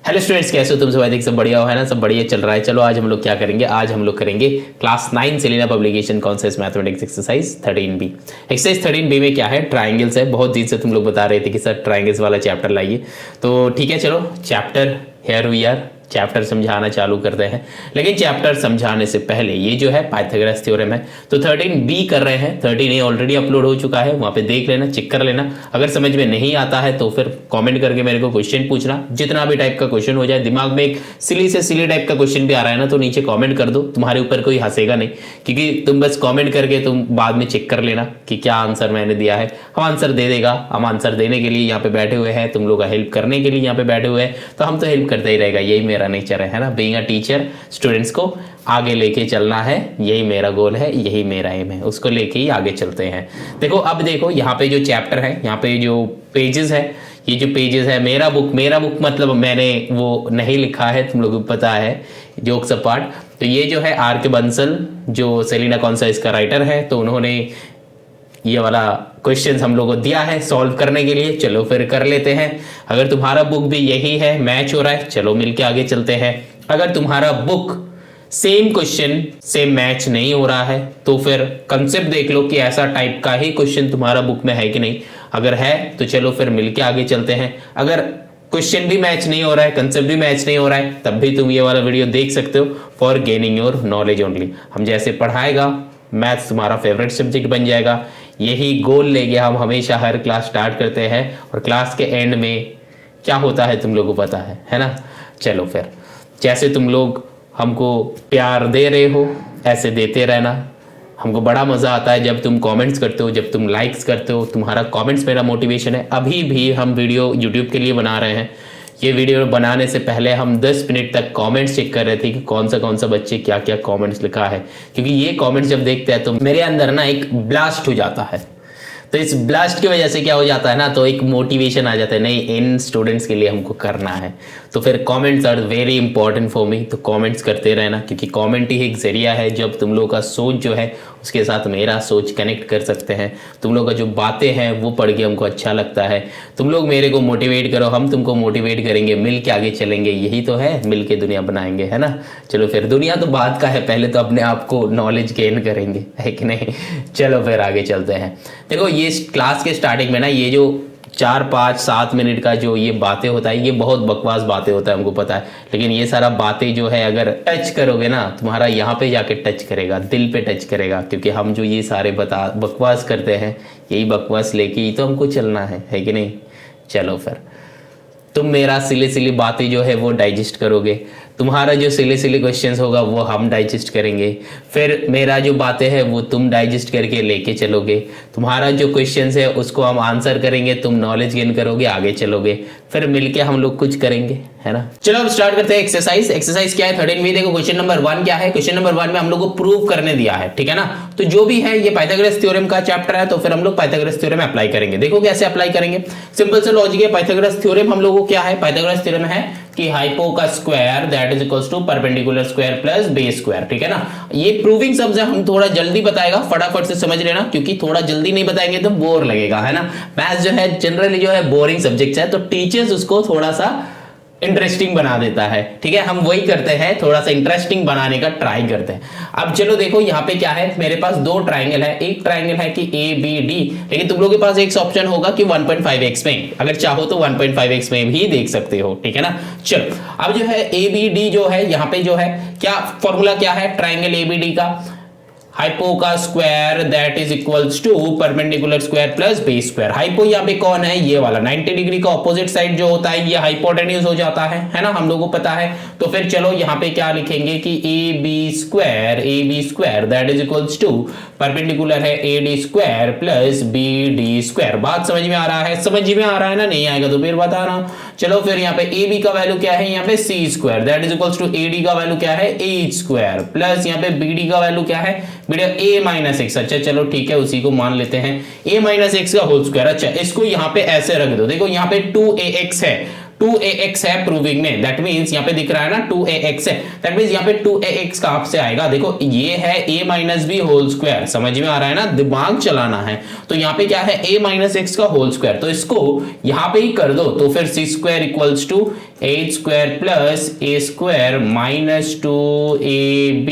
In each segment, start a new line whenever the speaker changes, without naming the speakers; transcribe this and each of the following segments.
Hello students, कैसे हो तुम सब? अधिक सब बढ़िया हो, है ना? सब बढ़िया चल रहा है। चलो आज हम लोग क्या करेंगे, आज हम लोग करेंगे class 9 Selina publication concept mathematics exercise 13B। Exercise 13B में क्या है, ट्राइंगल्स है। बहुत दिन से तुम लोग बता रहे थे कि सर ट्राइंगल्स वाला चैप्टर लाइए, तो ठीक है चलो chapter here we are, chapter समझाना चालू करते हैं। लेकिन चैप्टर समझाने से पहले ये जो है पाइथागोरस थ्योरम है, तो 13B कर रहे हैं। 13A ऑलरेडी अपलोड हो चुका है, वहाँ पे देख लेना, चेक कर लेना। अगर समझ में नहीं आता है तो फिर कमेंट करके मेरे को क्वेश्चन पूछना, जितना भी टाइप का क्वेश्चन हो जाए। दिमाग में एक सिली से सिली टाइप का क्वेश्चन भी आ रहा है ना, तो नीचे कॉमेंट कर दो, तुम्हारे ऊपर कोई हंसेगा नहीं, क्योंकि तुम बस कॉमेंट करके तुम बाद में चेक कर लेना कि क्या आंसर मैंने दिया है। हम आंसर दे देगा, हम आंसर देने के लिए यहाँ पे बैठे हुए हैं, तुम लोग का हेल्प करने के लिए यहाँ पे बैठे हुए हैं, तो हम तो हेल्प करते ही रहेगा। यही मेरा नेचर है ना, बीइंग अ टीचर। स्टूडेंट्स को आगे लेके चलना है, यही मेरा गोल है, यही मेरा एम है, उसको लेके ही आगे चलते हैं। देखो अब देखो यहाँ पे जो चैप्टर है, यहाँ पे जो पेजेस है, ये जो पेजेस है, मेरा बुक मतलब मैंने वो नहीं लिखा है, तुम लोगों को पता है, जोक्स अपार्ट। तो ये जो है आर के बंसल, जो सेलिना कॉन्सेप्ट का राइटर है, तो उन्होंने ये वाला क्वेश्चन हम लोगों को दिया है सॉल्व करने के लिए। चलो फिर कर लेते हैं। अगर तुम्हारा बुक भी यही है, मैच हो रहा है, चलो मिलके आगे चलते हैं। अगर तुम्हारा बुक सेम क्वेश्चन से मैच नहीं हो रहा है, तो फिर कंसेप्ट देख लो कि ऐसा टाइप का ही क्वेश्चन तुम्हारा बुक में है कि नहीं। अगर है तो चलो फिर मिलके आगे चलते हैं। अगर क्वेश्चन भी मैच नहीं हो रहा है, कंसेप्ट भी मैच नहीं हो रहा है, तब भी तुम ये वाला वीडियो देख सकते हो, for gaining your knowledge only. हम जैसे पढ़ाएगा, मैथ्स तुम्हारा फेवरेट सब्जेक्ट बन जाएगा। यही गोल लेके हम हमेशा हर क्लास स्टार्ट करते हैं, और क्लास के एंड में क्या होता है तुम लोगों को पता है ना। चलो फिर जैसे तुम लोग हमको प्यार दे रहे हो, ऐसे देते रहना। हमको बड़ा मज़ा आता है जब तुम कमेंट्स करते हो, जब तुम लाइक्स करते हो। तुम्हारा कमेंट्स मेरा मोटिवेशन है। अभी भी हम वीडियो यूट्यूब के लिए बना रहे हैं। ये वीडियो बनाने से पहले हम 10 मिनट तक कमेंट्स चेक कर रहे थे कि कौन सा बच्चे क्या क्या कमेंट्स लिखा है, क्योंकि ये कमेंट्स जब देखते हैं तो मेरे अंदर ना एक ब्लास्ट हो जाता है। तो इस ब्लास्ट की वजह से क्या हो जाता है ना, तो एक मोटिवेशन आ जाता है, नहीं इन स्टूडेंट्स के लिए हमको करना है। तो फिर comments are very important for me. तो कमेंट्स करते रहना, क्योंकि कमेंट ही एक जरिया है जब तुम लोग का सोच जो है उसके साथ मेरा सोच कनेक्ट कर सकते हैं। तुम लोग का जो बातें हैं वो पढ़ के हमको अच्छा लगता है। तुम लोग मेरे को मोटिवेट करो, हम तुमको मोटिवेट करेंगे, मिल के आगे चलेंगे। यही तो है, मिल के दुनिया बनाएंगे, है ना। चलो फिर दुनिया तो बात का है, पहले तो अपने आप को नॉलेज गेन करेंगे, है कि नहीं। चलो फिर आगे चलते हैं। देखो ये क्लास के स्टार्टिंग में ना, ये जो 4, 5, 7 मिनट का जो ये बातें होता है, ये बहुत बकवास बातें होता है, हमको पता है। लेकिन ये सारा बातें जो है अगर टच करोगे ना, तुम्हारा यहाँ पे जाके टच करेगा, दिल पे टच करेगा। क्योंकि हम जो ये सारे बकवास करते हैं, यही बकवास लेके ही तो हमको चलना है कि नहीं। चलो फिर तुम मेरा सिली सिली बातें जो है वो डाइजेस्ट करोगे, तुम्हारा जो सिली सिली क्वेश्चंस होगा वो हम डाइजेस्ट करेंगे, फिर मेरा जो बातें हैं वो तुम डाइजेस्ट करके लेके चलोगे, तुम्हारा जो क्वेश्चंस है उसको हम आंसर करेंगे, तुम नॉलेज गेन करोगे, आगे चलोगे, फिर मिलके हम लोग कुछ करेंगे, है ना। चलो अब स्टार्ट करते हैं एक्सरसाइज। एक्सरसाइज क्या है 13B। देखो क्वेश्चन नंबर 1 क्या है, क्वेश्चन नंबर 1 में हम लोग को प्रूव करने दिया है, ठीक है ना। तो जो भी है ये पाइथागोरस थ्योरम का चैप्टर है, तो फिर हम लोग पाइथागोरस थ्योरम अप्लाई करेंगे। देखो कैसे अप्लाई करेंगे, सिंपल से लॉजिक है। पाइथागोरस थ्योरम हम लोग को क्या है, पाइथागोरस थ्योरम है कि हाइपो का square that is equals to perpendicular square plus base square, ठीक है ना। ये प्रूविंग शब्द है, हम थोड़ा जल्दी बताएगा, फटाफट से समझ लेना, क्योंकि थोड़ा जल्दी नहीं बताएंगे तो बोर लगेगा, है ना। मैथ्स जो है जनरली जो है बोरिंग सब्जेक्ट है, तो टीचर्स उसको थोड़ा सा इंटरेस्टिंग बना देता है, ठीक है। हम वही करते हैं, थोड़ा सा इंटरेस्टिंग बनाने का ट्राई करते हैं। अब चलो देखो यहाँ पे क्या है, मेरे पास 2 ट्राइंगल है। एक ट्राइंगल है कि ABD, लेकिन तुम लोगों के पास एक ऑप्शन होगा कि 1.5x में, अगर चाहो तो 1.5x में भी देख सकते हो, ठीक है ना। चलो अब जो है ABD जो है, यहाँ पे जो है क्या फॉर्मूला क्या है ट्राइंगल ABD का, हाइपो का square that is equals to perpendicular square plus base square. Hypo यहाँ पे कौन है, ये वाला 90 डिग्री का ऑपोजिट साइड जो होता है ये हाइपोटेन्यूज हो जाता है ना, हम लोगों को पता है। तो फिर चलो यहाँ पे क्या लिखेंगे कि AB square that is equals to perpendicular है AD square plus BD square. बात समझ में आ रहा है, समझ में आ रहा है ना, नहीं आएगा तो फिर बता रहा हूं। चलो फिर यहाँ पे AB का वैल्यू क्या है, यहाँ पे C square that is equals to AD का वैल्यू क्या है H स्क्वायर प्लस यहाँ पे BD का वैल्यू क्या है बेटा A माइनस एक्स। अच्छा चलो ठीक है, उसी को मान लेते हैं A माइनस एक्स का होल स्क्वायर। अच्छा इसको यहाँ पे ऐसे रख दो, देखो यहाँ पे 2AX है 2ax है प्रूविंग में, दैट मींस यहाँ पे दिख रहा है ना 2ax है, दैट मींस यहाँ पे 2ax कहां से आएगा, देखो ये है a minus B whole square, समझ में आ रहा है ना, दिमाग चलाना है। तो यहाँ पे क्या है a माइनस एक्स का होल स्क्वायर, तो इसको यहाँ पे ही कर दो, तो फिर c square equals to h square plus a square minus 2ab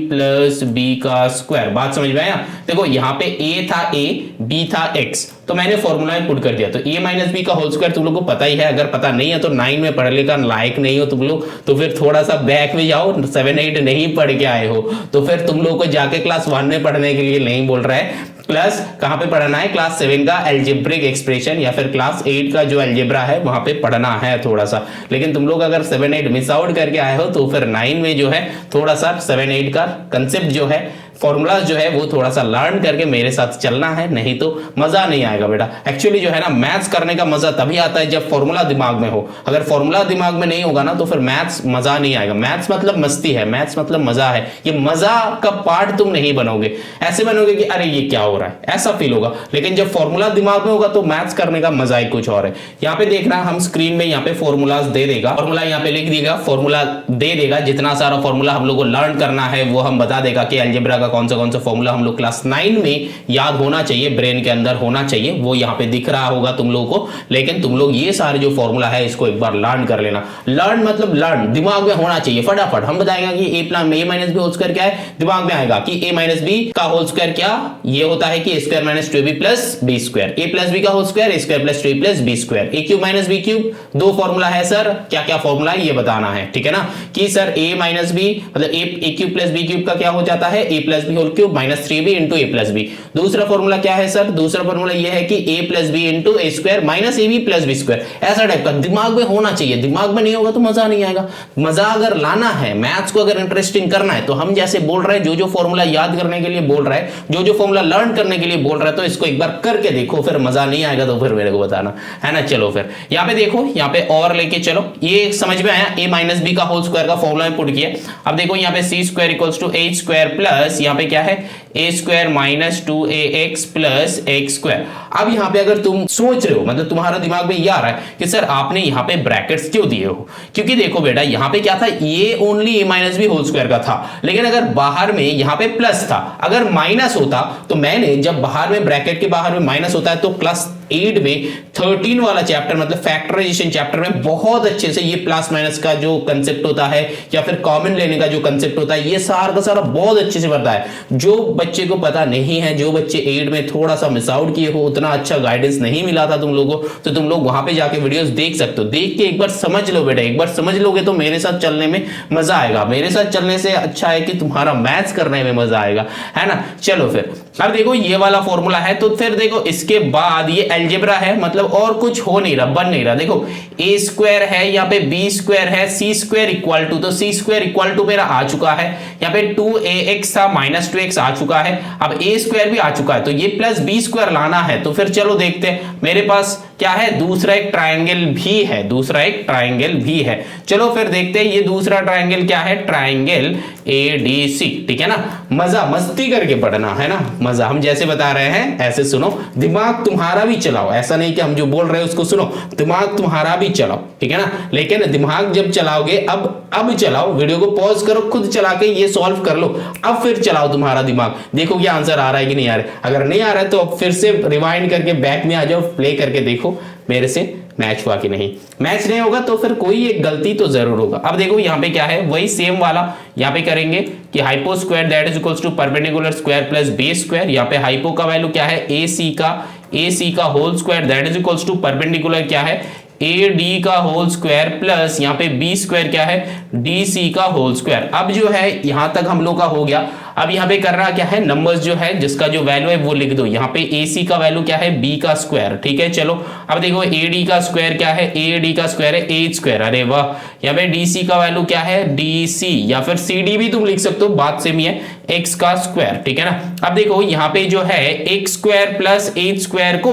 plus b का स्क्वायर। बात समझ में आया? देखो यहाँ पे a था a, b था x, तो मैंने फॉर्मूला में पुट कर दिया, तो a माइनस बी का होल स्क्वायर तुम लोग को पता ही है, अगर पता नहीं है तो 9 में पढ़ने का लायक नहीं हो तुम लोग, तो फिर थोड़ा सा बैक में जाओ, 7 8 नहीं पढ़ के आए हो तो फिर तुम लोग को जाके क्लास 1 में पढ़ने के लिए नहीं बोल रहा है, प्लस कहां पे पढ़ना है, क्लास 7 का एल्जेब्रिक एक्सप्रेशन या फिर क्लास 8 का जो एल्जेब्रा है वहां पे पढ़ना है थोड़ा सा। लेकिन तुम लोग अगर 7 8 मिस आउट करके आए हो तो फिर 9 में जो है थोड़ा सा 7 8 का कंसेप्ट जो है, फॉर्मूलाज जो है वो थोड़ा सा लर्न करके मेरे साथ चलना है, नहीं तो मजा नहीं आएगा बेटा। एक्चुअली जो है ना मैथ्स करने का मजा तभी आता है जब फॉर्मूला दिमाग में हो, अगर फॉर्मूला दिमाग में नहीं होगा ना तो फिर मैथ्स मजा नहीं आएगा। मैथ्स मतलब मस्ती है, मैथ्स मतलब मजा है, ये मजा का पार्ट तुम नहीं बनोगे, ऐसे बनोगे कि अरे ये क्या हो रहा है, ऐसा फील होगा। लेकिन जब फॉर्मूला दिमाग में होगा तो मैथ्स करने का मजा ही कुछ और है। यहाँ पे देखना, हम स्क्रीन में यहाँ पे फॉर्मूलाज दे देगा, फॉर्मूला यहाँ पे लिख देगा, फॉर्मूला दे देगा, जितना सारा फॉर्मूला हम लोग को लर्न करना है वो हम बता देगा कि अलजेब्रा का कौन सा फॉर्मूला हम लोग क्लास 9 में याद होना चाहिए, ब्रेन के अंदर होना चाहिए, वो यहाँ पे दिख रहा होगा तुम लोगों को। लेकिन तुम लोग ये सारे जो फॉर्मूला है इसको एक बार लर्न कर लेना। लर्न मतलब लर्न, दिमाग में होना चाहिए फटाफट। हम बताएंगे कि a minus B whole square क्या है, दिमाग में आएगा कि a माइनस बी का होल स्क्वायर क्या ये होता है कि a square minus 2b plus B square, a plus b का whole square a square plus 2b plus B square, a cube minus b cube. दो फॉर्मूला है सर, क्या क्या फॉर्मूला है ये बताना है, ठीक है ना, कि सर a माइनस बी मतलब a cube plus B cube का क्या हो जाता है, a plus B whole cube minus 3b into A plus B. दूसरा फॉर्मूला क्या है सर, दूसरा फॉर्मूला ये है कि a plus B into A square minus A B plus B square. ऐसा टाइप का दिमाग में होना चाहिए, दिमाग में नहीं होगा तो मजा नहीं आएगा। मजा अगर लाना है, मैथ्स को अगर इंटरेस्टिंग करना है, तो हम जैसे बोल रहे हैं, जो जो फॉर्मूला याद करने के लिए बोल रहा है, जो जो फॉर्मूला लर्न करने के लिए बोल रहा है, तो इसको एक बार करके देखो, फिर मजा नहीं आएगा तो फिर मेरे को बताना है ना। चलो फिर यहाँ पे देखो, यहाँ पे और लेके चलो, ये समझ में आया, a माइनस बी का होल स्क्वायर का फॉर्मूला में पुट किया। अब देखो यहाँ पे c square equals to h square plus यहाँ पे क्या है a square minus 2ax plus x square. अब यहाँ पे अगर तुम सोच रहे हो, मतलब तुम्हारा दिमाग में ये आ रहा है कि सर आपने यहाँ पे ब्रैकेट्स क्यों दिए हो, क्योंकि देखो बेटा यहाँ पे क्या था, ये only a minus B whole square का था, लेकिन अगर बाहर में यहाँ पे प्लस था, अगर माइनस होता तो मैंने, जब बाहर में ब्रैकेट के बाहर में माइनस होता है तो क्लास 8 में 13 वाला चैप्टर मतलब फैक्टराइजेशन चैप्टर में बहुत अच्छे से ये प्लस माइनस का जो कंसेप्ट होता है या फिर कॉमन लेने का जो कंसेप्ट होता है, ये सारा का सारा बहुत अच्छे से पता है। जो बच्चे को पता नहीं है, जो बच्चे 8 में थोड़ा सा मिस आउट किए हो, उतना अच्छा गाइडेंस नहीं मिला था तुम लोगों को, तो तुम लोग वहां पे जाके वीडियोस देख सकते हो। देख के एक बार समझ लो बेटा, एक बार समझ लोगे तो मेरे साथ चलने में मजा आएगा। मेरे साथ चलने से अच्छा है कि तुम्हारा मैथ्स करने में मजा आएगा, है ना। चलो फिर अब देखो ये वाला फॉर्मूला है, तो फिर देखो इसके बाद ये अलजेब्रा है, मतलब और कुछ हो नहीं रहा, बन नहीं रहा। देखो ए स्क्वायर है, यहाँ पे बी स्क्वायर है, सी स्क्वायर इक्वल टू, तो सी स्क्वायर इक्वल टू मेरा आ चुका है, यहाँ पे 2ax था माइनस 2x आ चुका है, अब ए स्क्वायर भी आ चुका है, तो ये प्लस बी स्क्वायर लाना है। तो फिर चलो देखते हैं, मेरे पास क्या है, दूसरा एक ट्राइंगल भी है, दूसरा एक ट्राइंगल भी है। चलो फिर देखते हैं ये दूसरा ट्राइंगल क्या है, ट्राइंगल ADC, ठीक है ना। मजा मस्ती करके पढ़ना है ना, मजा। हम जैसे बता रहे हैं ऐसे सुनो, दिमाग तुम्हारा भी चलाओ, ऐसा नहीं कि हम जो बोल रहे हैं उसको सुनो, दिमाग तुम्हारा भी चलाओ, ठीक है ना। लेकिन दिमाग जब चलाओगे, अब चलाओ, वीडियो को पॉज करो, खुद चला के ये सॉल्व कर लो, अब फिर चलाओ तुम्हारा दिमाग, देखो ये आंसर आ रहा है कि नहीं आ रहा है। अगर नहीं आ रहा है तो फिर से रिवाइंड करके बैक में आ जाओ, प्ले करके देखो मेरे से मैच हुआ कि नहीं। मैच नहीं होगा तो फिर कोई एक गलती तो जरूर होगा। अब देखो यहाँ पे क्या है, वही सेम वाला यहाँ पे करेंगे कि hypo square that is equals to perpendicular square plus base square. यहाँ पे हाइपो का वैल्यू क्या है, AC का whole square that is equals to perpendicular क्या है, AD का होल स्क्वायर प्लस यहाँ पे B स्क्वायर क्या है, DC का होल स्क्वायर। अब जो है यहाँ तक हम लोग का हो गया। अब यहाँ पे करना क्या है, नंबर्स जो है जिसका जो वैल्यू है वो लिख दो। यहाँ पे AC का वैल्यू क्या है, B का स्क्वायर, ठीक है। चलो अब देखो AD का स्क्वायर क्या है, AD का स्क्वायर है H स्क्वायर, अरे वाह। यहाँ पे DC का वैल्यू क्या है, DC, या फिर CD भी तुम लिख सकते हो, बात सेम ही है, X का स्क्वायर, ठीक है ना। अब देखो यहाँ पे जो है X square plus H square को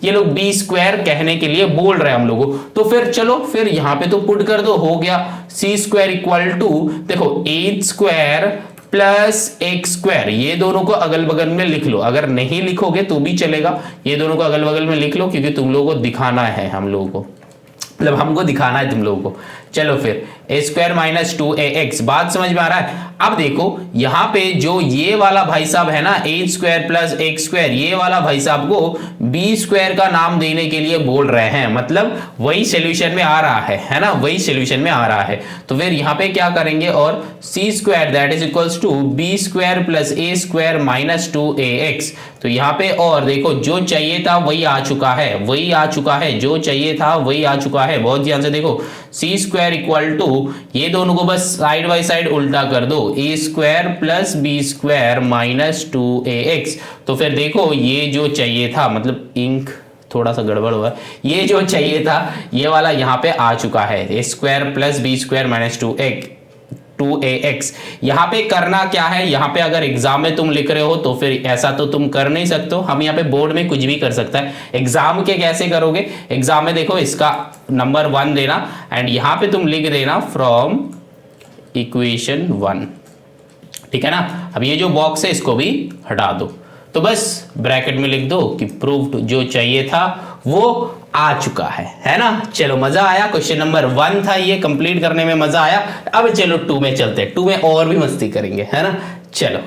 ये लोग B स्क्वायर कहने के लिए बोल रहे हैं हम लोगों, तो फिर चलो फिर यहाँ पे तो पुट कर दो, हो गया C स्क्वायर इक्वल टू, देखो H square plus x square, ये दोनों को अगल बगल में लिख लो। अगर नहीं लिखोगे तो भी चलेगा, ये दोनों को अगल बगल में लिख लो, क्योंकि तुम लोगों को दिखाना है हम लोगों को, मतलब हमको दिखाना है तुम लोगों को। चलो फिर ए स्क्वायर माइनस 2ax, बात समझ में आ रहा है। अब देखो यहां पे जो ये वाला भाई साहब है ना ए स्क्वायर प्लस एक्स स्क्वायर, ये वाला भाई साहब को बी स्क्वायर का नाम देने के लिए बोल रहे हैं, मतलब वही सॉल्यूशन में आ रहा है ना, वही सॉल्यूशन में आ रहा है। तो फिर यहां पे क्या करेंगे, और c square that is equals to b square plus a square minus 2ax। तो यहाँ पे और देखो जो चाहिए था वही आ चुका है, वही आ चुका है, जो चाहिए था वही आ चुका है। बहुत ध्यान से देखो, सी स्क्वायर इक्वल टू ये दोनों को बस साइड बाई साइड उल्टा कर दो, a square plus B square minus 2ax। तो फिर देखो ये जो चाहिए था, मतलब इंक थोड़ा सा गड़बड़ हुआ, ये जो चाहिए था ये वाला यहाँ पे आ चुका है, a square plus B square minus 2ax। यहाँ पे करना क्या है, यहाँ पे अगर एग्जाम में तुम लिख रहे हो तो फिर ऐसा तो तुम कर नहीं सकते हो, हम यहाँ पे बोर्ड में कुछ भी कर सकता है। एग्जाम के कैसे करोगे, एग्जाम में देखो इसका नंबर 1 देना एंड यहाँ पे तुम लिख देना फ्रॉम इक्वेशन 1, ठीक है ना। अब ये जो बॉक्स है इसको भी हटा दो, तो बस ब्रैकेट में लिख दो कि प्रूव्ड, जो चाहिए था वो आ चुका है ना। चलो मजा आया, क्वेश्चन नंबर 1 था ये, कंप्लीट करने में मजा आया। अब चलो 2 में चलते हैं, 2 में और भी मस्ती करेंगे, है ना। चलो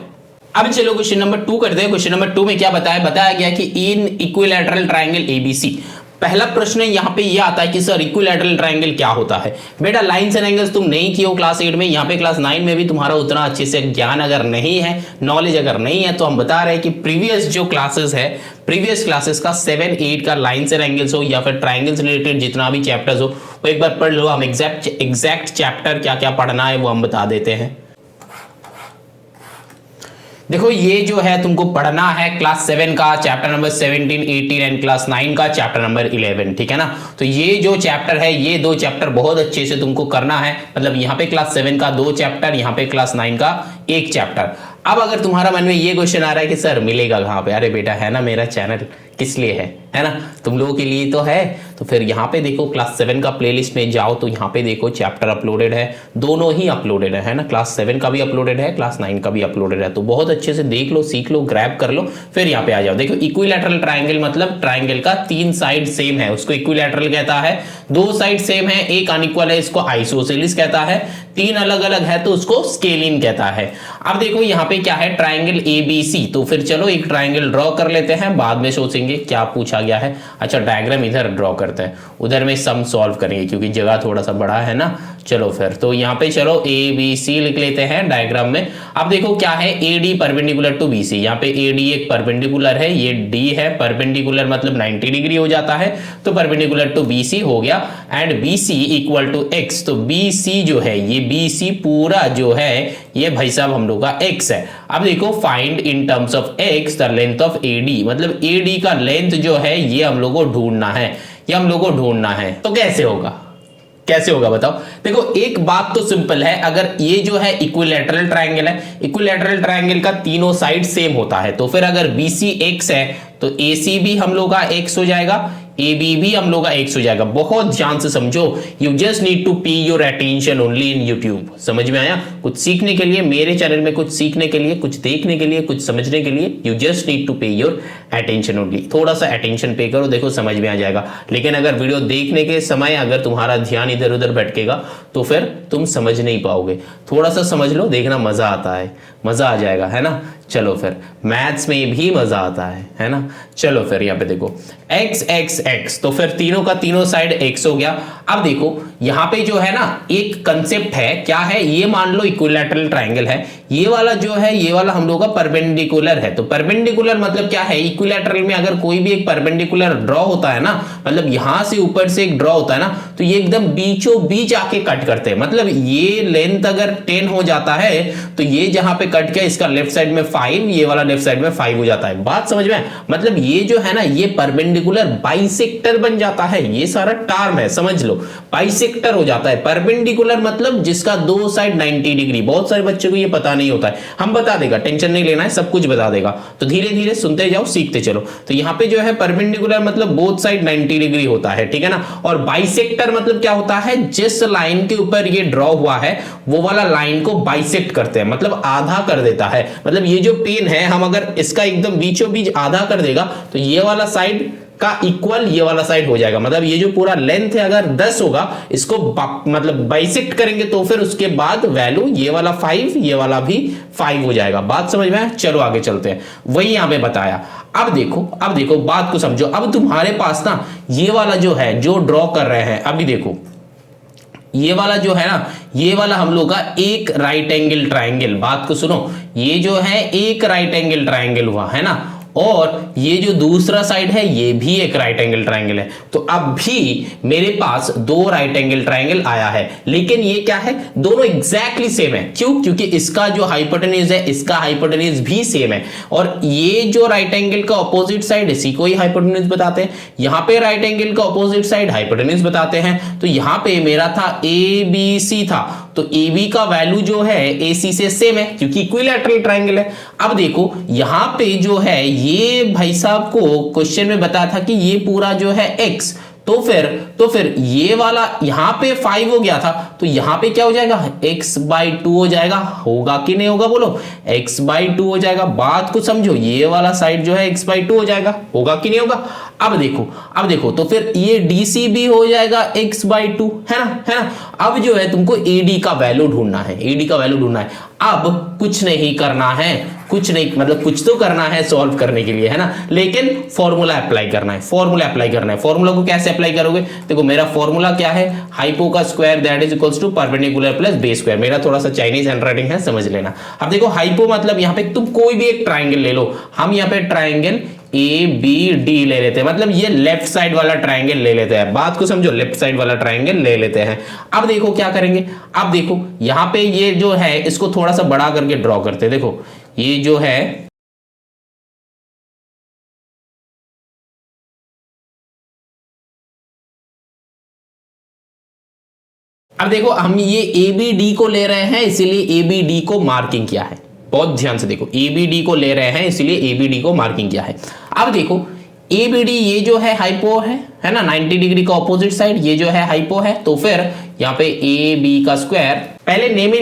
अब चलो क्वेश्चन नंबर 2 करते हैं। क्वेश्चन नंबर 2 में क्या बताया गया कि इन इक्विलैटरल ट्रायंगल एबीसी, पहला प्रश्न यहाँ पे ये आता है कि सर इक्विलैटरल ट्रायंगल क्या होता है। बेटा लाइन्स एंड एंगल्स तुम नहीं किए हो क्लास 8 में, यहाँ पे क्लास 9 में भी तुम्हारा उतना अच्छे से ज्ञान अगर नहीं है, नॉलेज अगर नहीं है, तो हम बता रहे हैं कि प्रीवियस जो क्लासेस है, प्रीवियस क्लासेस का 7, 8 का लाइन्स एंड एंगल्स हो या फिर ट्रायंगल्स रिलेटेड जितना भी चैप्टर्स हो वो एक बार पढ़ लो। हम एग्जैक्ट चैप्टर क्या क्या पढ़ना है वो हम बता देते हैं। देखो ये जो है तुमको पढ़ना है क्लास 7 का चैप्टर नंबर 17, 18 एंड क्लास 9 का चैप्टर नंबर 11, ठीक है ना। तो ये जो चैप्टर है, ये 2 चैप्टर बहुत अच्छे से तुमको करना है, मतलब यहाँ पे क्लास 7 का 2 चैप्टर, यहाँ पे क्लास 9 का 1 चैप्टर। अब अगर तुम्हारा मन में ये क्वेश्चन आ रहा है कि सर मिलेगा कहाँ पे, अरे बेटा है ना मेरा चैनल, किस लिए है ना, तुम लोगों के लिए तो है। तो फिर यहाँ पे देखो क्लास 7 का प्लेलिस्ट में जाओ तो यहाँ पे देखो चैप्टर अपलोडेड है, दोनों ही अपलोडेड है ना, क्लास 7 का भी अपलोडेड है, क्लास 9 का भी अपलोडेड है। तो बहुत अच्छे से देख लो, सीख लो, ग्रैब कर लो, फिर यहाँ पे आ जाओ। देखो इक्विलैटरल ट्रायंगल मतलब ट्रायंगल का 3 साइड सेम है, उसको इक्विलैटरल कहता है। 2 साइड सेम है, एक अनइक्वल है, इसको आइसोसेलिस कहता है। 3 अलग अलग है तो उसको स्केलिन कहता है। अब देखो यहाँ पे क्या है, ट्रायंगल एबीसी। तो फिर चलो एक ट्रायंगल ड्रॉ कर लेते हैं, बाद में सोचेंगे क्या पूछा गया है। अच्छा डायग्राम इधर ड्रॉ करते हैं, उधर में सम सॉल्व करेंगे क्योंकि जगह थोड़ा सा बड़ा है ना। चलो फिर तो यहाँ पे चलो ए बी सी लिख लेते हैं डायग्राम में। अब देखो क्या है, A D perpendicular to B C, यहाँ पे ए डी एक परपेंडिकुलर है, ये डी है, परपेंडिकुलर मतलब 90 डिग्री हो जाता है, तो परपेंडिकुलर टू बी सी हो गया। And B C equal to X, तो बी सी जो है, ये बी सी पूरा जो है ये भाई साहब हम लोग का एक्स है। अब देखो find in terms of x the length of A D, मतलब ए डी का लेंथ जो है ये हम लोग को ढूंढना है, ये हम लोग को ढूंढना है। तो कैसे होगा, कैसे होगा बताओ। देखो एक बात तो सिंपल है, अगर ये जो है इक्विलैटरल ट्रायंगल है, इक्विलैटरल ट्रायंगल का तीनों साइड सेम होता है, तो फिर अगर BC x है तो AC भी हम लोग का x हो जाएगा, AB भी हम लोग का x हो जाएगा। बहुत ध्यान से समझो, you just need to pay your attention only in YouTube. समझ में आया, कुछ सीखने के लिए मेरे चैनल में, कुछ सीखने के लिए, कुछ देखने के लिए, कुछ समझने के लिए, you just need to pay your attention only. थोड़ा सा अटेंशन पे करो, देखो समझ में आ जाएगा। लेकिन अगर वीडियो देखने के समय अगर तुम्हारा ध्यान इधर उधर भटकेगा तो फिर तुम समझ नहीं पाओगे। थोड़ा सा समझ लो, देखना मजा आता है, मजा आ जाएगा, है ना। चलो फिर मैथ्स में भी मजा आता है ना। चलो फिर यहाँ पे देखो x x x, तो फिर तीनों का तीनों साइड x हो गया। अब देखो यहाँ पे जो है ना एक कंसेप्ट है, क्या है, ये मान लो इक्विलैटरल ट्रायंगल है, ये वाला जो है ये वाला हम लोग का परपेंडिकुलर है। तो परपेंडिकुलर मतलब क्या है, इक्विलैटरल में अगर कोई भी एक परपेंडिकुलर ड्रॉ होता है ना, मतलब यहां से ऊपर से एक ड्रॉ होता है ना, तो ये एकदम बीचों बीच आके कट करते हैं। मतलब ये लेंथ अगर 10 हो जाता है तो ये जहां पे कट किया इसका लेफ्ट साइड में 5, ये वाला लेफ्ट साइड में 5 हो जाता है। बात समझ में, मतलब ये जो है ना ये परपेंडिकुलर बाइसेक्टर बन जाता है, ये सारा टर्म है, समझ लो बाइसेक्टर हो जाता है। परपेंडिकुलर मतलब जिसका 2 साइड 90 डिग्री, बहुत सारे बच्चों को ये पता नहीं होता है, हम बता देगा, टेंशन नहीं लेना है, सब कुछ बता देगा। तो धीरे धीरे सुनते जाओ, सीखते चलो। तो यहाँ पे जो है परपेंडिकुलर मतलब बोथ साइड 90 डिग्री होता है, ठीक है ना। और बाइसेक्टर मतलब क्या होता है, जिस लाइन के ऊपर ये ड्रॉ हुआ है वो वाला लाइन को बाइसेक्ट करते हैं, मतलब आधा कर देता है। मतलब ये जो पेन है, हम अगर इसका एकदम बीचों बीच आधा कर देगा तो ये वाला साइड का इक्वल ये वाला साइड हो जाएगा। मतलब ये जो पूरा लेंथ है अगर 10 होगा, इसको मतलब बाइसेक्ट करेंगे तो फिर उसके बाद वैल्यू ये वाला 5, ये वाला भी 5 हो जाएगा। बात समझ में आया? चलो आगे चलते हैं, वही यहां पे बताया। अब देखो बात को समझो। अब तुम्हारे पास ना ये वाला जो है, जो ड्रॉ कर रहे हैं, अभी देखो ये वाला जो है ना, ये वाला हम लोग का एक राइट एंगल ट्राइंगल, बात को सुनो, ये जो है एक राइट एंगल ट्राइंगल हुआ है ना, और ये जो दूसरा साइड है ये भी एक राइट एंगल ट्राइंगल है। तो अब भी मेरे पास दो राइट एंगल ट्राइंगल आया है, लेकिन ये क्या है, दोनों एग्जैक्टली सेम है। क्यों? क्योंकि इसका जो हाइपोटेन्यूज है, इसका हाइपोटेन्यूज भी सेम है, और ये जो राइट एंगल का ऑपोजिट साइड, इसी को ही हाइपोटेन्यूज बताते हैं। यहां पे राइट एंगल का ऑपोजिट साइड हाइपोटेन्यूज बताते हैं। तो यहां पे मेरा था ABC था, तो AB का वैल्यू जो है AC से सेम है, क्योंकि इक्विलैटरल ट्राइंगल है। अब देखो यहां पे जो है, ये भाई साहब को क्वेश्चन में बताया था कि ये पूरा जो है x, तो फिर ये वाला यहां पे 5 हो गया था, तो यहां पे क्या हो जाएगा, x/2 हो जाएगा। होगा कि नहीं होगा? बोलो, x/2 हो जाएगा। बात को समझो, ये वाला साइड जो है x/2 हो जाएगा। होगा कि नहीं होगा? अब देखो तो फिर ये DC भी हो जाएगा x/2, है ना। अब जो है तुमको AD का वैल्यू ढूंढना है, AD का वैल्यू ढूंढना है। अब कुछ नहीं करना है, कुछ नहीं, मतलब कुछ तो करना है सॉल्व करने के लिए, है ना, लेकिन फॉर्मूला अप्लाई करना है। फॉर्मूला को कैसे अप्लाई करोगे? देखो मेरा फॉर्मूला क्या है, हाइपो का square that is equals to perpendicular plus base square. मेरा थोड़ा सा चाइनीज हैंडराइटिंग है, समझ लेना। अब देखो हाइपो मतलब यहाँ पे तुम कोई भी एक ट्राइंगल ले लो, हम यहाँ पे ट्राइंगल ABD ले लेते हैं, मतलब ये लेफ्ट साइड वाला ट्राइंगल ले लेते हैं। बात को समझो, लेफ्ट साइड वाला ट्राइंगल ले लेते हैं। अब देखो क्या करेंगे, अब देखो यहां पे ये जो है इसको थोड़ा सा बड़ा करके ड्रॉ करते हैं। देखो ये जो है, अब देखो हम ये ABD को ले रहे हैं, इसीलिए ABD को मार्किंग किया है। बहुत ध्यान से देखो, ABD को ले रहे हैं इसलिए ABD को मार्किंग किया है। अब देखो ABD ये जो है हाइपो है ना, 90 डिग्री का ऑपोजिट साइड, ये जो है हाइपो है। तो फिर यहाँ पे AB का स्क्वायर पहले नेम ही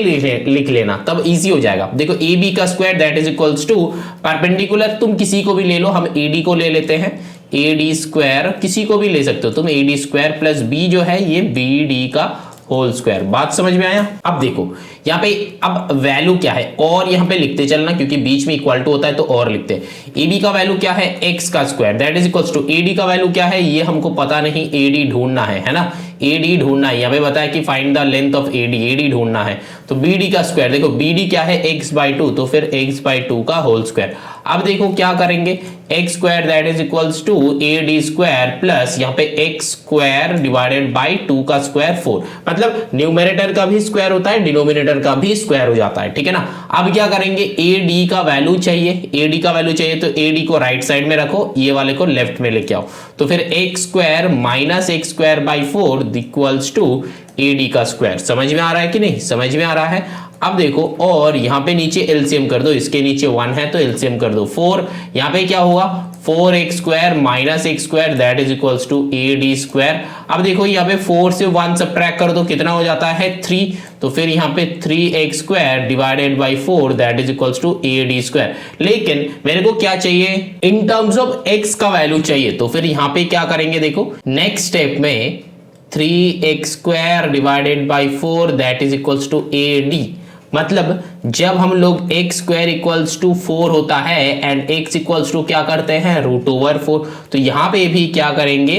लिख लेना, तब इजी हो जाएगा। देखो AB का square that is equals to perpendicular, तुम किसी को भी ले लो, हम AD को ले लेते हैं। AD स्क्वायर किसी को भी ले सकते हो तुम, AD स्क्वायर प्लस B जो है ये BD का होल स्क्वायर। बात समझ में आया? अब देखो यहाँ पे अब वैल्यू क्या है, और यहाँ पे लिखते चलना, क्योंकि बीच में इक्वल टू होता है तो और लिखते हैं। AB का वैल्यू क्या है, x का square that is equals to AD का वैल्यू क्या है, ये हमको पता नहीं, AD ढूंढना है ना, AD ढूंढना है। यहाँ पे बताया कि find the length of AD ढूंढना है। तो BD का स्क्वायर, देखो BD क्या है, x/2, तो फिर x/2 का होल स्क्वायर। अब देखो क्या करेंगे, x square that is equals to AD square plus यहाँ पे x स्क्वायर डिवाइडेड बाई 2 का स्क्वायर 4, मतलब न्यूमरेटर का भी स्क्वायर होता है, डिनोमिनेटर का भी स्क्वायर हो जाता है, ठीक है ना। अब क्या करेंगे, AD का वैल्यू चाहिए, AD का वैल्यू चाहिए, तो AD को राइट साइड में रखो, ये वाले को लेफ्ट में लेके आओ। तो फिर x square minus x square by 4 equals to AD का स्क्वायर। समझ में आ रहा है कि नहीं? समझ में आ रहा है। अब देखो, और यहाँ पे नीचे एलसीएम कर दो, इसके नीचे 1 है तो एलसीएम कर दो 4। यहाँ पे क्या होगा, 4x square minus x square that is equals to AD square. अब देखो यहाँ पे 4 से 1 सब्ट्रैक्ट कर दो, कितना हो जाता है 3, तो फिर यहाँ पे 3x square divided by 4 that is equals to AD square. लेकिन मेरे को क्या चाहिए, इन टर्म्स ऑफ x का वैल्यू चाहिए, तो फिर यहाँ पे क्या करेंगे, देखो नेक्स्ट स्टेप में 3x square divided by 4 that is equals to AD। मतलब जब हम लोग x स्क्वायर इक्वल्स टू 4 होता है एंड x इक्वल्स टू क्या करते हैं, √4, तो यहां पे भी क्या करेंगे,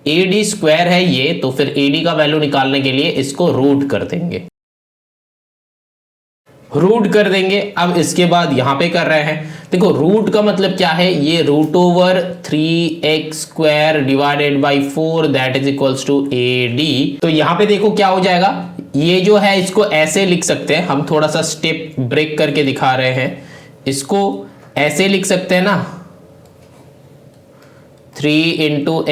AD स्क्वायर है ये, तो फिर AD का वैल्यू निकालने के लिए इसको रूट कर देंगे, रूट कर देंगे। अब इसके बाद यहां पे कर रहे हैं, देखो रूट का मतलब क्या है, ये √3x square divided by 4 that is equals to AD। तो यहां पे देखो क्या हो जाएगा, ये जो है इसको ऐसे लिख सकते हैं, हम थोड़ा सा स्टेप ब्रेक करके दिखा रहे हैं, इसको ऐसे लिख सकते हैं ना, 3 into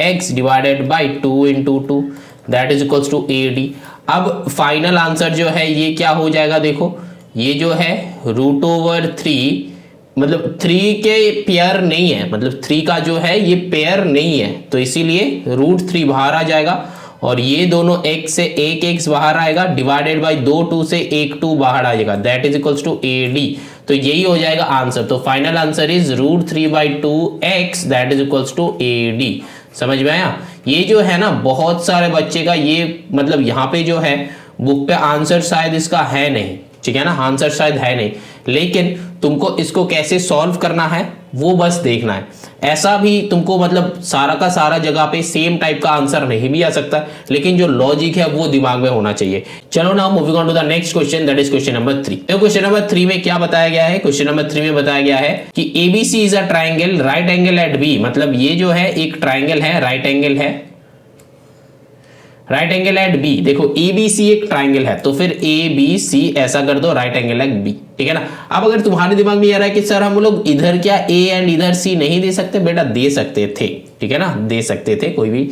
x divided by 2 into 2 that is equals to AD। अब फाइनल आंसर जो है ये क्या हो जाएगा, देखो ये जो है √3, मतलब 3 के पेयर नहीं है, मतलब 3 का जो है ये पेयर नहीं है, तो इसीलिए √3 बाहर आ जाएगा, और ये दोनों x से एक x बाहर आएगा डिवाइडेड बाय 2 2 से एक 2 बाहर आ जाएगा, that is equals to AD। तो यही हो जाएगा आंसर। तो final answer is √3/2x that is equals to AD। समझ में आया? ये जो है ना बहुत सारे बच्चे का ये मतलब यहाँ पे जो है बुक पे आंसर शायद इसका है नहीं, ठीक है ना, आंसर शायद है नहीं, लेकिन तुमको इसको कैसे सॉल्व करना है वो बस देखना है। ऐसा भी तुमको मतलब सारा का सारा जगह पे सेम टाइप का आंसर नहीं भी आ सकता, लेकिन जो लॉजिक है वो दिमाग में होना चाहिए। चलो now moving on to the next question, that is question number 3। तो क्वेश्चन नंबर 3 में क्या बताया गया है? क्वेश्चन नंबर 3 में बताया गया है कि ABC is a triangle right angle at B। मतलब ये जो है एक ट्राइंगल है, राइट एंगल है, राइट एंगल एट बी। देखो ABC एक ट्राइंगल है, तो फिर ABC ऐसा कर दो, राइट एंगल एट बी, ठीक है ना। अब अगर तुम्हारे दिमाग में ये आ रहा है कि सर हम लोग इधर क्या A एंड इधर C नहीं दे सकते, बेटा दे सकते थे, ठीक है ना, दे सकते थे, कोई भी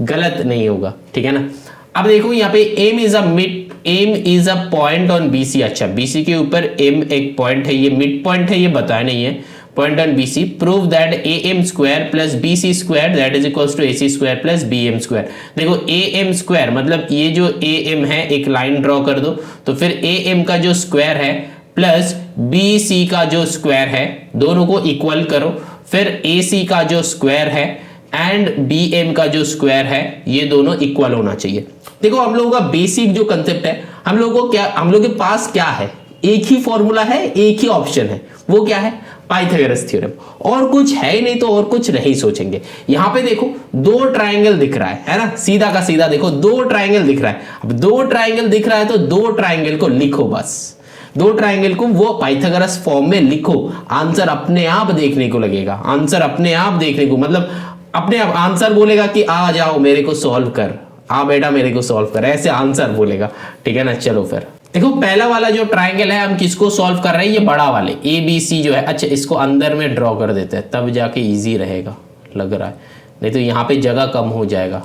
गलत नहीं होगा, ठीक है ना। अब देखो यहाँ पे M is a point on BC। अच्छा, BC के ऊपर M एक पॉइंट है, ये मिड पॉइंट है, ये बताया नहीं है, point on BC। Prove that AM square plus BC square that is equals to AC square plus BM square. देखो AM स्क्वायर मतलब ये जो AM है एक लाइन ड्रॉ कर दो, तो फिर AM का जो स्क्वायर है प्लस BC का जो स्क्वायर है दोनों को इक्वल करो, फिर AC का जो स्क्वायर है एंड BM का जो स्क्वायर है ये दोनों इक्वल होना चाहिए। देखो हम लोगों का बेसिक जो कंसेप्ट है, हम लोगों के पास क्या है, एक ही फॉर्मूला है, एक ही ऑप्शन है, वो क्या है? Pythagoras theorem. और कुछ है ही नहीं तो और कुछ नहीं सोचेंगे। यहां पे देखो दो ट्राइंगल दिख रहा है ना, सीधा का सीधा देखो दो ट्राइंगल दिख रहा है। अब दो ट्राइंगल दिख रहा है तो दो ट्राइंगल को लिखो, बस दो ट्राइंगल को वो पाइथागोरस फॉर्म में लिखो, आंसर अपने आप देखने को लगेगा, आंसर अपने आप देखने को मतलब अपने आप आंसर बोलेगा कि आ जाओ मेरे को सॉल्व कर, आ बेटा मेरे को सॉल्व कर, ऐसे आंसर बोलेगा, ठीक है ना। चलो फिर देखो पहला वाला जो ट्राइंगल है हम किसको सॉल्व कर रहे हैं, ये बड़ा वाले ABC जो है। अच्छा इसको अंदर में ड्रॉ कर देते हैं तब जाके इजी रहेगा लग रहा है, नहीं तो यहाँ पे जगह कम हो जाएगा।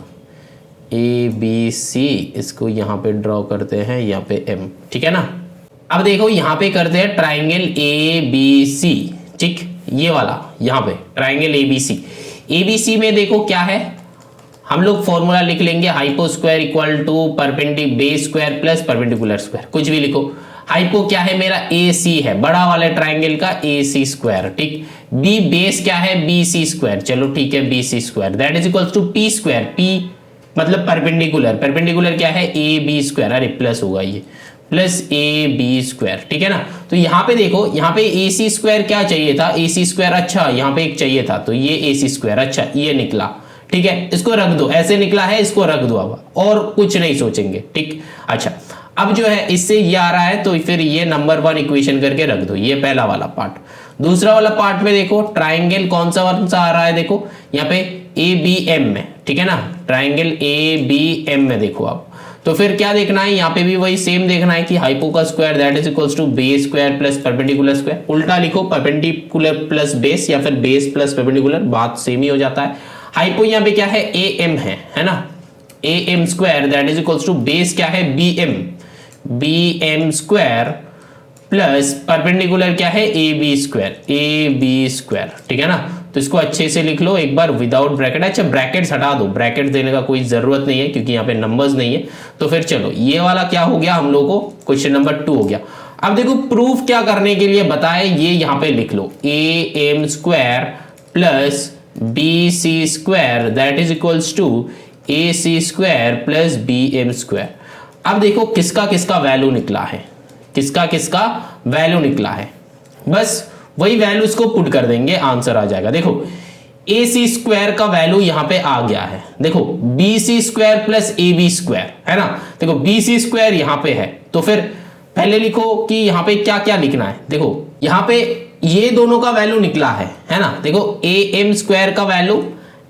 ABC इसको यहाँ पे ड्रॉ करते हैं, यहाँ पे M, ठीक है ना। अब देखो यहाँ पे करते हैं ट्राइंगल ABC, ठीक, ये वाला यहाँ पे ट्राइंगल ABC में देखो क्या है, हम लोग फॉर्मूला लिख लेंगे hypo square equal to base square plus perpendicular square, कुछ भी लिखो। हाइपो क्या है मेरा AC है, बड़ा वाले ट्राइंगल का AC स्क्वायर, ठीक। B बेस क्या है BC स्क्वायर, चलो ठीक है BC square that is equal to P square, P मतलब परपेंडिकुलर क्या है AB स्क्वायर, अरे प्लस होगा ये प्लस AB स्क्वायर, ठीक है ना। तो यहाँ पे देखो यहाँ पे AC स्क्वायर क्या चाहिए था, AC स्क्वायर, अच्छा यहाँ पे एक चाहिए था तो ये AC स्क्वायर, अच्छा ये निकला, ठीक है, इसको रख दो, ऐसे निकला है इसको रख दो, अब और कुछ नहीं सोचेंगे, ठीक। अच्छा अब जो है इससे ये आ रहा है तो फिर ये नंबर 1 इक्वेशन करके रख दो, ये पहला वाला पार्ट। दूसरा वाला पार्ट में देखो ट्राइंगल कौन सा आ रहा है, देखो यहाँ पे ABM में, ठीक है ना, ट्राइंगल ABM में देखो आप, तो फिर क्या देखना है, यहाँ पे भी वही सेम देखना है कि हाइपो का square that is equals to base square plus perpendicular square, उल्टा लिखो परपेंडिकुलर प्लस बेस या फिर बेस प्लस परपेंडिकुलर, बात सेम ही हो जाता है। हाइपो यहाँ पे क्या है AM है ना, AM square that is equals to base क्या है BM स्क्वायर प्लस परपेंडिकुलर क्या है AB स्क्वायर, ठीक है ना। तो इसको अच्छे से लिख लो एक बार विदाउट ब्रैकेट। अच्छा ब्रैकेट्स हटा दो, ब्रैकेट देने का कोई जरूरत नहीं है क्योंकि यहाँ पे नंबर्स नहीं है। तो फिर चलो ये वाला क्या हो गया हम लोग को, क्वेश्चन नंबर 2 हो गया। अब देखो प्रूफ क्या करने के लिए बताए, ये यहाँ पे लिख लो AM square plus BC square that is equals to AC square plus BM square. अब देखो किसका किसका वैल्यू निकला है, किसका किसका वैल्यू निकला है, बस वही वैल्यूज को पुट कर देंगे, आंसर आ जाएगा। देखो AC स्क्वायर का वैल्यू यहां पे आ गया है, देखो BC square plus AB square है ना, देखो BC स्क्वायर यहां पे है, तो फिर पहले लिखो कि यहां पे क्या क्या लिखना है। देखो यहां पे ये दोनों का वैल्यू निकला है ना, देखो AM स्क्वायर का वैल्यू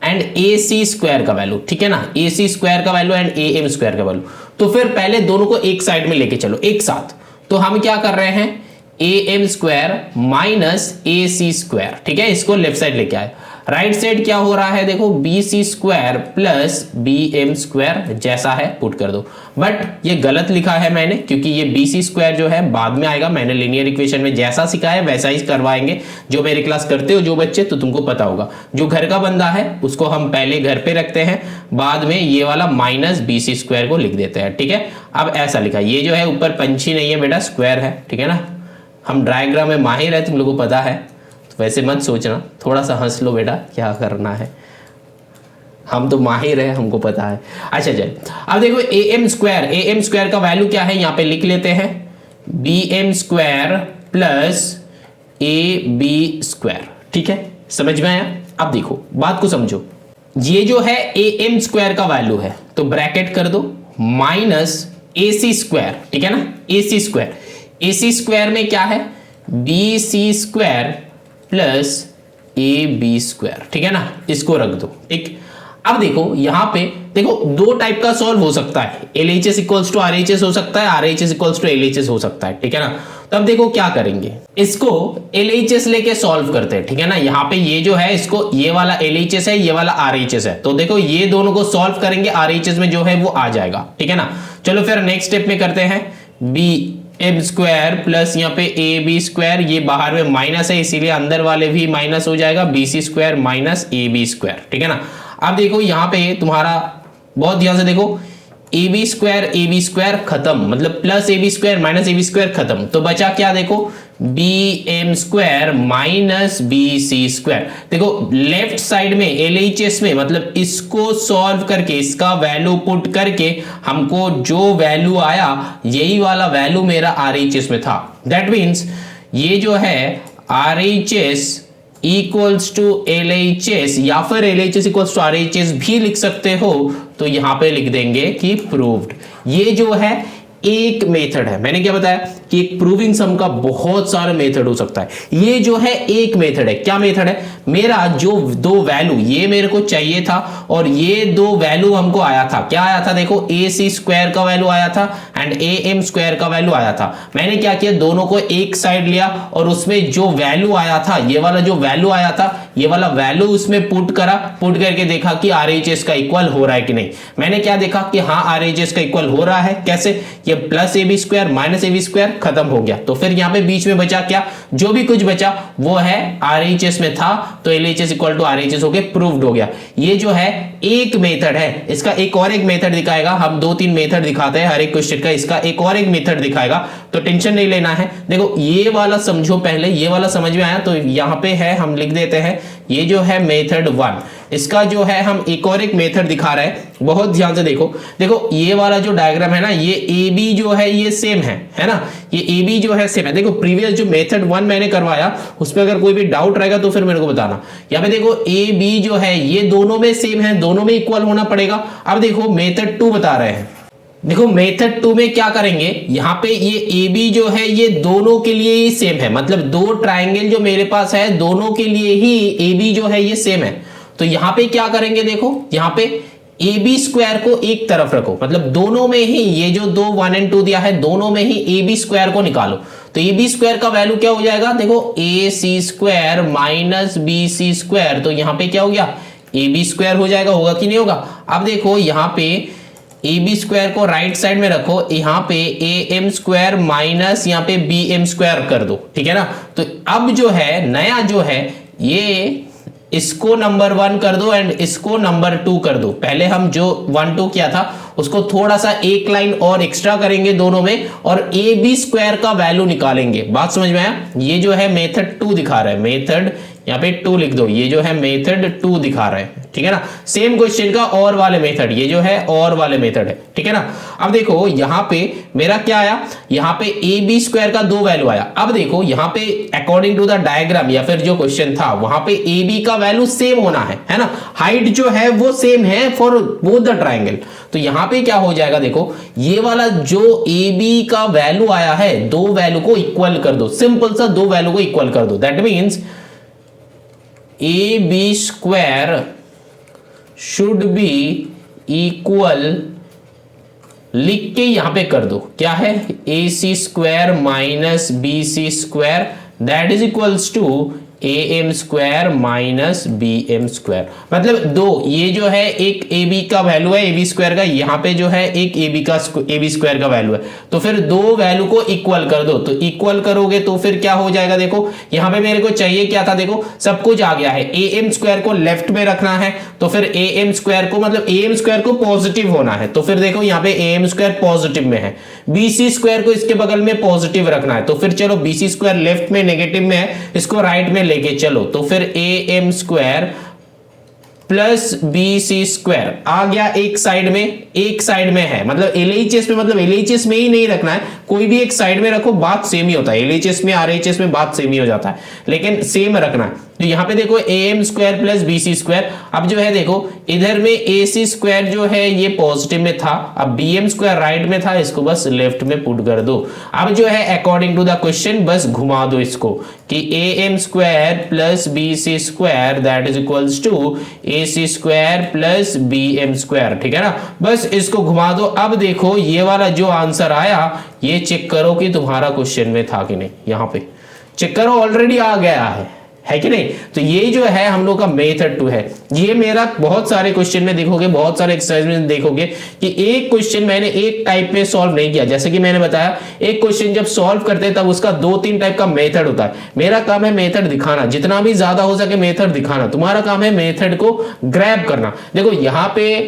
एंड AC स्क्वायर का वैल्यू, ठीक है ना, AC स्क्वायर का वैल्यू एंड AM स्क्वायर का वैल्यू। तो फिर पहले दोनों को एक साइड में लेके चलो एक साथ, तो हम क्या कर रहे हैं AM square minus AC square, ठीक है, इसको लेफ्ट साइड लेके आए। राइट साइड क्या हो रहा है देखो, बी सी square plus B M square जैसा है पुट कर दो। बट ये गलत लिखा है मैंने, क्योंकि ये बी सी स्क्वायर जो है बाद में आएगा। मैंने लीनियर इक्वेशन में जैसा सिखाया वैसा ही करवाएंगे। जो मेरी क्लास करते हो जो बच्चे, तो तुमको पता होगा। जो घर का बंदा है उसको हम पहले घर पे रखते हैं, बाद में ये वाला माइनस बी सी स्क्वायर को लिख देते हैं, ठीक है। अब ऐसा लिखा, ये जो है ऊपर पंछी नहीं है बेटा, स्क्वायर है, ठीक है ना। हम डायग्राम में माहिर है, तुम लोगों को पता है, तो वैसे मत सोचना, थोड़ा सा हंस लो बेटा, क्या करना है, हम तो माहिर है, हमको पता है। अच्छा चल, अब देखो ए एम स्क्वायर का वैल्यू क्या है, यहां पे लिख लेते हैं, B M square plus A B square, ठीक है, समझ में आया। अब देखो बात को समझो, ये जो है ए एम स्क्वायर का वैल्यू है, तो ब्रैकेट कर दो माइनस ए सी स्क्वायर, ठीक है ना, ए सी स्क्वायर में क्या है, B C square plus A B square, ठीक है ना, इसको रख दो, ठीक। अब देखो यहां पे देखो दो टाइप का सॉल्व हो सकता है, LHS इक्वल्स टू RHS हो सकता है, RHS इक्वल्स टू LHS हो सकता है, ठीक है ना। तो अब देखो क्या करेंगे, इसको LHS लेके सॉल्व करते हैं, ठीक है ना। यहाँ पे ये जो है, इसको ये वाला LHS है, ये वाला RHS है, तो देखो ये दोनों को सॉल्व करेंगे, RHS में जो है वो आ जाएगा, ठीक है ना। चलो फिर नेक्स्ट स्टेप में करते हैं, बी एम स्क्वायर प्लस यहाँ पे ए बी स्क्वायर, ये बाहर में माइनस है इसीलिए अंदर वाले भी माइनस हो जाएगा, B C square minus A B square, ठीक है ना। अब देखो यहाँ पे तुम्हारा बहुत ध्यान से देखो, ए बी स्क्वायर खत्म, मतलब plus A B square minus A B square खत्म, तो बचा क्या देखो, B M square minus B C square. देखो लेफ्ट साइड में LHS में, मतलब इसको सॉल्व करके इसका वैल्यू पुट करके हमको जो वैल्यू आया यही वाला वैल्यू मेरा RHS में था। दैट मीन्स ये जो है RHS इक्वल्स टू LHS या फिर LHS इक्वल्स टू RHS भी लिख सकते हो, तो यहां पे लिख देंगे कि प्रूव्ड। ये जो है एक मेथड है, मैंने क्या बताया कि एक प्रूविंग सम का बहुत सारे मेथड हो सकता है, ये जो है एक मेथड है। क्या मेथड है, मेरा जो दो वैल्यू ये मेरे को चाहिए था और ये दो वैल्यू हमको आया था, क्या आया था देखो, ए सी स्क्वायर का वैल्यू आया था एंड ए एम स्क्वायर का वैल्यू आया था। मैंने क्या किया, दोनों को एक साइड लिया और उसमें जो वैल्यू आया था, ये वाला जो वैल्यू आया था, ये वाला वैल्यू उसमें पुट करा, पुट करके देखा कि RHS का इक्वल हो रहा है कि नहीं। मैंने क्या देखा कि हाँ RHS का इक्वल हो रहा है, कैसे, ये plus A B square minus A B square खत्म हो गया, तो फिर यहां पे बीच में बचा क्या, जो भी कुछ बचा वो है RHS में था, तो LHS इक्वल टू RHS हो गया, प्रूव्ड हो गया। ये जो है एक मेथड है, इसका एक और एक मेथड दिखाएगा, हम 2-3 मेथड दिखाते हैं हर एक क्वेश्चन का, इसका एक और एक मेथड दिखाएगा, तो टेंशन नहीं लेना है। देखो ये वाला समझो पहले, ये वाला समझ में आया तो यहां पे है, हम लिख देते हैं ये जो है मेथड 1, इसका जो है हम एक और एक मेथड दिखा रहे हैं, बहुत ध्यान से देखो। देखो ये वाला जो डायग्राम है ना, ये ए बी जो है ये सेम है ना, ये ए बी जो है सेम है। देखो प्रीवियस जो मेथड 1 मैंने करवाया उसमें अगर कोई भी डाउट रहेगा तो फिर मेरे को बताना। यहाँ पे देखो ए बी जो है ये दोनों में सेम है, दोनों में इक्वल होना पड़ेगा। अब देखो मेथड 2 बता रहे हैं, देखो मेथड 2 में क्या करेंगे, यहाँ पे ये ए बी जो है ये दोनों के लिए ही सेम है, मतलब दो ट्राइंगल जो मेरे पास है दोनों के लिए ही ए बी जो है ये सेम है। तो यहाँ पे क्या करेंगे, देखो यहाँ पे ए बी स्क्वायर को एक तरफ रखो, मतलब दोनों में ही ये जो दो 1 और 2 दिया है दोनों में ही ए बी स्क्वायर को निकालो। तो ए बी स्क्वायर का वैल्यू क्या हो जाएगा, देखो a C square minus B C square, तो यहाँ पे क्या हो गया, ए बी स्क्वायर हो जाएगा, होगा कि नहीं होगा। अब देखो यहाँ पे ए बी स्क्वायर को राइट साइड में रखो, यहाँ पे ए एम स्क्वायर माइनस यहाँ पे बी एम स्क्वायर कर दो, ठीक है ना। तो अब जो है नया जो है ये इसको नंबर 1 कर दो एंड इसको नंबर 2 कर दो। पहले हम जो 1 2 किया था उसको थोड़ा सा एक लाइन और एक्स्ट्रा करेंगे दोनों में और ए बी स्क्वायर का वैल्यू निकालेंगे। बात समझ में आया, ये जो है मेथड 2 दिखा रहा है, मेथड यहाँ पे 2 लिख दो, ये जो है मेथड 2 दिखा रहा है, ठीक है ना। सेम क्वेश्चन का और वाले मेथड, ये जो है और वाले मेथड है, ठीक है ना। अब देखो यहाँ पे मेरा क्या आया, यहाँ पे ए बी स्क्वायर का 2 वैल्यू आया। अब देखो यहाँ पे अकॉर्डिंग टू द डायग्राम या फिर जो क्वेश्चन था वहां पे ए बी का वैल्यू सेम होना है ना, हाइट जो है वो सेम है फॉर बोथ द ट्राइंगल। तो यहाँ पे क्या हो जाएगा, देखो ये वाला जो ए बी का वैल्यू आया है दो वैल्यू को इक्वल कर दो, सिंपल सा दो वैल्यू को इक्वल कर दो। That means a B square should be equal, लिख के यहां पे कर दो, क्या है a C square minus B C square that is equals to a M square minus b M square, मतलब दो, ये जो है एक ए बी का वैल्यू है ए बी स्क्वायर का, यहाँ पे जो है एक ए बी स्क्वायर का वैल्यू है, तो फिर दो वैल्यू को इक्वल कर दो, तो इक्वल करोगे तो फिर क्या हो जाएगा, देखो यहाँ पे मेरे को चाहिए क्या था, देखो सब कुछ आ गया है, ए एम स्क्वायर को लेफ्ट में रखना है, तो फिर ए एम स्क्वायर को मतलब ए एम स्क्वायर को पॉजिटिव होना है, तो फिर देखो यहाँ पे ए एम स्क्वायर पॉजिटिव में है, बी सी स्क्वायर को इसके बगल में पॉजिटिव रखना है, तो फिर चलो बी सी स्क्वायर लेफ्ट में नेगेटिव में है, इसको राइट में लेके चलो, तो फिर a M square plus B C square आ गया एक साइड में है, मतलब एलएचएस में, मतलब एलएचएस में ही नहीं रखना है, कोई भी एक साइड में रखो बात सेम ही होता है, एलएचएस में आरएचएस में बात सेम ही हो जाता है, लेकिन सेम रखना है। तो यहाँ पे देखो A M square plus B C square, अब जो है देखो इधर में ए सी स्क्वायर जो है ये पॉजिटिव में था, अब बी एम स्क्वायर राइट में था, इसको बस लेफ्ट में पुट कर दो। अब जो है अकॉर्डिंग टू द क्वेश्चन बस घुमा दो इसको कि A M square plus B C square that is equals to A C square plus B M square, ठीक है ना, बस इसको घुमा दो। अब देखो ये वाला जो आंसर आया ये चेक करो कि तुम्हारा क्वेश्चन में था कि नहीं, यहाँ पे चेक करो ऑलरेडी आ गया है कि नहीं। तो ये जो है हम लोग का मेथड 2 है, ये मेरा बहुत सारे क्वेश्चन में देखोगे, बहुत सारे एक्सरसाइज में देखोगे कि एक क्वेश्चन मैंने एक टाइप में सॉल्व नहीं किया, जैसे कि मैंने बताया एक क्वेश्चन जब सॉल्व करते हैं तब उसका 2-3 टाइप का मेथड होता है। मेरा काम है मेथड दिखाना, जितना भी ज्यादा हो सके मेथड दिखाना, तुम्हारा काम है मेथड को ग्रैब करना। देखो यहाँ पे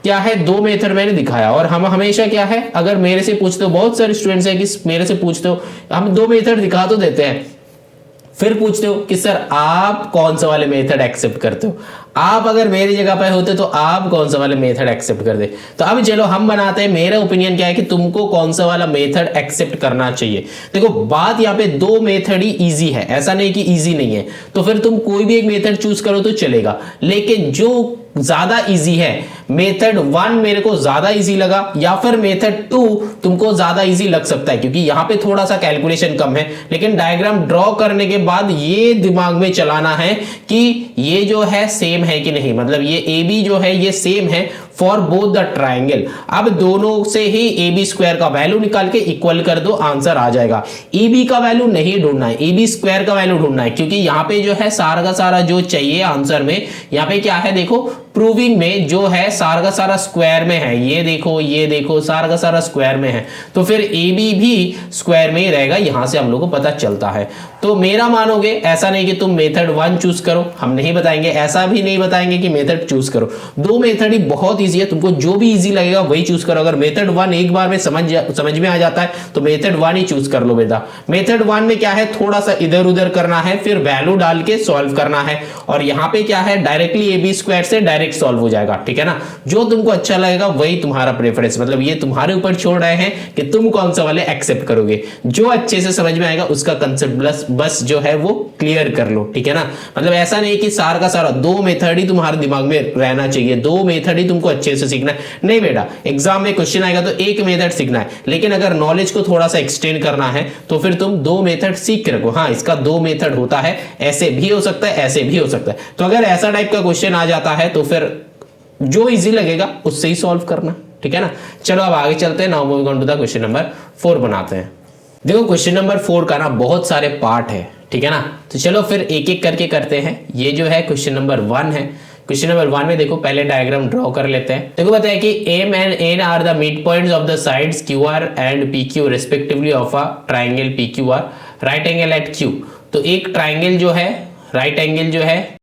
क्या है, 2 मेथड मैंने दिखाया, और हम हमेशा क्या है, अगर मेरे से पूछते हो, बहुत सारे स्टूडेंट्स हैं कि मेरे से पूछते हो, हम 2 मेथड दिखा तो देते हैं, फिर पूछते हो कि सर आप कौन सा वाले मेथड एक्सेप्ट करते हो, आप अगर मेरी जगह पे होते तो आप कौन सा वाला मेथड एक्सेप्ट कर दे। तो अब चलो हम बनाते हैं, मेरा ओपिनियन क्या है कि तुमको कौन सा वाला मेथड एक्सेप्ट करना चाहिए। देखो बात यहाँ पे 2 मेथड ही इजी है, ऐसा नहीं कि इजी नहीं है, तो फिर तुम कोई भी एक मेथड चूज करो तो चलेगा, लेकिन जो ज्यादा इजी है मेथड 1 मेरे को ज्यादा इजी लगा, या फिर मेथड 2 तुमको ज्यादा इजी लग सकता है, क्योंकि यहाँ पे थोड़ा सा कैलकुलेशन कम है, लेकिन डायग्राम ड्रॉ करने के बाद ये दिमाग में चलाना है कि ये जो है सेम है कि नहीं, मतलब ये ए बी जो है ये सेम है फॉर बोथ द ट्राइंगल। अब दोनों से ही ए बी स्क्वायर का वैल्यू निकाल के इक्वल कर दो, आंसर आ जाएगा। ए बी का वैल्यू नहीं ढूंढना है, ए बी स्क्वायर का वैल्यू ढूंढना है, क्योंकि यहाँ पे जो है सारा का सारा जो चाहिए आंसर में, यहाँ पे क्या है देखो प्रूविंग में जो है सारा का सारा स्क्वायर में है, ये देखो सारा का सारा स्क्वायर में है, तो फिर ए बी भी स्क्वायर में ही रहेगा, यहां से हम लोग को पता चलता है। तो मेरा मानोगे, ऐसा नहीं कि तुम मेथड 1 चूज करो, हम नहीं बताएंगे, ऐसा भी नहीं बताएंगे कि मेथड चूज करो, 2 मेथड ही बहुत इजी है, तुमको जो भी इजी लगेगा वही चूज करो। अगर मेथड 1 एक बार में समझ में आ जाता है तो मेथड 1 ही चूज कर लो बेटा। मेथड 1 में क्या है, थोड़ा सा इधर उधर करना है, फिर वैल्यू डाल के सॉल्व करना है, और यहाँ पे क्या है डायरेक्टली ए बी स्क्वायर से डायरेक्ट सॉल्व हो जाएगा, ठीक है ना। जो तुमको अच्छा लगेगा वही तुम्हारा प्रेफरेंस, मतलब ये तुम्हारे ऊपर छोड़ रहे हैं कि तुम कौन सा वाले एक्सेप्ट करोगे, जो अच्छे से समझ में आएगा उसका कंसेप्ट बस जो है वो क्लियर कर लो, ठीक है ना। मतलब ऐसा नहीं कि सारा का सारा 2 मेथड ही तुम्हारे दिमाग में रहना चाहिए, 2 मेथड ही तुमको अच्छे से सीखना है, नहीं बेटा। एग्जाम में क्वेश्चन आएगा तो एक मेथड सीखना है, लेकिन अगर नॉलेज को थोड़ा सा एक्सटेंड करना है तो फिर तुम 2 मेथड सीख रखो। हाँ, इसका 2 मेथड होता है, ऐसे भी हो सकता है, ऐसे भी हो सकता है। तो अगर ऐसा टाइप का क्वेश्चन आ जाता है तो फिर जो इजी लगेगा उससे ही सॉल्व करना, ठीक है ना। चलो अब आगे चलते हैं, now moving on to the question number 4 बनाते हैं। देखो क्वेश्चन नंबर 4 का ना बहुत सारे पार्ट है, ठीक है ना, तो चलो फिर एक एक करके करते हैं। ये जो है क्वेश्चन नंबर 1 है। क्वेश्चन नंबर 1 में देखो पहले डायग्राम ड्रॉ कर लेते हैं। देखो बताया कि M and N are the midpoints of the sides Q R and P Q respectively of a triangle P Q R right angle at Q. तो एक ट्राइंगल जो है, राइट एंगल जो है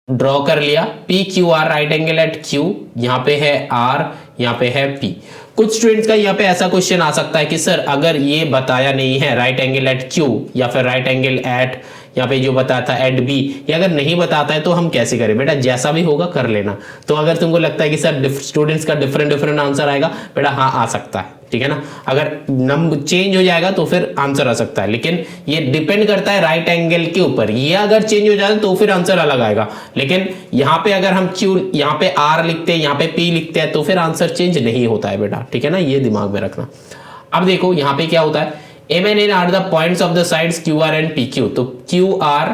ड्रॉ कर लिया, P Q R right angle at Q, यहाँ पे है आर, यहाँ पे है पी। कुछ स्टूडेंट्स का यहाँ पे ऐसा क्वेश्चन आ सकता है कि सर अगर ये बताया नहीं है राइट एंगल एट क्यू या फिर राइट एंगल एट, यहाँ पे जो बताया था एट बी, ये अगर नहीं बताता है तो हम कैसे करें। बेटा जैसा भी होगा कर लेना। तो अगर तुमको लगता है कि सर स्टूडेंट्स का डिफरेंट आंसर आएगा, बेटा हाँ आ सकता है, ठीक है ना। अगर नंबर चेंज हो जाएगा तो फिर आंसर आ सकता है, लेकिन ये डिपेंड करता है राइट एंगल के ऊपर। ये अगर चेंज हो जाए तो फिर आंसर अलग आएगा, लेकिन यहाँ पे अगर हम क्यू, यहाँ पे आर लिखते हैं, यहाँ पे पी लिखते हैं तो फिर आंसर चेंज नहीं होता है बेटा, ठीक है ना, ये दिमाग में रखना। अब देखो यहाँ पे क्या होता है, m and N are the points of the sides Q R and P q. तो q are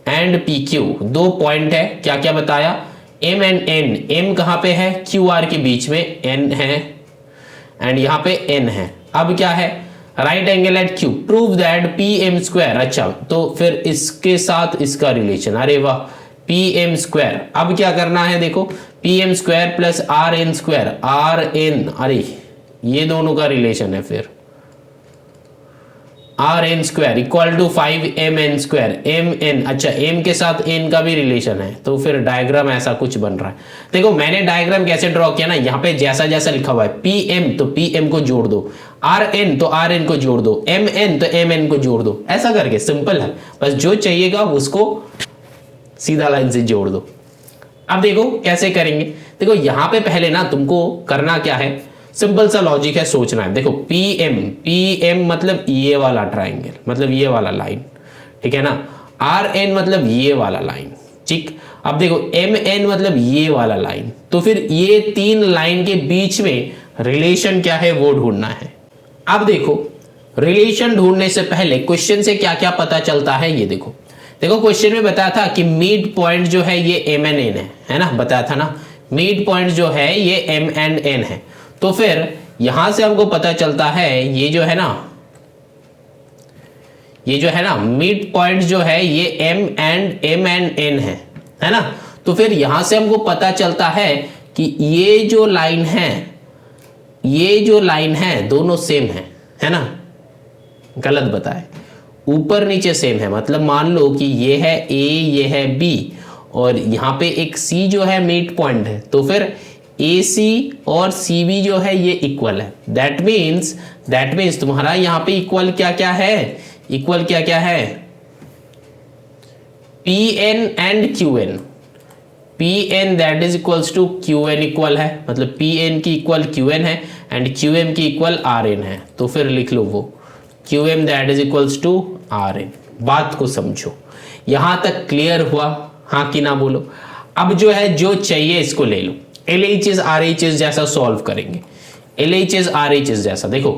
and P q 2 point है, क्या क्या बताया, एम एंड एन, एम कहाँ पे है, क्यू आर के बीच में, एन है एंड यहाँ पे एन है। अब क्या है, right angle at Q, prove that P M square. अच्छा, तो फिर इसके साथ इसका रिलेशन, अरे वाह, पी एम स्क्वायर। अब क्या करना है, देखो P M square plus R N square, R N, अरे ये दोनों का रिलेशन है, फिर R N square equal to 5mn square, M N, अच्छा एम के साथ एन का भी रिलेशन है, तो फिर डायग्राम ऐसा कुछ बन रहा है। देखो मैंने डायग्राम कैसे ड्रॉ किया ना, यहाँ पे जैसा जैसा लिखा हुआ है पी एम तो पी एम को जोड़ दो, आर एन तो आर एन को जोड़ दो, एम एन तो एम एन को जोड़ दो, ऐसा करके सिंपल है, बस जो चाहिएगा उसको सीधा लाइन से जोड़ दो। अब देखो कैसे करेंगे, देखो यहां पे पहले ना तुमको करना क्या है, सिंपल सा लॉजिक है, सोचना है। देखो पी एम मतलब ये वाला ट्राइंगल, मतलब ये वाला लाइन, ठीक है ना, आर एन मतलब ये वाला लाइन, ठीक। अब देखो एम एन मतलब ये वाला लाइन, तो फिर ये तीन लाइन के बीच में रिलेशन क्या है वो ढूंढना है। अब देखो रिलेशन ढूंढने से पहले क्वेश्चन से क्या क्या पता चलता है ये देखो। देखो क्वेश्चन में बताया था कि मिड पॉइंट जो है ये एम एन एन है ना, बताया था ना, मिड पॉइंट जो है ये एम एंड एन है। तो फिर यहां से हमको पता चलता है ये जो है ना, ये जो है ना मिड पॉइंट जो है ये एम एंड एन है ना। तो फिर यहां से हमको पता चलता है कि ये जो लाइन है, ये जो लाइन है दोनों सेम है ना, गलत बताए, ऊपर नीचे सेम है, मतलब मान लो कि ये है ए, ये है बी, और यहां पे एक सी जो है मिड पॉइंट है, तो फिर ए सी और सी बी जो है ये इक्वल है। दैट मीन्स तुम्हारा यहां पे इक्वल क्या क्या है, इक्वल क्या क्या है, P N and Q N, P N that is equals to Q N equal है, मतलब पी एन की इक्वल क्यू एन है एंड क्यू एम की इक्वल आर एन है, तो फिर लिख लो वो Q M that is equals to R N. बात को समझो, यहां तक क्लियर हुआ, हाँ कि ना बोलो। अब जो है जो चाहिए इसको ले लो, LHS RHS जैसा सॉल्व करेंगे, LHS RHS जैसा। देखो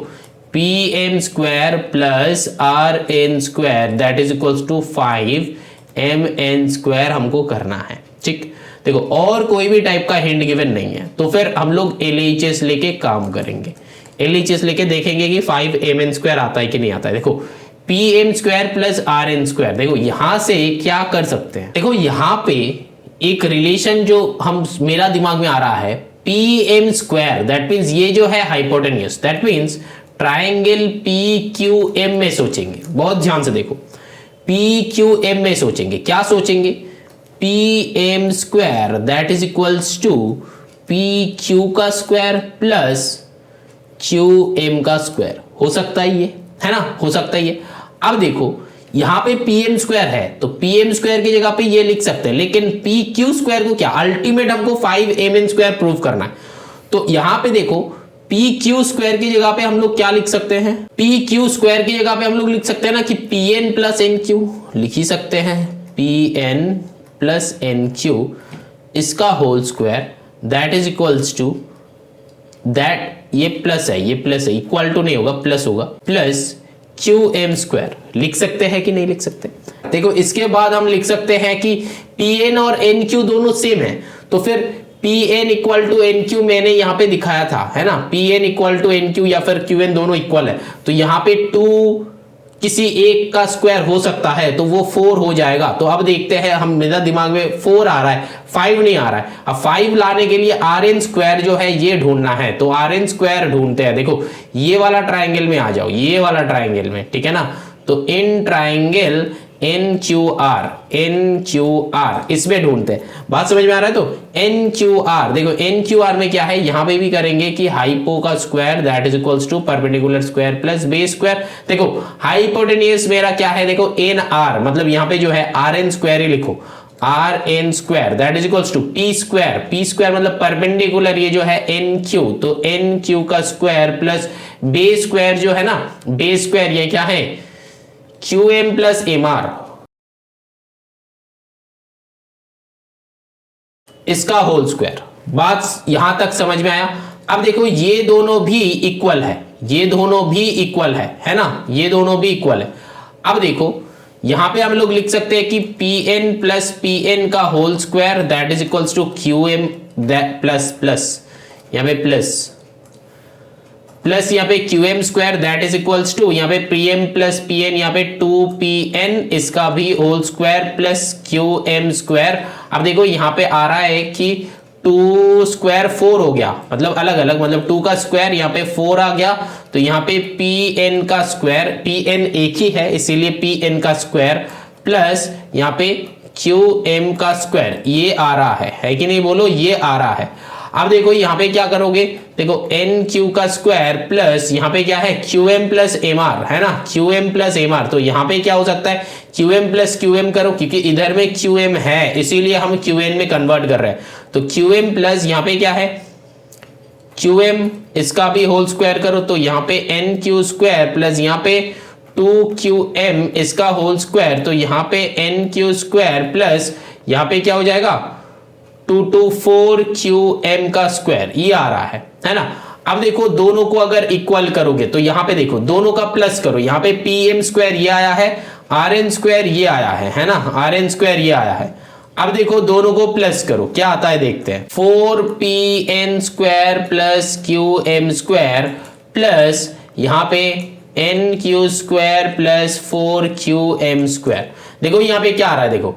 P M square plus R N square that is equals to 5mn square हमको करना है, ठीक। देखो और कोई भी टाइप का हिंट गिवन नहीं है, तो फिर हम लोग LHS लेके काम करेंगे, LHS लेके देखेंगे कि 5mn स्क्वायर आता है कि नहीं आता है। देखो P M square plus R N square, देखो यहां से क्या कर सकते हैं, देखो यहां पे एक रिलेशन जो हम मेरा दिमाग में आ रहा है, P M square that means ये जो है hypotenuse, that means triangle P Q M में सोचेंगे, बहुत ध्यान से देखो, पी क्यू एम में सोचेंगे, क्या सोचेंगे, P M square that is equals to P Q का स्क्वायर प्लस क्यू एम का स्क्वायर, हो सकता है ये, है ना, हो सकता है ये। अब देखो यहां पे पी एम स्क्वायर है, तो पी एम स्क्वायर की जगह पे ये लिख सकते हैं, लेकिन पी क्यू स्क्वायर को क्या, अल्टीमेट हमको 5mn स्क्वायर प्रूव करना है, तो यहां पे देखो पी क्यू स्क्वायर की जगह पे हम लोग क्या लिख सकते हैं, पी क्यू स्क्वायर की जगह पे हम लोग लिख सकते हैं ना कि P N plus N q, लिख ही सकते हैं, p N plus N q इसका whole square that is equals to that, ये प्लस है, ये प्लस है, इक्वल टू नहीं होगा, प्लस होगा, प्लस क्यू एम स्क्वायर, लिख सकते हैं कि नहीं लिख सकते। देखो इसके बाद हम लिख सकते हैं कि पी एन और एन क्यू दोनों सेम है, तो फिर P N equal to N Q मैंने यहां पे दिखाया था, है ना, P N equal to N Q या फिर क्यू एन दोनों इक्वल है, तो यहां पे 2 किसी एक का स्क्वायर हो सकता है, तो वो 4 हो जाएगा। तो अब देखते हैं, हम मेरा दिमाग में 4 आ रहा है, 5 नहीं आ रहा है। अब 5 लाने के लिए आर एन स्क्वायर जो है ये ढूंढना है, तो आर एन स्क्वायर ढूंढते हैं। देखो ये वाला ट्राइंगल में आ जाओ, ये वाला ट्राइंगल में, ठीक है ना, तो in triangle N Q R इसमें ढूंढते हैं। बात समझ में आ रहा है, तो एन क्यू आर, देखो एन क्यू आर में क्या है, यहां पे भी करेंगे कि हाइपो का square that is equals to perpendicular square plus base square. देखो हाइपोटेन्यूस मेरा क्या है, देखो एन आर, मतलब यहां पे जो है आर एन स्क्वायर ही लिखो, R N square that is equals to P square मतलब परपेंडिकुलर ये जो है एन क्यू, तो एन क्यू का स्क्वायर प्लस बेस स्क्वायर जो है ना, बेस स्क्वायर ये क्या है, Q M plus M R, इसका होल स्क्वायर। बात यहां तक समझ में आया। अब देखो ये दोनों भी इक्वल है, ये दोनों भी इक्वल है ना, ये दोनों भी इक्वल है। अब देखो यहां पे हम लोग लिख सकते हैं कि P N plus P n का whole square that is equals to q M plus plus, यहां पे प्लस प्लस यहाँ पे q M square that is equals to यहाँ पे p m plus P n, यहाँ पे 2pn इसका भी whole square plus Q M square. अब देखो यहाँ पे आ रहा है कि 2 स्क्वायर 4 हो गया, मतलब अलग अलग, मतलब 2 का स्क्वायर यहाँ पे 4 आ गया, तो यहाँ पे pn का स्क्वायर, pn एक ही है इसीलिए pn का स्क्वायर प्लस यहाँ पे qm का स्क्वायर, ये आ रहा है कि नहीं बोलो, ये आ रहा है। अब देखो यहाँ पे क्या करोगे, देखो nq का स्क्वायर प्लस यहाँ पे क्या है qm प्लस mr, है ना, qm प्लस mr, तो यहाँ पे क्या हो सकता है qm प्लस qm करो, क्योंकि इधर में qm है इसीलिए हम qn में कन्वर्ट कर रहे हैं, तो qm प्लस यहाँ पे क्या है qm, इसका भी होल स्क्वायर करो, तो यहाँ पे nq स्क्वायर प्लस यहाँ पे 2qm इसका होल स्क्वायर, तो यहाँ पे nq स्क्वायर प्लस यहाँ पे क्या हो जाएगा 224qm का स्क्वायर, ये आ रहा है ना। अब देखो दोनों को अगर इक्वल करोगे तो यहाँ पे देखो दोनों का प्लस करो, यहाँ पे pm स्क्वायर ये आया है, rn स्क्वायर ये आया है ना, rn स्क्वायर ये आया है। अब देखो दोनों को प्लस ककरो क्या आता है देखते हैं, 4pn square plus qm square plus यहाँ पे nq square plus 4qm square. देखो यहाँ पे क्या आ रहा है, देखो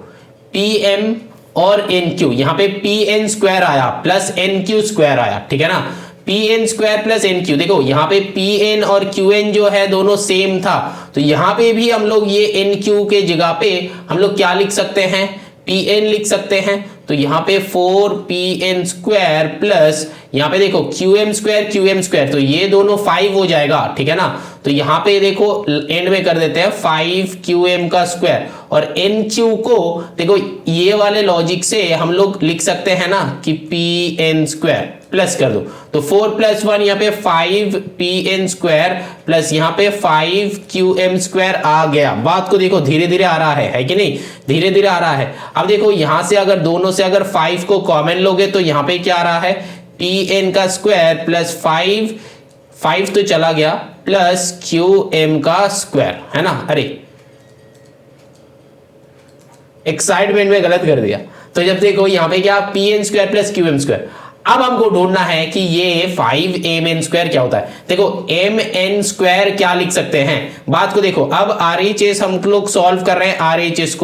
pm और nq, यहाँ पे pn स्क्वायर आया प्लस nq स्क्वायर आया, ठीक है ना, pn स्क्वायर प्लस nq। देखो यहाँ पे pn और qn जो है दोनों सेम था, तो यहाँ पे भी हम लोग ये nq के जगह पे हम लोग क्या लिख सकते हैं, pn लिख सकते हैं, तो यहाँ पे 4pn स्क्वायर प्लस यहाँ पे देखो qm स्क्वायर, तो ये दोनों 5 हो जाएगा, ठीक है ना, तो यहाँ पे देखो एंड में कर देते हैं 5qm का स्क्वायर, और nq को देखो ये वाले लॉजिक से हम लोग लिख सकते हैं ना कि pn स्क्वायर, प्लस कर दो, तो 4 + 1 यहाँ पे 5pn स्क्वायर प्लस यहाँ पे 5qm स्क्वायर आ गया। बात को देखो धीरे धीरे आ रहा है कि नहीं, धीरे धीरे आ रहा है। अब देखो यहां से अगर दोनों से अगर 5 को कॉमन लोगे तो यहाँ पे क्या आ रहा है, pn का स्क्वायर प्लस 5 तो चला गया प्लस qm का स्क्वायर, है ना, अरे एक्साइटमेंट में गलत कर दिया। तो जब देखो यहाँ पे क्या pn square plus qm square, अब हमको ढूंढना है कि ये 5mn स्क्वायर क्या होता है। देखो mn स्क्वायर क्या लिख सकते हैं, बात को देखो, अब RHS हम लोग सॉल्व कर रहे हैं, RHS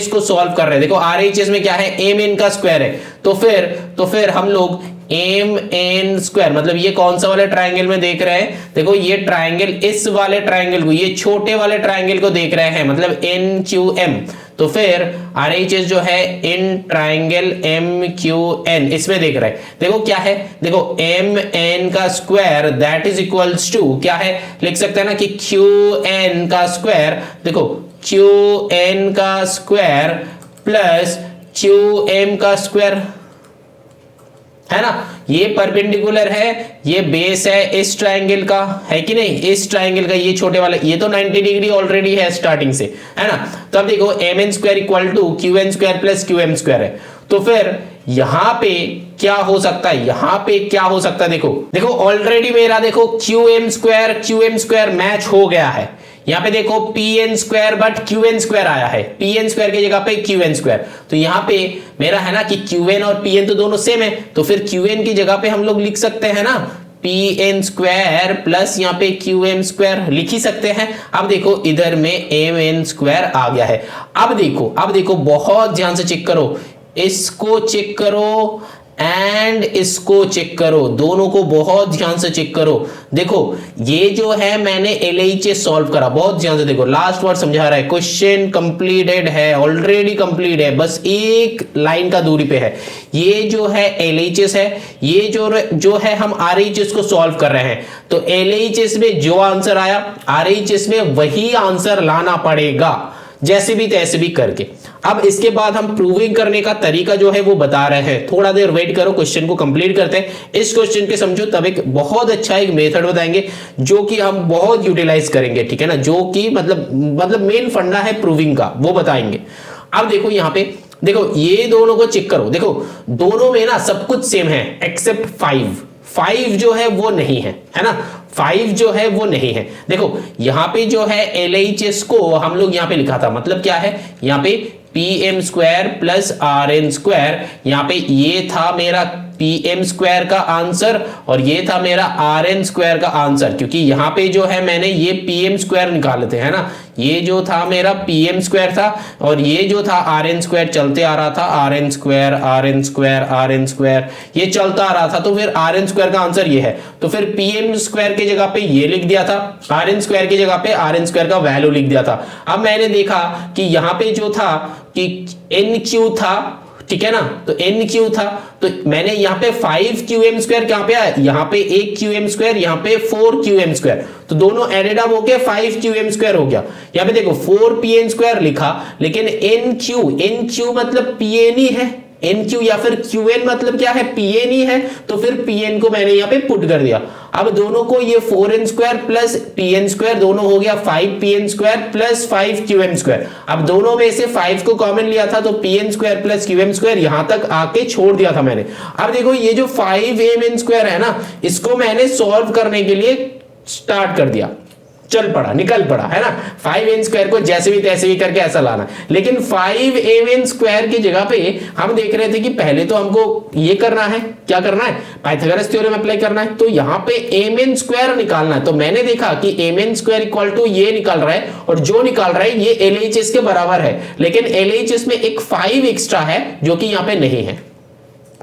को सॉल्व कर रहे हैं। देखो RHS में क्या है, mn का स्क्वायर है, तो फिर हम लोग mn स्क्वायर, मतलब ये कौन सा वाले ट्राइंगल में देख रहे हैं, देखो ये ट्राइंगल, इस वाले ट्राइंगल को, ये छोटे वाले ट्राइंगल को देख रहे हैं, मतलब NQM, तो फिर RHS जो है इन ट्राइंगल MQN इसमें देख रहे हैं। देखो क्या है, देखो mn का square that is equals to क्या है, लिख सकते हैं ना कि qn का स्क्वायर, देखो qn का स्क्वायर प्लस qm का स्क्वायर, है ना, ये परपेंडिकुलर है, ये बेस है इस ट्राइंगल का, है कि नहीं, इस ट्राइंगल का, ये छोटे वाला, ये तो 90 डिग्री ऑलरेडी है स्टार्टिंग से, है ना। तो अब देखो mn square equal to qn square plus qm square है, तो फिर यहां पे क्या हो सकता है, यहां पे क्या हो सकता है, देखो ऑलरेडी मेरा देखो qm स्क्वायर मैच हो गया है, यहाँ पे देखो pn square but qn square आया है, pn स्क्वायर की जगह पे qn स्क्वायर, तो यहाँ पे मेरा है ना कि qn और pn तो दोनों सेम है, तो फिर qn की जगह पे हम लोग लिख सकते हैं ना pn स्क्वायर प्लस यहाँ पे qm स्क्वायर लिख ही सकते हैं। अब देखो इधर में mn स्क्वायर आ गया है। अब देखो बहुत ध्यान से चेक करो, इसको चेक करो एंड इसको चेक करो, दोनों को बहुत ध्यान से चेक करो। देखो ये जो है मैंने LHS सॉल्व करा, बहुत ध्यान से देखो, लास्ट वर्ड समझा रहा है, क्वेश्चन कंप्लीटेड है, ऑलरेडी कंप्लीट है, बस एक लाइन का दूरी पे है। ये जो है LHS है, ये जो है हम RHS को सॉल्व कर रहे हैं, तो LHS में जो आंसर आया RHS में वही आंसर लाना पड़ेगा, जैसे भी तैसे भी करके। अब इसके बाद हम प्रूविंग करने का तरीका जो है वो बता रहे हैं, थोड़ा देर वेट करो, क्वेश्चन को कंप्लीट करते हैं। इस क्वेश्चन के समझो तब एक बहुत अच्छा एक मेथड बताएंगे जो कि हम बहुत यूटिलाइज करेंगे, ठीक है ना, जो कि मतलब मेन फंडा है प्रूविंग का, वो बताएंगे। अब देखो यहाँ पे देखो ये दोनों को चेक करो, देखो दोनों में ना सब कुछ सेम है एक्सेप्ट 5 जो है वो नहीं है, है ना, 5 जो है वो नहीं है। देखो यहाँ पे जो है LHS को हम लोग यहाँ पे लिखा था, मतलब क्या है, यहाँ पे pm square plus rn square, यहाँ पे ये था मेरा पी एम स्क्वायर का आंसर और ये था मेरा आर एन स्क्वायर का आंसर, क्योंकि यहां पे जो है मैंने ये पी एम स्क्वायर निकाले थे, है ना, ये जो था मेरा पी एम स्क्वायर था और ये जो था आर एन स्क्वायर चलते आ रहा था, R N square R N square R N square ये चलता आ रहा था, तो फिर आर एन स्क्वायर का आंसर ये है, तो फिर पी एम स्क्वायर की जगह पे ये लिख दिया था, आर एन स्क्वायर की जगह पे आर एन स्क्वायर का वैल्यू लिख दिया था। अब मैंने देखा कि यहां पे जो था कि एन क्यू था, ठीक है ना, तो एन क्यू था, तो मैंने यहाँ पे 5 क्यू एम स्क्वायर कहां पे आया, यहाँ पे 1 क्यू एम स्क्वायर, यहाँ पे 4 क्यू एम स्क्वायर, तो दोनों एडेड अप होके 5 क्यू एम स्क्वायर हो गया। यहाँ पे देखो 4 पी एन स्क्वायर लिखा, लेकिन एन क्यू मतलब पी एन ही है, एन क्यू या फिर क्यू एन मतलब क्या है, पी एन ही है, तो फिर पी एन को मैंने यहाँ पे पुट कर दिया। अब दोनों को ये 4n square plus P N square दोनों हो गया 5 P N square plus 5 Q M square. अब दोनों में से 5 को कॉमन लिया था, तो P N square plus Q M square यहां तक आके छोड़ दिया था मैंने। अब देखो ये जो 5m n स्क्वायर है ना, इसको मैंने सॉल्व करने के लिए स्टार्ट कर दिया, चल पड़ा, निकल पड़ा, है ना, 5n स्क्वायर को जैसे भी तैसे भी करके ऐसा लाना। लेकिन 5m स्क्वायर की जगह पे हम देख रहे थे कि पहले तो हमको ये करना है, क्या करना है, पाइथागोरस थ्योरम अप्लाई करना है, तो यहाँ पे mn स्क्वायर निकालना है। तो मैंने देखा कि mn स्क्वायर इक्वल टू ये निकाल रहा है, और जो निकाल रहा है ये LHS के बराबर है, लेकिन LHS में एक 5 एक्स्ट्रा है जो कि यहाँ पे नहीं है,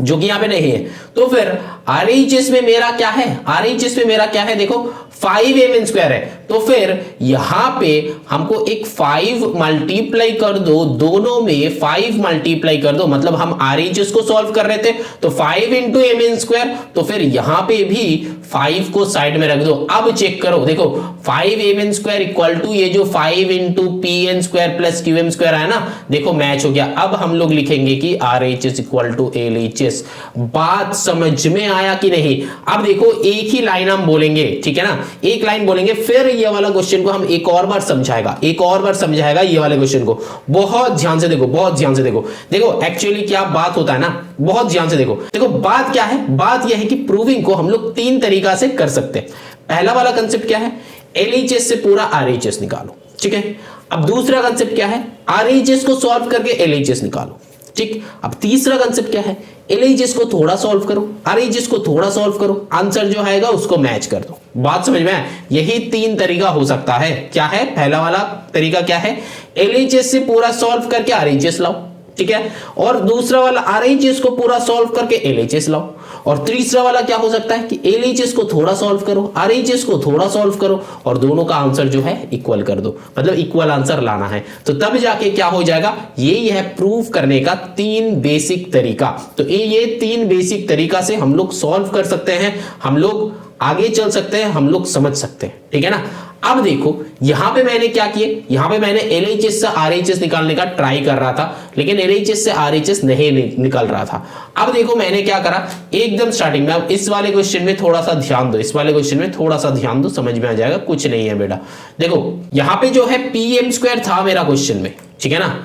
जो कि यहां पे नहीं है। तो फिर RHS में मेरा क्या है, RHS में मेरा क्या है, देखो 5mn स्क्वायर है, तो फिर यहां पे हमको एक 5 मल्टीप्लाई कर दो, दोनों में 5 मल्टीप्लाई कर दो, मतलब हम RHS को सॉल्व कर रहे थे, तो 5 इंटू mn स्क्वायर, तो फिर यहां पे भी 5 को साइड में रख दो। अब चेक करो, देखो 5mn स्क्वायर इक्वल टू ये जो 5 into P N square plus Q M square है ना, देखो मैच हो गया। अब हम लोग लिखेंगे कि RHS इक्वल टू LHS। बात समझ में आया कि नहीं? अब देखो एक ही लाइन हम बोलेंगे, ठीक है ना, एक लाइन बोलेंगे, फिर ये वाला क्वेश्चन को हम एक और बार समझाएगा, एक और बार समझाएगा ये वाले क्वेश्चन को। बहुत ध्यान से देखो, बहुत ध्यान से देखो, देखो एक्चुअली क्या बात होता है ना, बहुत ध्यान से देखो। देखो बात क्या है, बात यह है कि प्रूविंग को हम लोग 3 तरीका से कर सकते हैं। पहला वाला कंसेप्ट क्या है, LHS से पूरा RHS निकालो, ठीक है। अब दूसरा कंसेप्ट क्या है, RHS को सॉल्व करके LHS निकालो, ठीक। अब तीसरा कंसेप्ट क्या है, LHS को थोड़ा सॉल्व करो, RHS को थोड़ा सॉल्व करो, आंसर जो आएगा उसको मैच कर दो। बात समझ में आए? यही 3 तरीका हो सकता है। क्या है पहला वाला तरीका, क्या है, LHS से पूरा सॉल्व करके RHS लाओ, ठीक है, और दूसरा वाला RHS को पूरा सॉल्व करके LHS लाओ, और तीसरा वाला क्या हो सकता है कि LHS को थोड़ा सॉल्व करो, RHS को थोड़ा सॉल्व करो, और दोनों का आंसर जो है इक्वल कर दो, मतलब इक्वल आंसर लाना है। तो तब जाके क्या हो जाएगा, यही है प्रूव करने का 3 बेसिक तरीका। तो ये 3 बेसिक तरीका से हम लोग सॉल्व कर सकते हैं, हम लोग आगे चल सकते हैं, हम लोग समझ सकते हैं, ठीक है ना। अब देखो यहां पे मैंने क्या किए, यहां पे मैंने LHS से RHS निकालने का ट्राई कर रहा था, लेकिन LHS से RHS नहीं निकल रहा था। अब देखो मैंने क्या करा, एकदम स्टार्टिंग में, अब इस वाले क्वेश्चन में थोड़ा सा ध्यान दो, इस वाले क्वेश्चन में थोड़ा सा ध्यान दो, समझ में आ जाएगा, कुछ नहीं है बेटा। देखो यहां पे जो है PM स्क्वायर था मेरा क्वेश्चन में, ठीक है ना,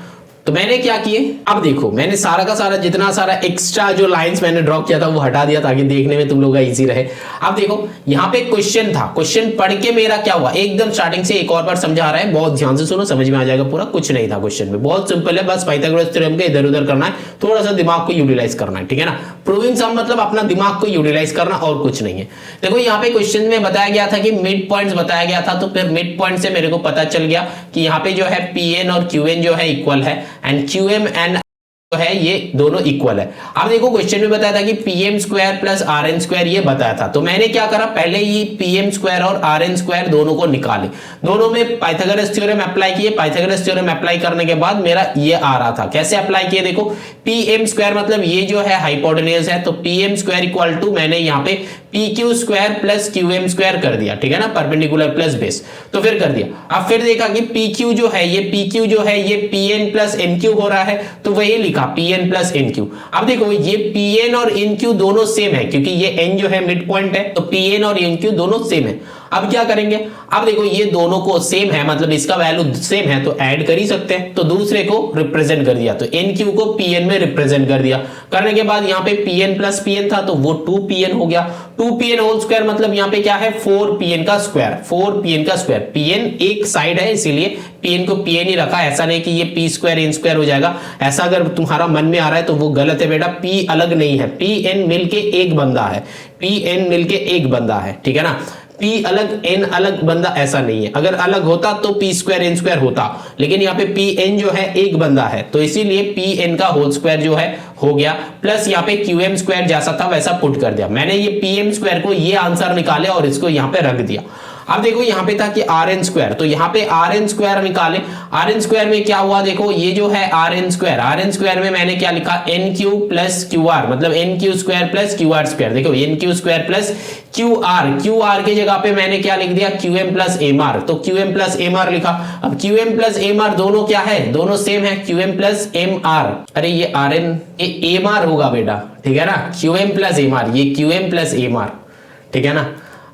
तो मैंने क्या किए, अब देखो मैंने सारा का सारा जितना सारा एक्स्ट्रा जो लाइंस मैंने ड्रॉ किया था वो हटा दिया ताकि देखने में तुम लोग का इजी रहे। अब देखो यहाँ पे क्वेश्चन था, क्वेश्चन पढ़ के मेरा क्या हुआ, एकदम स्टार्टिंग से एक और बार समझा रहा है, बहुत ध्यान से सुनो, समझ में आ जाएगा पूरा। कुछ नहीं था क्वेश्चन में, बहुत सिंपल है, बस पाइथागोरस थ्योरम के इधर उधर करना है, थोड़ा सा दिमाग को यूटिलाइज करना है, ठीक है ना। प्रूविंग सम मतलब अपना दिमाग को यूटिलाइज करना, और कुछ नहीं है। देखो यहाँ पे क्वेश्चन में बताया गया था कि मिड पॉइंट्स बताया गया था, तो फिर मिड पॉइंट से मेरे को पता चल गया कि यहाँ पे जो है PN और QN जो है इक्वल है, एंड QM एंड है ये दोनों इक्वल है। अब देखो क्वेश्चन में बताया था कि PM square plus RN square ये बताया था, तो मैंने क्या करा, पहले ही PM स्क्वायर और RN स्क्वायर दोनों को निकाले, दोनों में पाइथागोरस थ्योरम अप्लाई किए। पाइथागोरस थ्योरम अप्लाई करने के बाद मेरा ये आ रहा था, कैसे अप्लाई किए, देखो PM स्क्वायर मतलब ये जो है हाइपोटेन्यूज है, तो PM स्क्वायर इक्वल टू मैंने यहाँ पे PQ square plus QM square कर दिया, ठीक है ना, परपेंडिकुलर प्लस बेस, तो फिर कर दिया। अब फिर देखा कि PQ जो है ये PQ जो है ये PN प्लस NQ हो रहा है, तो वही लिखा PN प्लस NQ। अब देखो ये PN और NQ दोनों सेम है, क्योंकि ये N जो है मिड पॉइंट है, तो PN और NQ दोनों सेम है। अब क्या करेंगे, अब देखो ये दोनों को सेम है, मतलब इसका वैल्यू सेम है तो ऐड कर ही सकते हैं, तो दूसरे को रिप्रेजेंट कर दिया, तो NQ को PN में रिप्रेजेंट कर दिया। करने के बाद यहाँ पे PN प्लस PN था तो वो 2PN हो गया। 2PN होल स्क्वायर मतलब यहाँ पे क्या है 4PN का स्क्वायर, 4PN का स्क्वायर। PN एक साइड है इसीलिए PN को PN ही रखा, ऐसा नहीं कि ये P स्क्वायर N स्क्वायर हो जाएगा, ऐसा अगर तुम्हारा मन में आ रहा है तो वो गलत है बेटा। P अलग नहीं है, PN मिलके एक बंदा है, PN मिलके एक बंदा है, ठीक है ना। P अलग N अलग बंदा ऐसा नहीं है, अगर अलग होता तो P स्क्वायर N स्क्वायर होता, लेकिन यहाँ पे PN जो है एक बंदा है तो इसीलिए PN का होल स्क्वायर जो है हो गया, प्लस यहाँ पे QM स्क्वायर जैसा था वैसा पुट कर दिया मैंने, ये PM स्क्वायर को ये आंसर निकाले और इसको यहाँ पे रख दिया। अब देखो यहाँ पे था कि RN स्क्वायर, तो यहाँ पे RN स्क्वायर निकाले। RN स्क्वायर में क्या हुआ, देखो ये जो है RN स्क्वायर में मैंने क्या लिखा NQ प्लस QR, मतलब NQ square plus QR square. देखो NQ स्क्वायर प्लस QR की जगह पे मैंने क्या लिख दिया QM प्लस MR, तो QM प्लस MR लिखा। अब QM प्लस MR दोनों क्या है, दोनों सेम है, QM प्लस MR, अरे ये RN ये MR होगा बेटा, ठीक है ना, QM प्लस MR, ये QM प्लस MR, ठीक है ना।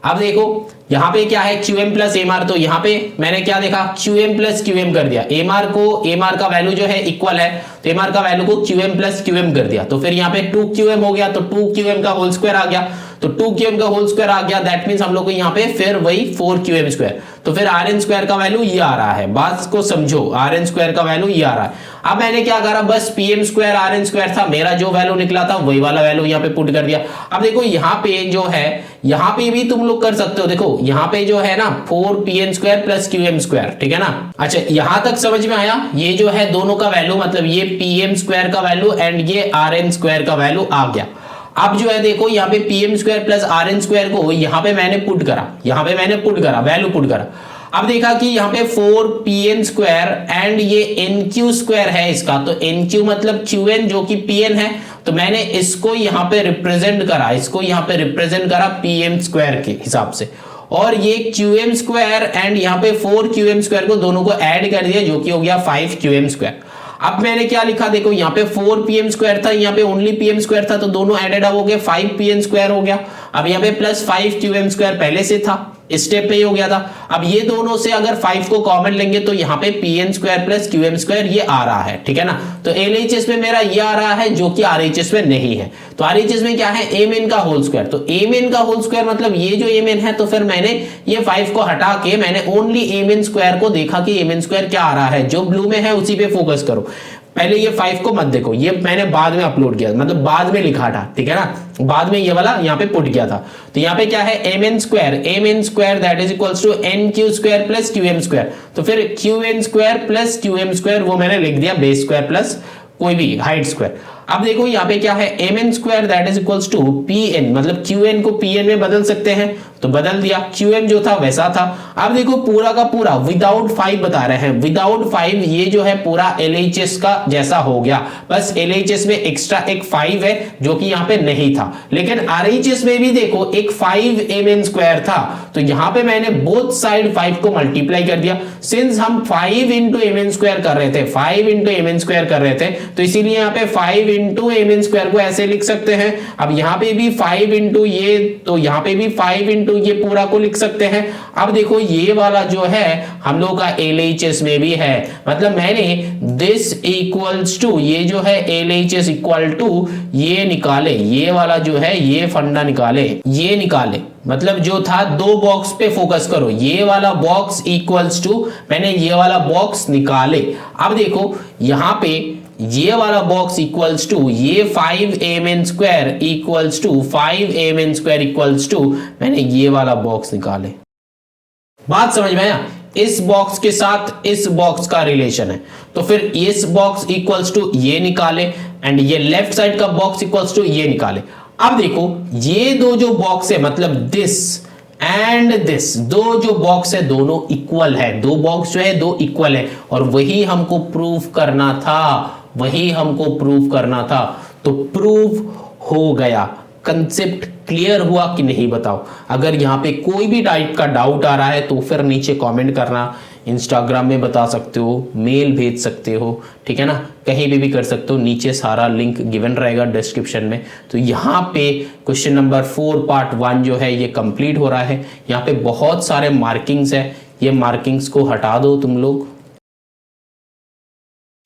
अब देखो यहाँ पे क्या है QM प्लस MR, तो यहाँ पे मैंने क्या देखा QM प्लस QM कर दिया, MR का वैल्यू जो है इक्वल है तो MR का वैल्यू को QM प्लस QM कर दिया, तो फिर यहाँ पे 2QM हो गया, तो 2QM का होल स्क्वायर आ गया, तो 2QM का होल स्क्वायर आ गया, दैट मींस हम लोग को यहाँ पे फिर वही 4QM स्क्वायर, तो फिर RN स्क्वायर का वैल्यू ये आ रहा है, बात को समझो, RN स्क्वायर का वैल्यू ये आ रहा है। अब मैंने क्या करा, बस PM स्क्वायर RN स्क्वायर था, मेरा जो वैल्यू निकला था वही वाला वैल्यू यहाँ पे पुट कर दिया। अब देखो यहाँ पे जो है, यहाँ पे भी तुम लोग कर सकते हो, देखो यहाँ पे जो है ना 4PN square plus QM square, ठीक है ना। अच्छा यहां तक समझ में आया, ये जो है दोनों का वैल्यू, मतलब ये PM स्क्वायर का वैल्यू एंड ये RN स्क्वायर का वैल्यू आ गया। अब जो है देखो यहाँ पे PM square plus RN square को यहाँ पे मैंने पुट करा, वैल्यू पुट करा। अब देखा कि यहाँ पे 4PN स्क्वायर एंड ये NQ स्क्वायर है इसका, तो NQ मतलब QN जो कि PN है, तो मैंने इसको यहाँ पे रिप्रेजेंट करा, PM स्क्वायर के हिसाब से, और ये QM स्क्वायर एंड यहाँ पे 4QM स्क्वायर को दोनों को ऐड कर दिया जो कि हो गया 5QM स्क्वायर। अब मैंने क्या लिखा, देखो यहाँ पे 4PM स्क्वायर था, यहाँ पे ओनली PM स्क्वायर था, तो दोनों एडेड हो गए, 5PN स्क्वायर हो गया। अब यहाँ पे प्लस 5QM स्क्वायर पहले से था, स्टेप पे ही हो गया था। अब ये दोनों से अगर 5 को कॉमन लेंगे तो यहाँ पे PN square plus QM square ये आ रहा है, ठीक है ना। तो LHS में मेरा ये आ रहा है जो कि RHS में नहीं है, तो RHS में क्या है Mn का होल स्क्वायर, तो Mn का होल स्क्वायर मतलब ये जो Mn है, तो फिर मैंने ये 5 को हटा के मैंने ओनली Mn स्क्वायर को देखा कि Mn स्क्वायर क्या आ रहा है, जो ब्लू में है उसी पे फोकस करो, पहले ये 5 को मत देखो, ये मैंने बाद में अपलोड किया, मतलब बाद में लिखा था, ठीक है ना, बाद में ये वाला यहाँ पे पुट किया था। तो यहाँ पे क्या है Mn square that is equals to NQ square plus QM square, तो फिर QN square plus QM square वो मैंने लिख दिया बेस स्क्वायर प्लस कोई भी हाइट स्क्वायर। अब देखो यहाँ पे क्या है Mn square that is equals to PN, मतलब QN को PN में बदल सकते हैं तो बदल दिया, QM जो था वैसा था। अब देखो पूरा का पूरा विदाउट 5 बता रहे हैं, विदाउट 5 ये जो है पूरा LHS का जैसा हो गया, बस LHS में एक्स्ट्रा एक 5 है जो कि यहाँ पे नहीं था, लेकिन RHS में भी देखो एक 5 Mn स्क्वायर था, तो यहाँ पे मैंने बोथ साइड 5 को मल्टीप्लाई कर दिया, सिंस हम 5 इंटू Mn स्क्वायर कर रहे थे, 5 इंटू Mn स्क्वायर कर रहे थे, तो इसीलिए यहाँ पे 5 इंटू Mn स्क्वायर को ऐसे लिख सकते हैं। अब यहाँ पे भी 5 इंटू ये, तो यहाँ पे भी 5 इंटू ये पूरा को लिख सकते हैं। अब देखो ये वाला जो है हम लोग का LHS में भी है, मतलब मैंने दिस इक्वल्स टू ये जो है LHS इक्वल टू ये निकाले, ये वाला जो है ये फंडा निकाले, मतलब जो था 2 बॉक्स पे फोकस करो, ये वाला बॉक्स इक्वल्स टू मैंने ये वाला बॉक्स निकाले। अब देखो यहाँ पे ये वाला बॉक्स इक्वल्स टू ये 5Mn square equals to 5Mn square equals to मैंने ये वाला बॉक्स निकाले। बात समझ में आया, इस बॉक्स के साथ इस बॉक्स का रिलेशन है, तो फिर इस बॉक्स इक्वल्स टू ये निकाले एंड ये लेफ्ट साइड का बॉक्स इक्वल्स टू ये निकाले। अब देखो ये दो जो बॉक्स है, मतलब दिस एंड दिस, दो जो बॉक्स है दोनों इक्वल है, दो बॉक्स जो है दो इक्वल है, और वही हमको प्रूफ करना था, तो प्रूफ हो गया। कंसेप्ट क्लियर हुआ कि नहीं बताओ। अगर यहाँ पे कोई भी टाइप का डाउट आ रहा है तो फिर नीचे कमेंट करना, इंस्टाग्राम में बता सकते हो, मेल भेज सकते हो, ठीक है ना, कहीं भी कर सकते हो। नीचे सारा लिंक गिवन रहेगा डिस्क्रिप्शन में। तो यहाँ पे क्वेश्चन नंबर 4 पार्ट 1 जो है ये कंप्लीट हो रहा है। यहाँ पे बहुत सारे मार्किंग्स है, ये मार्किंग्स को हटा दो तुम लोग।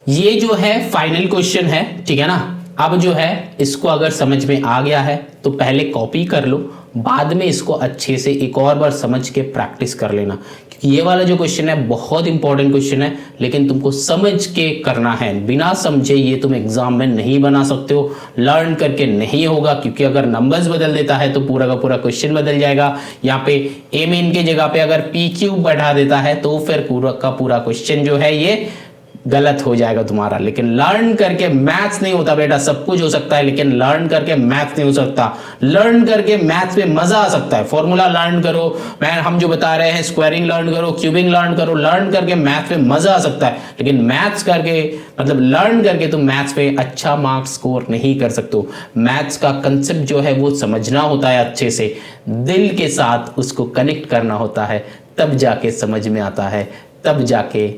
ये जो है फाइनल क्वेश्चन है, ठीक है ना। अब जो है इसको अगर समझ में आ गया है तो पहले कॉपी कर लो, बाद में इसको अच्छे से एक और बार समझ के प्रैक्टिस कर लेना, क्योंकि ये वाला जो क्वेश्चन है बहुत इंपॉर्टेंट क्वेश्चन है, लेकिन तुमको समझ के करना है। बिना समझे ये तुम एग्जाम में नहीं बना सकते हो, लर्न करके नहीं होगा, क्योंकि अगर नंबर्स बदल देता है तो पूरा का पूरा क्वेश्चन बदल जाएगा। यहाँ पे ए मेन के जगह पे अगर पी क्यू बढ़ा देता है तो फिर पूरा का पूरा क्वेश्चन जो है ये गलत हो जाएगा तुम्हारा। लेकिन लर्न करके मैथ्स नहीं होता बेटा, सब कुछ हो सकता है लेकिन लर्न करके मैथ्स नहीं हो सकता। लर्न करके मैथ्स में मजा आ सकता है, फॉर्मूला लर्न करो, हम जो बता रहे हैं स्क्वायरिंग लर्न करो, क्यूबिंग लर्न करो, लर्न करके मैथ्स में मजा आ सकता है। लेकिन मैथ्स करके मतलब लर्न करके तुम मैथ्स में अच्छा मार्क्स स्कोर नहीं कर सकते हो। मैथ्स का कंसेप्ट जो है वो समझना होता है अच्छे से, दिल के साथ उसको कनेक्ट करना होता है, तब जाके समझ में आता है, तब जाके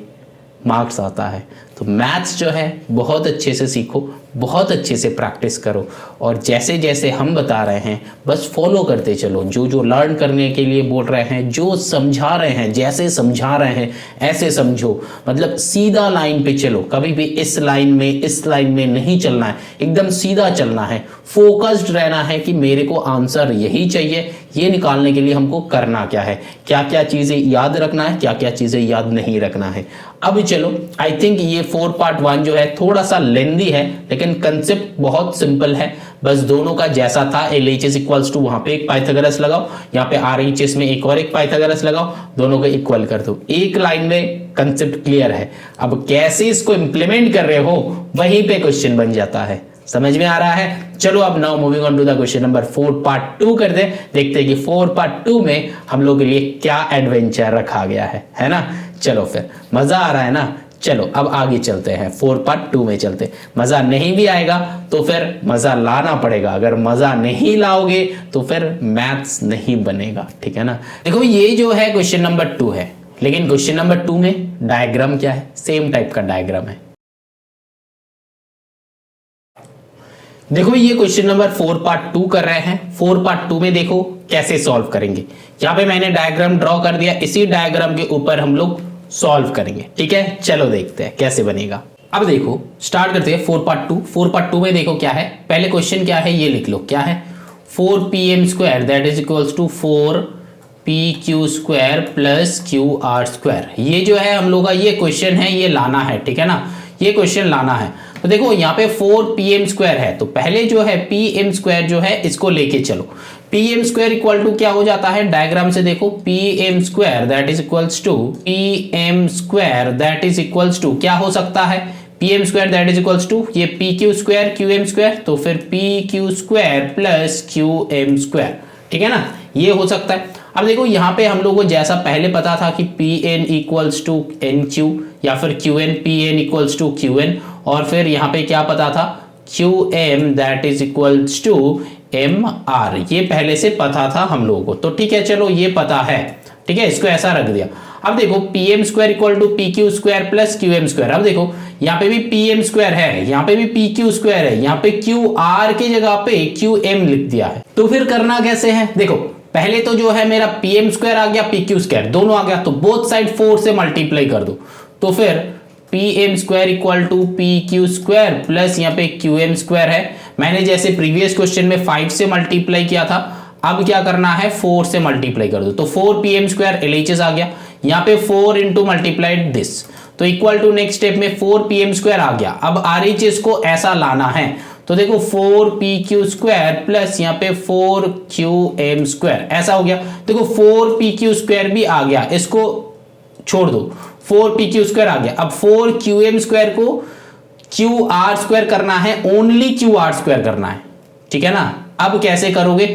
मार्क्स आता है। तो मैथ्स जो है बहुत अच्छे से सीखो, बहुत अच्छे से प्रैक्टिस करो, और जैसे जैसे हम बता रहे हैं बस फॉलो करते चलो। जो जो लर्न करने के लिए बोल रहे हैं, जो समझा रहे हैं, जैसे समझा रहे हैं ऐसे समझो, मतलब सीधा लाइन पे चलो। कभी भी इस लाइन में इस लाइन में नहीं चलना है, एकदम सीधा चलना है, फोकस्ड रहना है कि मेरे को आंसर यही चाहिए, ये निकालने के लिए हमको करना क्या है, क्या क्या चीज़ें याद रखना है, क्या क्या चीज़ें याद नहीं रखना है। अब चलो, आई थिंक ये 4 पार्ट 1 जो है थोड़ा सा लेंदी है, लेकिन कंसेप्ट बहुत सिंपल है। बस दोनों का जैसा था, LHS इक्वल्स टू वहां पे एक पाइथागोरस लगाओ, यहाँ पे RHS में एक और एक पाइथागोरस लगाओ, दोनों को इक्वल कर दो। एक लाइन में कंसेप्ट क्लियर है। अब कैसे इसको इंप्लीमेंट कर रहे हो वहीं पे क्वेश्चन बन जाता है। समझ में आ रहा है? चलो अब now moving on to the question number 4 part 2 कर दे। देखते हैं कि 4 पार्ट 2 में हम लोग के लिए क्या एडवेंचर रखा गया है ना। चलो फिर, मजा आ रहा है ना। चलो अब आगे चलते हैं, 4 पार्ट 2 में चलते। मजा नहीं भी आएगा तो फिर मजा लाना पड़ेगा, अगर मजा नहीं लाओगे तो फिर मैथ्स नहीं बनेगा, ठीक है ना। देखो ये जो है क्वेश्चन नंबर 2 है, लेकिन क्वेश्चन नंबर 2 में डायग्राम क्या है, सेम टाइप का डायग्राम है। देखो ये क्वेश्चन नंबर 4 पार्ट 2 कर रहे हैं। 4 पार्ट 2 में देखो कैसे सॉल्व करेंगे। यहाँ पे मैंने डायग्राम ड्रॉ कर दिया, इसी डायग्राम के ऊपर हम लोग सॉल्व करेंगे, ठीक है। चलो देखते हैं कैसे बनेगा। अब देखो स्टार्ट करते हैं 4 पार्ट 2। 4 पार्ट 2 में देखो क्या है, पहले क्वेश्चन क्या है ये लिख लो, क्या है 4pm² that is equals to 4pq² plus qr²। ये जो है हम लोग का ये क्वेश्चन है, ये लाना है, ठीक है ना, ये क्वेश्चन लाना है। तो देखो यहाँ पे 4pm² है, तो पहले जो है pm² जो है इसको लेके चलो। pm² इक्वल टू क्या हो जाता है, डायग्राम से देखो, pm² that is equals to pm² that is equals to क्या हो सकता है, pm² that is equals to ये pq² qm², तो फिर pq² प्लस qm², ठीक है ना, ये हो सकता है। अब देखो यहाँ पे हम लोगों को जैसा पहले पता था कि pn इक्वल्स टू nq या फिर qn, pn equals to qn, और फिर यहाँ पे क्या पता था qm that is equals to mr, ये पहले से पता था हम लोगों को, तो ठीक है चलो ये पता है, ठीक है, इसको ऐसा रख दिया। अब देखो pm² equal to pq² plus qm²। अब देखो यहाँ पे भी pm² है, यहाँ पे भी pq² है, यहाँ पे qr की जगह पे qm लिख दिया है। तो फिर करना कैसे है, देखो पहले तो जो है मेरा pm² आ गया, pq² दोनों आ गया, तो बोथ साइड 4 से मल्टीप्लाई कर दो, तो फिर pm² equal to pq² plus यहाँ पे qm² है। मैंने जैसे प्रीवियस क्वेश्चन में 5 से मल्टीप्लाई किया था, अब क्या करना है 4 से मल्टीप्लाई कर दो, तो 4pm² LHS आ गया, यहाँ पे 4 इंटू मल्टीप्लाइड दिस, तो इक्वल टू नेक्स्ट स्टेप में 4pm² आ गया। अब RHS को ऐसा लाना है, तो देखो 4pq² प्लस यहाँ पे 4qm², ऐसा हो गया। देखो 4pq² भी आ गया, इसको छोड़ दो, 4pq² आ गया। अब 4qm² को qr² करना है, ओनली qr² करना है, ठीक है ना। अब कैसे करोगे,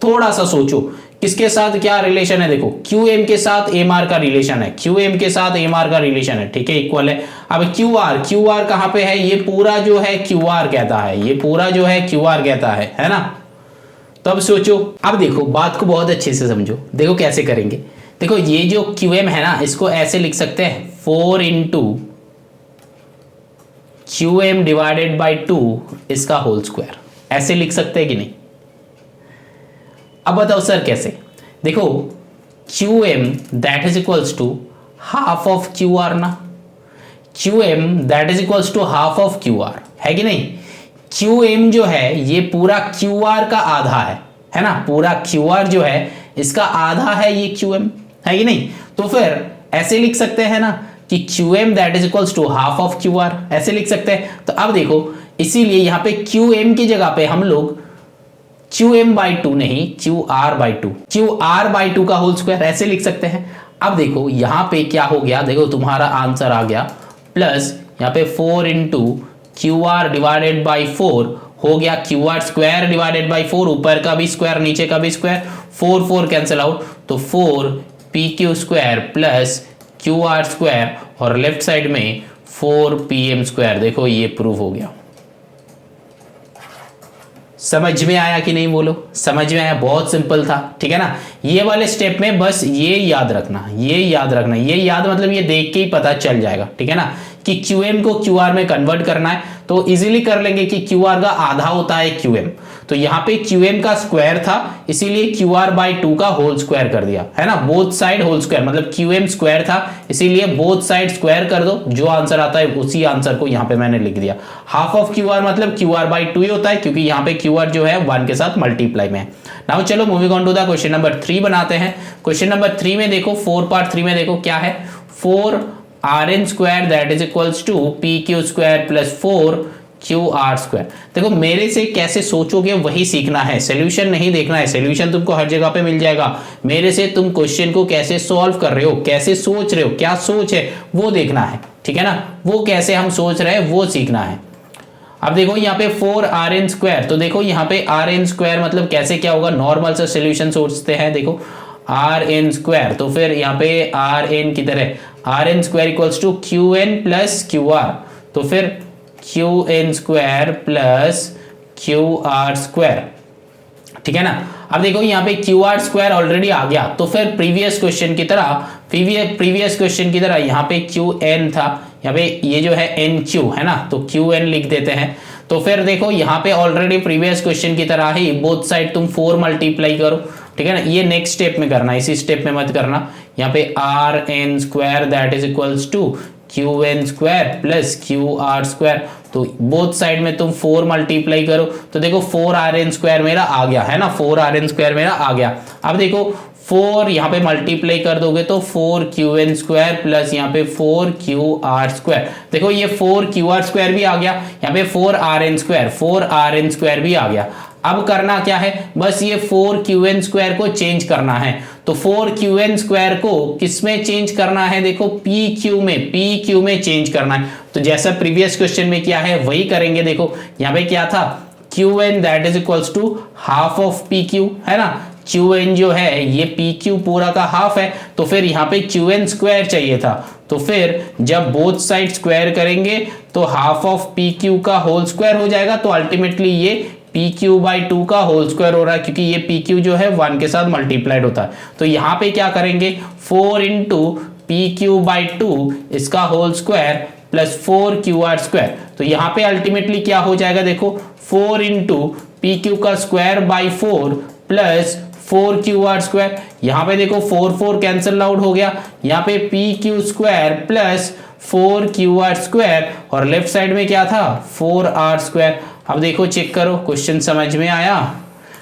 थोड़ा सा सोचो, किसके साथ क्या रिलेशन है, देखो qm के साथ mr का रिलेशन है, qm के साथ mr का रिलेशन है, ठीक है, इक्वल है। अब qr कहां पे है, ये पूरा जो है qr कहता है, ये पूरा जो है qr कहता है ना। तो अब सोचो, अब देखो बात को बहुत अच्छे से समझो, देखो कैसे करेंगे। देखो ये जो QM है ना, इसको ऐसे लिख सकते हैं 4 इंटू QM डिवाइडेड बाई 2 इसका होल स्क्वायर, ऐसे लिख सकते हैं कि नहीं? अब बताओ सर कैसे? देखो QM that is equals to half of QR ना, QM that is equals to half of QR, है कि नहीं? QM जो है ये पूरा QR का आधा है ना, पूरा QR जो है इसका आधा है ये QM, है कि नहीं? तो फिर ऐसे लिख सकते हैं ना कि QM that is equals to half of QR, ऐसे लिख सकते हैं। तो अब देखो इसीलिए यहां पे QM की जगह पे हम लोग QM बाई 2 नहीं, QR बाई 2, QR बाई 2 का होल स्क्वायर ऐसे लिख सकते हैं। अब देखो यहां पे क्या हो गया, देखो तुम्हारा आंसर आ गया प्लस यहाँ पे 4 इंटू QR डिवाइडेड बाई 4 हो गया QR स्क्वायर डिवाइडेड बाई 4, ऊपर का भी स्क्वायर नीचे का भी स्क्वायर, 4 4 कैंसिल आउट, तो 4 PQ square plus QR square और लेफ्ट साइड में 4 PM स्क्वायर। देखो ये प्रूव हो गया। समझ में आया कि नहीं? बोलो समझ में आया? बहुत सिंपल था, ठीक है ना। ये वाले स्टेप में बस ये याद रखना, ये याद रखना, ये याद मतलब ये देख के ही पता चल जाएगा, ठीक है ना, कि QM को QR में कन्वर्ट करना है तो इजीली कर लेंगे कि QR का आधा होता है QM, तो यहाँ पे QM का स्क्वायर था इसीलिए QR बाई 2 का होल स्क्वायर कर दिया, है ना, बोथ साइड होल स्क्वायर, मतलब QM स्क्वायर था इसीलिए बोथ साइड स्क्वायर कर दो, जो आंसर आता है उसी आंसर को यहाँ पे मैंने लिख दिया। हाफ ऑफ QR मतलब QR बाई 2 ही होता है क्योंकि यहाँ पे QR जो है 1 के साथ मल्टीप्लाई में है। नाउ चलो moving on to the question number 3 बनाते हैं। क्वेश्चन नंबर 3 में देखो 4 पार्ट 3 में देखो क्या है, 4 RN square that is equals to PQ square plus 4 QR square. देखो मेरे से कैसे सोचोगे वही सीखना है, सॉल्यूशन नहीं देखना है, सॉल्यूशन तुमको हर जगह पे मिल जाएगा, मेरे से तुम क्वेश्चन को कैसे सॉल्व कर रहे हो, कैसे सोच रहे हो, क्या सोच है वो देखना है, ठीक है ना, वो कैसे हम सोच रहे हैं वो सीखना है। अब देखो यहाँ पे 4 RN स्क्वायर, तो देखो यहाँ पे RN स्क्वायर मतलब कैसे क्या होगा, नॉर्मल से सॉल्यूशन सोचते हैं। देखो RN स्क्वायर तो फिर यहाँ पे RN की तरह RN square equals to QN plus QR, तो फिर QN square plus QR square, ठीक है ना। अब देखो यहाँ पे QR स्क्वायर ऑलरेडी आ गया, तो फिर प्रीवियस क्वेश्चन की तरह यहाँ पे QN था, यहाँ पे ये जो है NQ है ना, तो QN लिख देते हैं। तो फिर देखो यहाँ पे ऑलरेडी प्रीवियस क्वेश्चन की तरह ही बोथ साइड तुम 4 मल्टीप्लाई करो, ठीक है ना, ये नेक्स्ट स्टेप में करना, इसी स्टेप में मत करना। यहाँ पे RN square that is equals to QN square plus QR square, तो बोथ साइड में तुम 4 मल्टीप्लाई करो, तो देखो 4 RN स्क्वायर मेरा आ गया है ना, 4 RN स्क्वायर मेरा आ गया। अब देखो 4 यहाँ पे मल्टीप्लाई कर दोगे तो 4 QN स्क्वायर प्लस यहाँ पे 4 QR स्क्वायर, देखो ये 4 QR स्क्वायर भी आ गया, यहाँ पे 4 RN स्क्वायर भी आ गया। अब करना क्या है, बस ये 4 QN स्क्वायर को चेंज करना है, तो 4 QN स्क्वायर को किस में चेंज करना है, देखो PQ में चेंज करना है। तो जैसा प्रीवियस क्वेश्चन में किया है वही करेंगे। देखो यहाँ पे क्या था, QN that is equals to half of PQ, है ना, QN जो है ये PQ पूरा का हाफ है, तो फिर यहाँ पे QN स्क्वायर चाहिए था, तो फिर जब बोथ साइड स्क्वायर करेंगे तो हाफ ऑफ PQ का होल स्क्वायर हो जाएगा, तो अल्टीमेटली ये PQ बाई 2 का होल स्क्वायर हो रहा है क्योंकि ये PQ जो है 1 के साथ मल्टीप्लाइड होता है। तो यहाँ पे क्या करेंगे, 4 इंटू PQ बाई 2 इसका whole square plus 4 QR square, तो यहाँ पे अल्टीमेटली क्या हो जाएगा, देखो 4 इंटू PQ का square by 4 plus 4 QR square, यहाँ पे देखो 4 4 कैंसिल आउट हो गया, यहाँ पे PQ square plus 4 QR square और लेफ्ट साइड में क्या था 4R स्क्वायर। अब देखो चेक करो क्वेश्चन समझ में आया,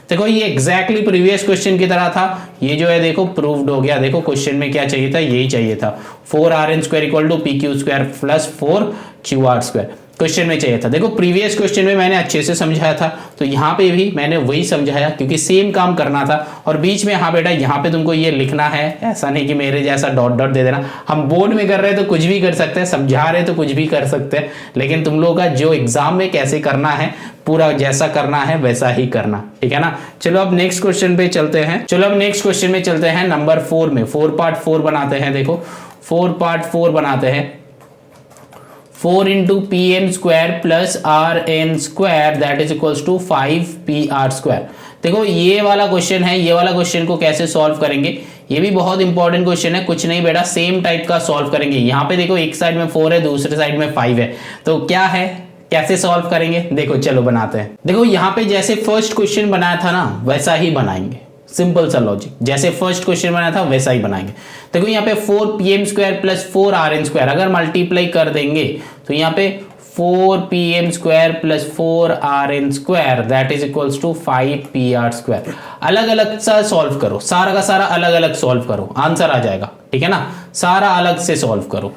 देखो ये एग्जैक्टली प्रीवियस क्वेश्चन की तरह था, ये जो है देखो प्रूव्ड हो गया। देखो क्वेश्चन में क्या चाहिए था, यही चाहिए था, 4 RN स्क्वायर equal to PQ square plus 4 QR square question में चाहिए था। देखो प्रीवियस क्वेश्चन में मैंने अच्छे से समझाया था, तो यहाँ पे भी मैंने वही समझाया क्योंकि सेम काम करना था, और बीच में हाँ बेटा यहाँ पे तुमको ये लिखना है, ऐसा नहीं कि मेरे जैसा डॉट डॉट दे देना। हम बोर्ड में कर रहे हैं तो कुछ भी कर सकते हैं, समझा रहे तो कुछ भी कर सकते हैं, लेकिन तुम लोगों का जो एग्जाम में कैसे करना है पूरा जैसा करना है वैसा ही करना, ठीक है ना। चलो अब नेक्स्ट क्वेश्चन पे चलते हैं, नंबर 4 में 4 पार्ट 4 बनाते हैं। देखो 4 पार्ट 4 बनाते हैं, 4 into PM square plus RN square that is equals to 5 PR square. देखो ये वाला क्वेश्चन है, ये वाला क्वेश्चन को कैसे सॉल्व करेंगे, ये भी बहुत इंपॉर्टेंट क्वेश्चन है, कुछ नहीं बेटा सेम टाइप का सॉल्व करेंगे। यहाँ पे देखो एक साइड में 4 है, दूसरे साइड में 5 है, तो क्या है, कैसे सॉल्व करेंगे देखो, चलो बनाते हैं। देखो यहाँ पे जैसे फर्स्ट क्वेश्चन बनाया था ना वैसा ही बनाएंगे, सिंपल सा लॉजिक, जैसे फर्स्ट क्वेश्चन बनाया था वैसा ही बनाएंगे। देखो यहाँ पे 4pm² प्लस 4rn², अगर मल्टीप्लाई कर देंगे तो यहाँ पे 4pm² plus 4rn² that is equals to 5pr²। अलग अलग सा सॉल्व करो, सारा का सारा अलग अलग सॉल्व करो, आंसर आ जाएगा, ठीक है ना, सारा अलग से सॉल्व करो।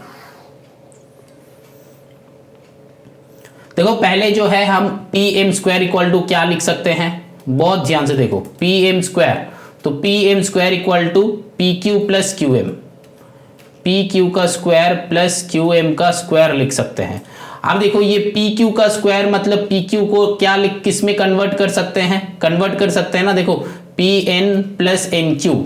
देखो पहले जो है हम pm² इक्वल टू क्या लिख सकते हैं, बहुत ध्यान से देखो, pm², तो pm² equal to pq plus qm, pq का स्क्वायर प्लस qm का स्क्वायर लिख सकते हैं। अब देखो ये pq का स्क्वायर मतलब pq को क्या लिख, किस में कन्वर्ट कर सकते हैं, कन्वर्ट कर सकते हैं ना, देखो pn प्लस nq,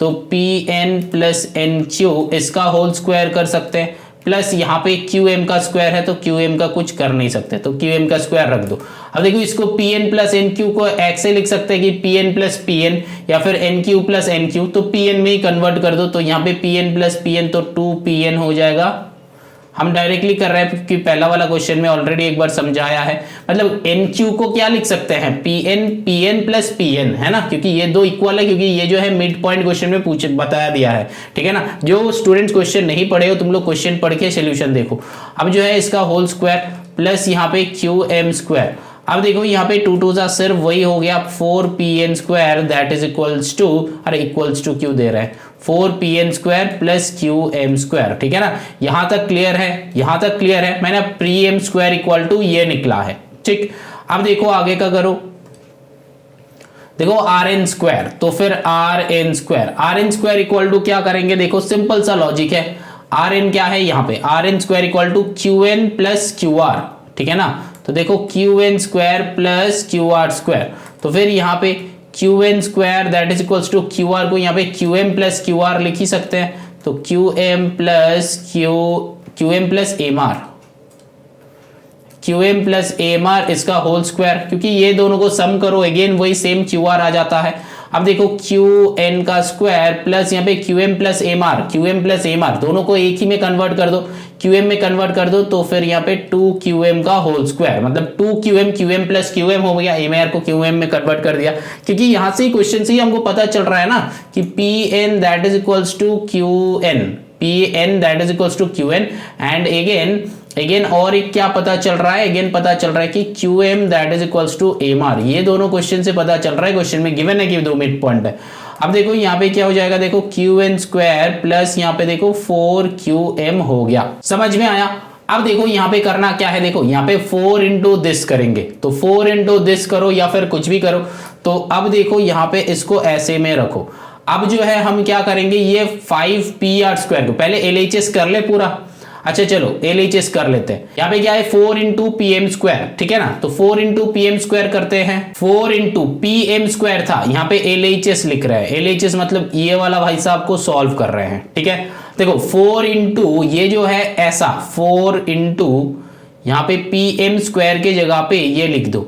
तो pn प्लस nq इसका होल स्क्वायर कर सकते हैं, प्लस यहाँ पे qm का स्क्वायर है तो qm का कुछ कर नहीं सकते, तो qm का स्क्वायर रख दो। अब देखो इसको pn प्लस nq को ऐसे लिख सकते हैं कि pn प्लस pn या फिर nq प्लस nq, तो pn में ही कन्वर्ट कर दो, तो यहाँ पे pn प्लस pn तो 2pn हो जाएगा। हम डायरेक्टली कर रहे हैं क्योंकि पहला वाला क्वेश्चन में ऑलरेडी एक बार समझाया है, मतलब nq को क्या लिख सकते हैं, pn प्लस pn, है ना, क्योंकि ये दो इक्वल है, क्योंकि ये जो है मिड पॉइंट क्वेश्चन में पूछ बताया दिया है, ठीक है ना। जो स्टूडेंट्स क्वेश्चन नहीं पढ़े हो तुम लोग क्वेश्चन पढ़ के सोल्यूशन देखो। अब जो है इसका होल स्क्वायर प्लस यहाँ पे qm², अब देखो यहाँ पे 2 2 जा सिर्फ वही हो गया 4pn² that is equals to, अरे इक्वल्स टू क्यों दे रहे हैं, 4pn² प्लस qm², ठीक है ना। यहां तक क्लियर है, यहां तक क्लियर है, मैंने pm² इक्वल टू ये निकला है, ठीक। अब देखो आगे का करो, देखो rn², तो फिर rn² इक्वल टू क्या करेंगे, देखो सिंपल सा लॉजिक है, rn क्या है यहाँ पे, rn² equal to qn plus qr, ठीक है ना, तो देखो qn² प्लस qr², तो फिर यहाँ पे qn² that is equals to qr को यहाँ पे qm प्लस qr लिख ही सकते हैं, तो qm प्लस amr इसका होल स्क्वायर, क्योंकि ये दोनों को सम करो अगेन वही सेम qr आ जाता है। अब देखो qn का स्क्वायर प्लस यहाँ पे qm प्लस amr दोनों को एक ही में कन्वर्ट कर दो, qm में कन्वर्ट कर दो, तो फिर यहाँ पे 2qm का होल स्क्वायर, मतलब 2qm qm प्लस qm हो गया, amr को qm में कन्वर्ट कर दिया, क्योंकि यहाँ से ही क्वेश्चन से ही हमको पता चल रहा है ना कि pn that is equals to qn and again और एक क्या पता चल रहा है, अगेन पता चल रहा है कि qm that is equals to amr, ये दोनों क्वेश्चन से पता चल रहा है, क्वेश्चन में गिवन है कि दो मिड पॉइंट है। अब देखो यहाँ पे क्या हो जाएगा, देखो qn² प्लस यहाँ पे देखो 4qm हो गया, समझ में आया। अब देखो यहाँ पे करना क्या है, देखो यहाँ पे 4 इंटू दिस करेंगे, तो 4 इंटू दिस करो या फिर कुछ भी करो, तो अब देखो यहाँ पे इसको ऐसे में रखो। अब जो है हम क्या करेंगे, ये 5pr² को पहले LHS कर ले पूरा, अच्छा चलो LHS कर लेते हैं। यहाँ पे क्या है 4 इंटू pm², ठीक है ना, तो 4 इंटू pm² करते हैं, 4 इंटू pm² था, यहाँ पे LHS लिख रहे हैं, LHS मतलब ये वाला भाई साहब को सॉल्व कर रहे हैं, ठीक है। देखो 4 इंटू ये जो है ऐसा 4 इंटू यहाँ पे pm² के जगह पे ये लिख दो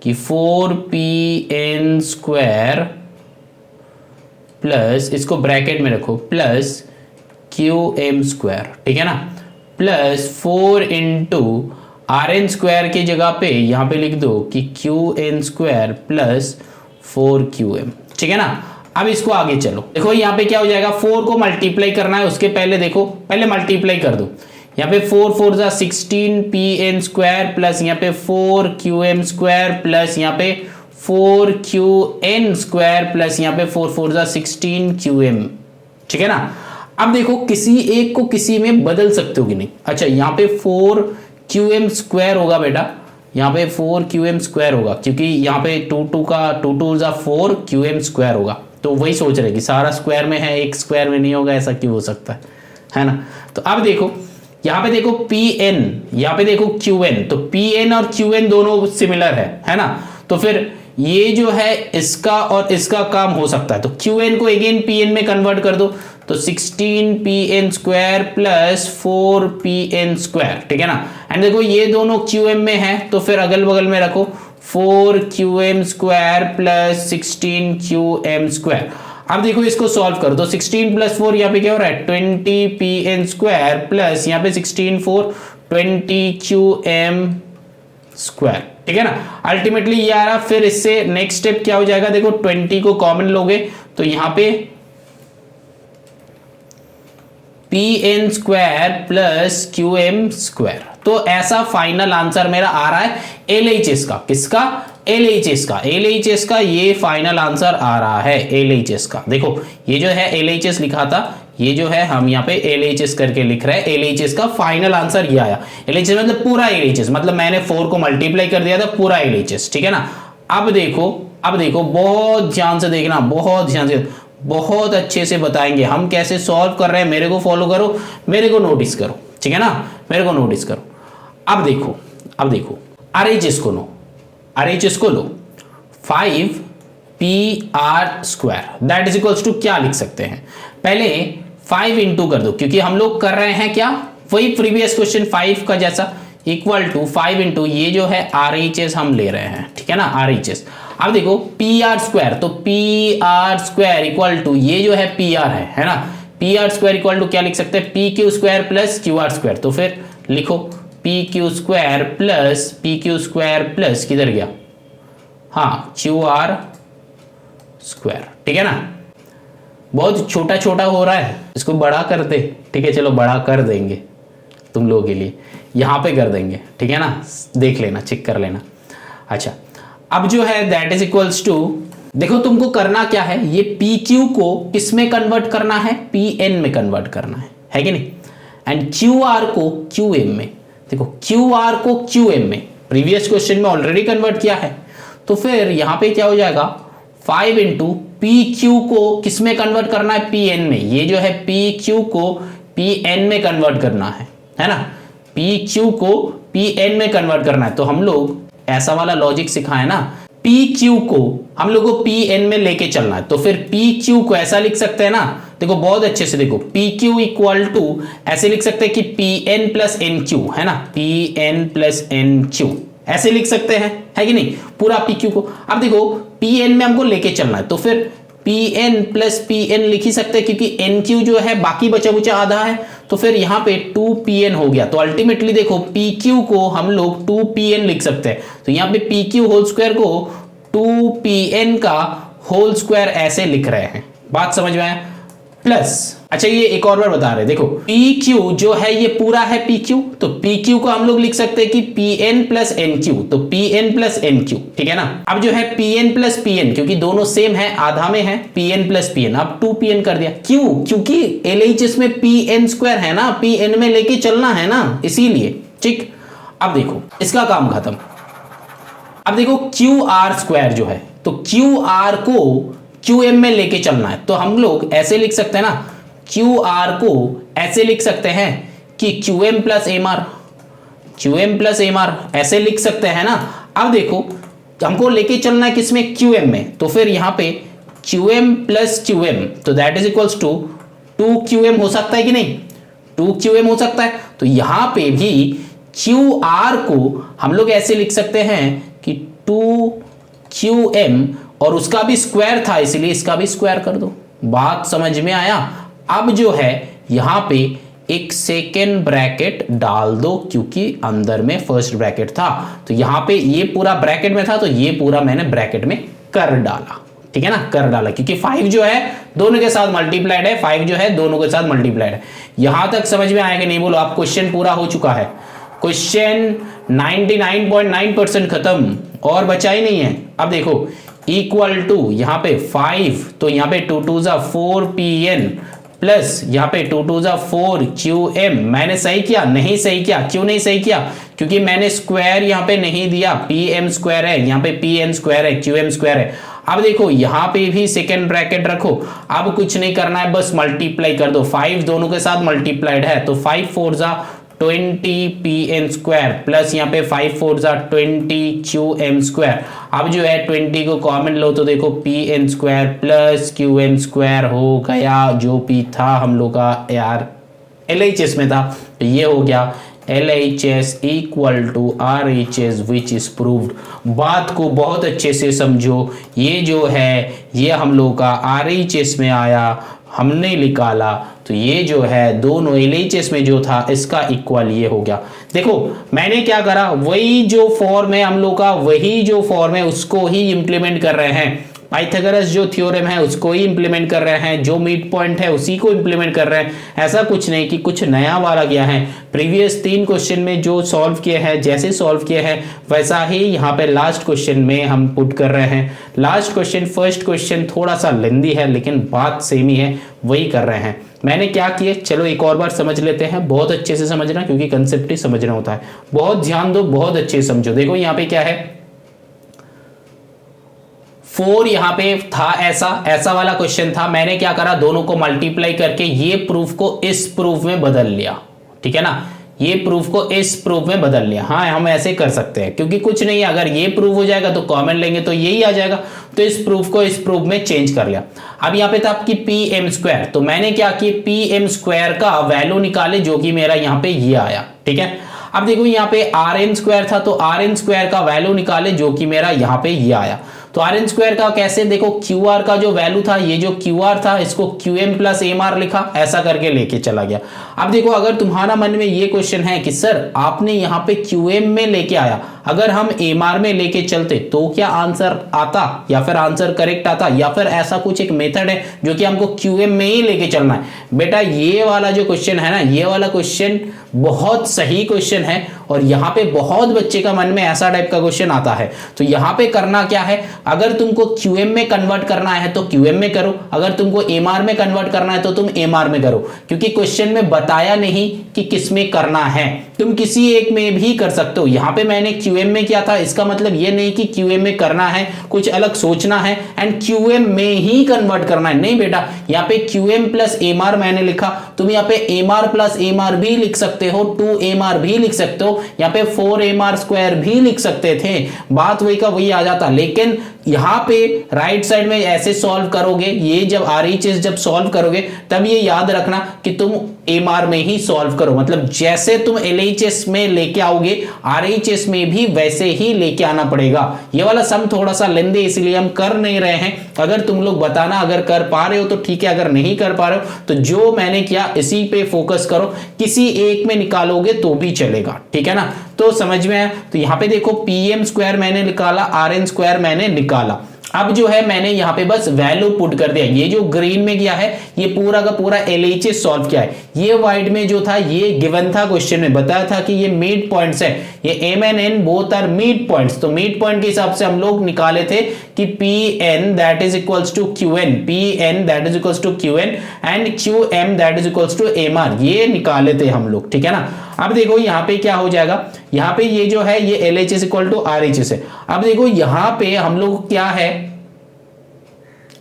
कि 4pn² प्लस इसको ब्रैकेट में रखो प्लस qm², ठीक है ना, प्लस 4 इंटू rn² की जगह पे यहाँ पे लिख दो कि qn² प्लस 4qm, ठीक है ना। अब इसको आगे चलो, देखो यहाँ पे क्या हो जाएगा, 4 को मल्टीप्लाई करना है, उसके पहले देखो पहले मल्टीप्लाई कर दो, यहाँ पे 4 4 जा 16pn² प्लस यहाँ पे 4qm² प्लस यहाँ पे 4qn² प्लस यहाँ पे 4 4 जा 16qm, ठीक है ना। अब देखो किसी एक को किसी में बदल सकते हो कि नहीं, अच्छा यहाँ पे 4qm² होगा बेटा, यहाँ पे 4qm² होगा, क्योंकि यहाँ पे 2 2 का 2 2 जा 4qm² होगा, तो वही सोच रहे कि सारा स्क्वायर में है एक स्क्वायर में नहीं होगा, ऐसा क्यों हो सकता है ना। तो अब देखो यहाँ पे देखो pn, यहाँ पे देखो qn, तो pn और qn दोनों सिमिलर है ना, तो फिर ये जो है इसका और इसका काम हो सकता है, तो qn को अगेन pn में कन्वर्ट कर दो, तो 16pn² प्लस 4pn², ठीक है ना। एंड देखो ये दोनों qm में है, तो फिर अगल बगल में रखो 4qm² प्लस 16qm²। अब देखो इसको सॉल्व करो तो 16 प्लस 4 यहाँ पे क्या हो रहा है 20 पी एन स्क्वायर प्लस यहाँ पे 16 4 20 क्यू एम स्क्वायर, ठीक है ना। अल्टीमेटली ये आ रहा, फिर इससे नेक्स्ट स्टेप क्या हो जाएगा, देखो 20 को कॉमन लोगे तो यहां पे P N square plus Q M square. तो ऐसा फाइनल आंसर मेरा आ रहा है एलएचएस का। किसका? एलएचएस का। एलएचएस का ये फाइनल आंसर आ रहा है एलएचएस का। देखो ये जो है एलएचएस लिखा था, ये जो है हम यहाँ पे एलएचएस करके लिख रहे हैं। एलएचएस का फाइनल आंसर ये आया। एलएचएस मतलब पूरा एलएचएस, मतलब मैंने 4 को मल्टीप्लाई कर दिया था पूरा एलएचएस, ठीक है ना। अब देखो बहुत ध्यान से देखना, बहुत ध्यान से, बहुत अच्छे से बताएंगे हम कैसे सॉल्व कर रहे हैं। मेरे को फॉलो करो, मेरे को नोटिस करो, ठीक है ना, मेरे को नोटिस करो। अब देखो आरएचएस को लो, आरएचएस को लो 5 P R square that is equals to क्या लिख सकते हैं, पहले 5 इंटू कर दो, क्योंकि हम लोग कर रहे हैं क्या, वही प्रीवियस क्वेश्चन 5 का जैसा, इक्वल टू 5 इंटू ये जो है आरएचएस हम ले रहे हैं, ठीक है ना, आरएचएस। अब देखो पी आर स्क्वायर, तो P R square equal to ये जो है पी आर है ना, P R square equal to क्या लिख सकते हैं, P Q square plus Q R square. तो फिर लिखो पी क्यू स्क्वायर प्लस किधर गया, हाँ क्यू आर स्क्वायर, ठीक है ना। बहुत छोटा छोटा हो रहा है, इसको बड़ा कर दे, ठीक है, चलो बड़ा कर देंगे तुम लोगों के लिए, यहां पे कर देंगे, ठीक है ना, देख लेना, चेक कर लेना। अच्छा अब जो है दैट इज इक्वल्स टू, देखो तुमको करना क्या है, ये पी क्यू को किस में कन्वर्ट करना है, पी एन में कन्वर्ट करना है कि नहीं, एंड क्यू आर को क्यू एम में। देखो क्यू आर को क्यू एम में प्रीवियस क्वेश्चन में ऑलरेडी कन्वर्ट किया है, तो फिर यहां पे क्या हो जाएगा 5 इंटू पी क्यू को किस में कन्वर्ट करना है, पी एन में। ये जो है पी क्यू को पी एन में कन्वर्ट करना है ना, पी क्यू को पी एन में कन्वर्ट करना है। तो हम लोग ऐसा वाला लॉजिक सिखाए ना, पी क्यू को हम लोग को पी एन में लेके चलना है, तो फिर पी क्यू को ऐसा लिख सकते हैं ना, देखो बहुत अच्छे से देखो, पी क्यू इक्वल टू ऐसे लिख सकते हैं कि P N plus N Q, है ना, P N plus N Q ऐसे लिख सकते हैं, है कि नहीं, पूरा पी क्यू को। अब देखो पी एन में हमको लेके चलना है, तो फिर P N plus P N लिख ही सकते हैं, क्योंकि एन क्यू जो है बाकी बचा बुचा आधा है, तो फिर यहाँ पे 2pn हो गया। तो अल्टीमेटली देखो pq को हम लोग 2pn लिख सकते हैं, तो यहाँ पे pq होल स्क्वायर को 2pn का होल स्क्वायर ऐसे लिख रहे हैं, बात समझ में आया। प्लस अच्छा ये एक और बार बता रहे हैं, देखो pq जो है ये पूरा है pq, तो pq को हम लोग लिख सकते हैं कि pn प्लस nq, तो pn प्लस nq, ठीक है ना। अब जो है pn प्लस pn, क्योंकि दोनों सेम है, आधा में है, pn प्लस pn, अब 2pn कर दिया, क्यों, क्योंकि LHS में pn स्क्वायर है ना, pn में लेके चलना है ना, इसीलिए, ठीक। अब देखो इसका काम खत्म। अब देखो QR स्क्वायर जो है, तो QR को QM में लेके चलना है, तो हम लोग ऐसे लिख सकते हैं ना, QR को ऐसे लिख सकते हैं कि QM plus MR, QM plus MR ऐसे लिख सकते हैं ना। अब देखो हमको लेके चलना है किसमें, QM में, तो फिर यहां पे QM प्लस QM, तो that is equals to 2QM हो सकता है कि नहीं, 2QM हो सकता है। तो यहां पे भी QR को हम लोग ऐसे लिख सकते हैं कि 2QM, और उसका भी स्क्वायर था इसलिए इसका भी स्क्वायर कर दो, बात समझ में आया। अब जो है यहां पे एक सेकेंड ब्रैकेट डाल दो, क्योंकि अंदर में फर्स्ट ब्रैकेट था, तो यहां पे ये पूरा ब्रैकेट में था, तो ये पूरा मैंने ब्रैकेट में कर डाला, ठीक है ना, कर डाला, क्योंकि 5 जो है दोनों के साथ मल्टीप्लाइड है, 5 जो है दोनों के साथ मल्टीप्लाइड है। यहां तक समझ में आया कि नहीं, बोलो। आप क्वेश्चन पूरा हो चुका है, क्वेश्चन 99.9% खत्म, और बचा ही नहीं है। अब देखो इक्वल टू यहाँ पे 5, तो यहाँ पे 2 2 4pn प्लस यहाँ पे 2 2 4qm। मैंने सही किया, नहीं सही किया, क्यों नहीं सही किया, क्योंकि मैंने स्क्वायर यहाँ पे नहीं दिया, pm स्क्वायर है, यहाँ पे pn स्क्वायर है, qm स्क्वायर है। अब देखो यहाँ पे भी सेकेंड ब्रैकेट रखो, अब कुछ नहीं करना है, बस मल्टीप्लाई कर दो, 5 दोनों के साथ मल्टीप्लाइड है, तो 5 4 20pn स्क्वायर प्लस यहाँ पे 5 4 20qm स्क्वायर। अब जो है 20 को कॉमन लो, तो देखो pn square plus qm square हो गया, जो p था हम लोग का यार LHS में था, तो ये हो गया LHS equal to RHS which is proved. बात को बहुत अच्छे से समझो, ये जो है ये हम लोग का RHS में आया, हमने निकाला, तो ये जो है दोनों LHS में जो था इसका इक्वल ये हो गया। देखो मैंने क्या करा, वही जो फॉर्म है हम लोग का, वही जो फॉर्म है उसको ही इंप्लीमेंट कर रहे हैं। पाइथागोरस जो थ्योरम है उसको ही इंप्लीमेंट कर रहे हैं, जो मिड पॉइंट है उसी को इंप्लीमेंट कर रहे हैं। ऐसा कुछ नहीं कि कुछ नया वाला गया है। प्रीवियस 3 क्वेश्चन में जो सॉल्व किए हैं, जैसे सॉल्व किए हैं वैसा ही यहाँ पे लास्ट क्वेश्चन में हम पुट कर रहे हैं। लास्ट क्वेश्चन, फर्स्ट क्वेश्चन थोड़ा सा लेंदी है लेकिन बात सेम ही है, वही कर रहे हैं। मैंने क्या किए, चलो एक और बार समझ लेते हैं, बहुत अच्छे से समझना क्योंकि कंसेप्ट ही समझना होता है। बहुत ध्यान दो, बहुत अच्छे से समझो। देखो यहाँ पे क्या है, 4 यहाँ पे था, ऐसा वाला क्वेश्चन था। मैंने क्या करा, दोनों को मल्टीप्लाई करके ये प्रूफ को इस प्रूफ में बदल लिया, ठीक है ना, ये प्रूफ को इस प्रूफ में बदल लिया। हाँ हम ऐसे कर सकते हैं क्योंकि कुछ नहीं, अगर ये प्रूफ हो जाएगा तो कॉमन लेंगे तो यही आ जाएगा, तो इस प्रूफ को इस प्रूफ में चेंज कर लिया। अब यहाँ पे था आपकी PM², तो मैंने क्या किया, PM² का वैल्यू निकाले जो कि मेरा यहाँ पे ये आया, ठीक है। अब देखो यहाँ पे RN² था, तो RN² का वैल्यू निकाले जो कि मेरा यहाँ पे ये आया। तो RN² का कैसे, देखो QR का जो वैल्यू था, ये जो QR था इसको QM + AMR लिखा, ऐसा करके लेके चला गया। अब देखो अगर तुम्हारा मन में ये क्वेश्चन है कि सर आपने यहाँ पे QM में लेके आया, अगर हम AMR में लेके चलते तो क्या आंसर आता, या फिर आंसर करेक्ट आता, या फिर ऐसा कुछ एक मेथड है जो कि हमको QM में ही लेके चलना है। बेटा ये वाला जो क्वेश्चन है ना, ये वाला क्वेश्चन बहुत सही क्वेश्चन है और यहाँ पे बहुत बच्चे का मन में ऐसा टाइप का क्वेश्चन आता है। तो यहाँ पे करना क्या है, अगर तुमको QM में कन्वर्ट करना है तो QM में करो, अगर तुमको AMR में कन्वर्ट करना है तो तुम AMR में करो, क्योंकि क्वेश्चन में बताया नहीं कि किस में करना है, तुम किसी एक में भी कर सकते हो। यहाँ पे मैंने QM में किया था, इसका मतलब ये नहीं कि QM में करना है, कुछ अलग सोचना है एंड QM में ही कन्वर्ट करना है, नहीं बेटा। यहाँ पे QM + AMR मैंने लिखा, तुम यहाँ पे AMR + AMR भी लिख सकते हो, 2AMR भी लिख सकते हो, यहाँ पे 4AMR² भी लिख सकते थे, बात वही का वही आ जाता। लेकिन यहाँ पे राइट साइड में ऐसे सॉल्व करोगे, ये जब RHS जब सॉल्व करोगे तब ये याद रखना कि तुम AMR में ही सॉल्व करो, मतलब जैसे तुम LHS में लेके आओगे RHS में भी वैसे ही लेके आना पड़ेगा। ये वाला सम थोड़ा सा लेंदे इसलिए हम कर नहीं रहे हैं, अगर तुम लोग बताना, अगर कर पा रहे हो तो ठीक है, अगर नहीं कर पा रहे हो तो जो मैंने किया इसी पे फोकस करो, किसी एक में निकालोगे तो भी चलेगा, ठीक है ना। तो समझ में आया। तो यहाँ पे देखो PM² मैंने निकाला, RN² मैंने निकाला। अब जो है मैंने यहाँ पे बस वैल्यू पुट कर दिया, ये जो ग्रीन में गया है ये पूरा का पूरा LHS सॉल्व किया है, ये व्हाइट में जो था ये गिवन था, क्वेश्चन में बताया था कि ये मिड पॉइंट्स है, ये M and N both are mid points. तो मिड पॉइंट के हिसाब से हम लोग निकाले थे कि PN that is equals to QN, PN that is equals to QN and QM that is equals to AMR, ये निकाले थे हम लोग, ठीक है ना। अब देखो यहाँ पे क्या हो जाएगा, यहाँ पे ये जो है ये LHS इक्वल टू RHS है। अब देखो यहाँ पे हम लोग क्या है,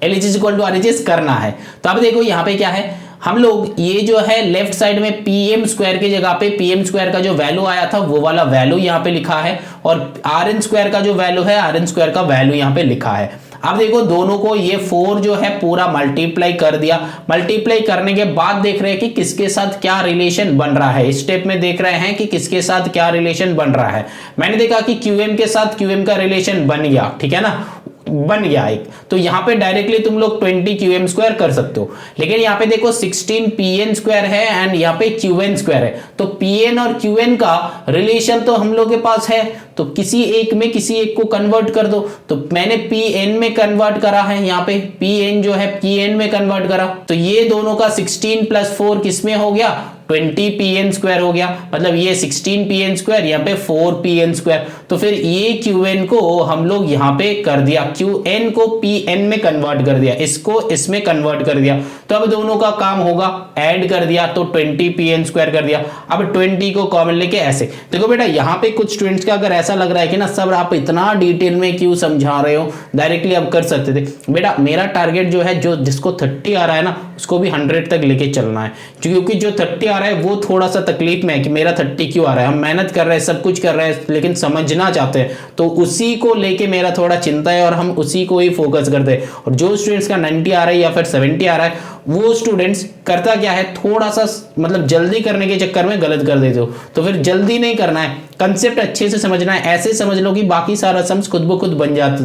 LHS इक्वल टू RHS करना है। तो अब देखो यहाँ पे क्या है, हम लोग ये जो है लेफ्ट साइड में PM² की जगह पे PM² का जो वैल्यू आया था वो वाला वैल्यू यहाँ पे लिखा है, और RN² का जो वैल्यू है RN² का वैल्यू यहाँ पे लिखा है। अब देखो दोनों को ये 4 जो है पूरा मल्टीप्लाई कर दिया, मल्टीप्लाई करने के बाद देख रहे हैं कि किसके साथ क्या रिलेशन बन रहा है, स्टेप में देख रहे हैं कि किसके साथ क्या रिलेशन बन रहा है। मैंने देखा कि QM के साथ QM का रिलेशन बन गया, ठीक है ना, बन गया एक। तो यहाँ पे डायरेक्टली तुम लोग 20 QM² कर सकते हो, लेकिन यहाँ पे देखो 16 PN² है एंड यहाँ पे QN² है, तो PN और QN का रिलेशन तो हम लोग के पास है, तो किसी एक में किसी एक को कन्वर्ट कर दो। तो मैंने PN में कन्वर्ट करा है, यहाँ पे PN जो है PN में कन्वर्ट करा, तो ये दोनों का 16 + 4 किस में हो गया, 20 PN² हो गया, मतलब ये 16 PN², यहाँ पे 4 PN²। तो फिर ये QN को हम लोग यहाँ पे कर दिया, QN को PN में कन्वर्ट कर दिया, इसको इसमें कन्वर्ट कर दिया, तो अब दोनों का काम होगा, ऐड कर दिया तो 20 PN² कर दिया। अब 20 को कॉमन लेके ऐसे देखो बेटा, यहाँ पे कुछ स्टूडेंट्स का अगर ऐसा लग रहा है कि ना सर आप इतना डिटेल में क्यों समझा रहे हो, डायरेक्टली आप कर सकते थे। बेटा मेरा टारगेट जो है, जो जिसको 30 आ रहा है ना उसको भी 100 तक लेके चलना है, क्योंकि जो 30 आ रहा है वो थोड़ा सा तकलीफ में है कि मेरा 30 क्यों आ रहा है, हम मेहनत कर रहे हैं, सब कुछ कर रहे हैं, लेकिन समझना चाहते हैं, तो उसी को लेके मेरा थोड़ा चिंता है और हम उसी को ही फोकस करते हैं। और जो स्टूडेंट्स का 90 आ रहा है या फिर 70 आ रहा है वो स्टूडेंट्स करता क्या है, थोड़ा सा मतलब जल्दी करने के चक्कर में गलत कर देते हो। तो फिर जल्दी नहीं करना है, कंसेप्ट अच्छे से समझना है। ऐसे समझ लो कि बाकी सारा सम्स खुद ब खुद बन जाते,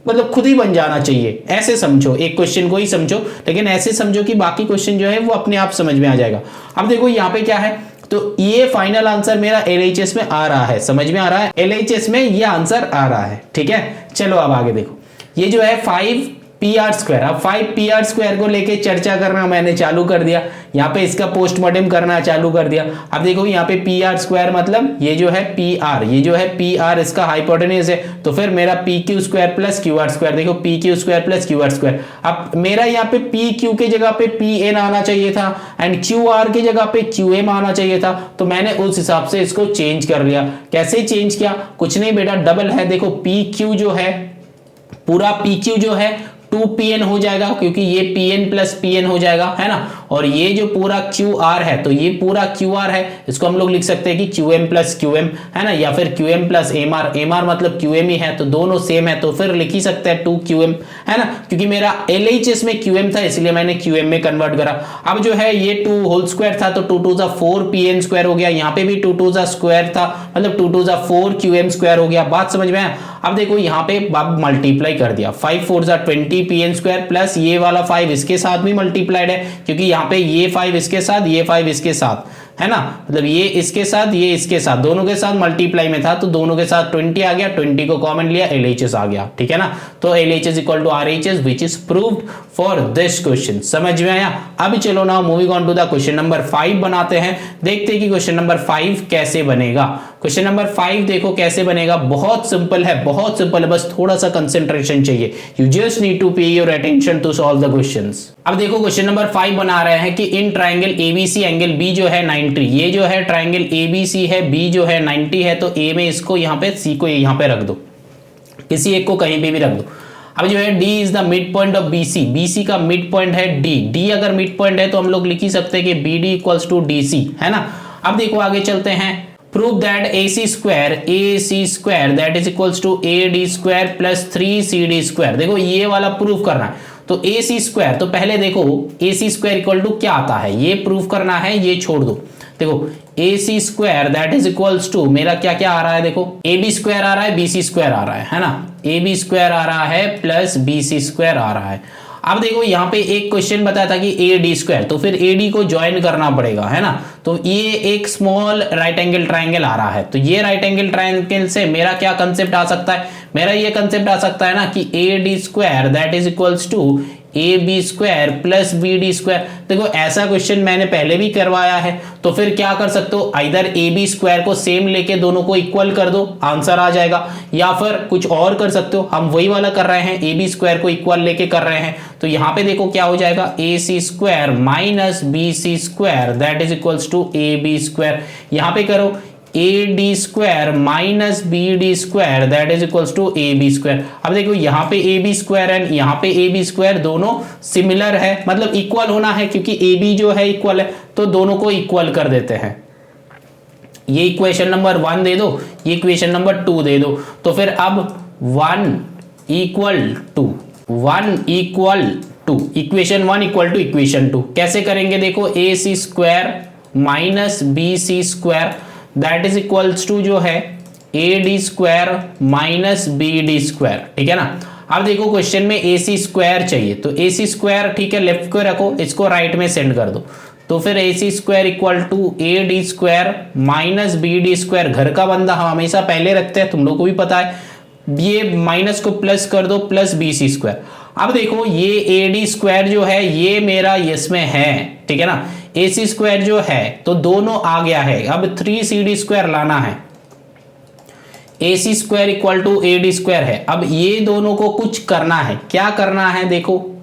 मतलब खुद ही बन जाना चाहिए। ऐसे समझो, एक क्वेश्चन को ही समझो, लेकिन ऐसे समझो कि बाकी क्वेश्चन जो है वो अपने आप समझ में आ जाएगा। अब देखो यहाँ पे क्या है, तो ये फाइनल आंसर मेरा LHS में आ रहा है, समझ में आ रहा है, LHS में ये आंसर आ रहा है। ठीक है, चलो अब आगे देखो, ये जो है 5PR²। अब 5PR² को लेके चर्चा करना मैंने चालू कर दिया, यहाँ पे इसका पोस्टमार्टम करना चालू कर दिया। अब देखो यहाँ पे PR² मतलब ये जो है PR, ये जो है PR इसका हाइपोटेन्यूज है, तो फिर मेरा PQ² प्लस QR², देखो PQ² प्लस QR²। अब मेरा यहाँ पे PQ के जगह पे PN आना चाहिए था एंड QR की जगह पे QM आना चाहिए था, तो मैंने उस हिसाब से इसको चेंज कर लिया। कैसे चेंज किया, कुछ नहीं बेटा, डबल है, देखो PQ जो है, पूरा PQ जो है 2PN हो जाएगा, क्योंकि ये PN प्लस PN हो जाएगा, है ना। और ये जो पूरा QR है, तो ये पूरा QR है, इसको हम लोग लिख सकते हैं कि QM प्लस QM, है ना, या फिर QM प्लस MR, MR मतलब QM ही है, तो दोनों सेम है, तो फिर लिख ही सकते हैं 2QM, है ना, क्योंकि मेरा LHS में QM था इसलिए मैंने QM में कन्वर्ट करा। अब जो है ये 2 होल स्क्वायर था, तो 2 2 जा 4PN² हो गया, यहाँ पे भी 2 2 जा स्क्वायर था, मतलब 2 2 जा 4QM² हो गया। बात समझ में आया। अब देखो यहाँ पे मल्टीप्लाई कर दिया, 5 4 जा 20PN² प्लस ये वाला 5 इसके साथ भी मल्टीप्लाइड है, क्योंकि यहाँ पे ये 5 इसके साथ, ये 5 इसके साथ, है ना, मतलब ये इसके साथ, ये इसके साथ, दोनों के साथ मल्टीप्लाई में था, तो दोनों के साथ 20 आ गया, 20 को कॉमन लिया, LHS आ गया। ठीक है ना, तो LHS equal to RHS which is proved for this question. समझ में आया। अब चलो ना moving on to the question number 5 बनाते हैं, देखते हैं कि क्वेश्चन नंबर 5 कैसे बनेगा। क्वेश्चन नंबर 5 देखो कैसे बनेगा, बहुत सिंपल है, बहुत सिंपल है, बस थोड़ा सा कंसंट्रेशन चाहिए। You just need to pay your attention to solve the questions. अब देखो क्वेश्चन नंबर 5 बना रहे हैं कि in triangle ABC angle B जो है 90, ये जो है ट्राइंगल ABC है, B जो है 90 है, तो A में इसको यहाँ पे, C को यहाँ पे रख दो, किसी एक को कहीं पे भी रख दो। अब जो है D is the mid point of BC, BC का मिड पॉइंट है D, D अगर मिड पॉइंट है तो हम लोग लिख ही सकते हैं कि BD इक्वल्स टू DC, है ना। अब देखो आगे चलते हैं, prove that AC² that is equals to AD² plus 3CD²। देखो ये वाला प्रूव करना है, तो AC², तो पहले देखो AC² इक्वल टू क्या आता है, ये प्रूव करना है, ये छोड़ दो। देखो AC² that is equals to मेरा क्या क्या आ रहा है, देखो AB² आ रहा है, BC² आ रहा है ना, AB² आ रहा है प्लस BC² आ रहा है। अब देखो यहाँ पे एक क्वेश्चन बताया था कि AD², तो फिर AD को ज्वाइन करना पड़ेगा, है ना। तो ये एक स्मॉल राइट एंगल ट्राइंगल आ रहा है, तो ये राइट एंगल ट्राइंगल से मेरा क्या कंसेप्ट आ सकता है, मेरा ये कंसेप्ट आ सकता है ना कि AD² that is equals to AB² plus BD²। देखो ऐसा क्वेश्चन मैंने पहले भी करवाया है, तो फिर क्या कर सकते हो, इधर AB² को सेम लेके दोनों को इक्वल कर दो, आंसर आ जाएगा, या फिर कुछ और कर सकते हो, हम वही वाला कर रहे हैं, AB² को इक्वल लेके कर रहे हैं। तो यहाँ पे देखो क्या हो जाएगा, AC² minus BC² that is equals to AB²। यहाँ पे करो AD² minus BD² that is equals to AB²। अब देखो यहाँ पे AB² एंड यहाँ पे AB² दोनों सिमिलर है, मतलब इक्वल होना है, क्योंकि AB जो है इक्वल है, तो दोनों को इक्वल कर देते हैं। ये इक्वेशन नंबर 1 दे दो, ये इक्वेशन नंबर 2 दे दो, तो फिर अब 1 equal to equation 1 equal to equation 2 कैसे करेंगे, देखो AC² minus BC² that is equals to जो है AD² माइनस BD²। ठीक है ना। अब देखो क्वेश्चन में AC² चाहिए, तो AC², ठीक है, लेफ्ट को रखो, इसको राइट में सेंड कर दो, तो फिर AC² equal to AD² minus BD²। घर का बंदा हम हमेशा पहले रखते हैं, तुम लोग को भी पता है, ये माइनस को प्लस कर दो, प्लस BC²। अब देखो ये AD² जो है ये मेरा इसमें है, ठीक है ना, AC² जो है तो दोनों आ गया है, अब 3CD² लाना है, AC² इक्वल टू AD² है। अब ये दोनों को कुछ करना है, क्या करना है,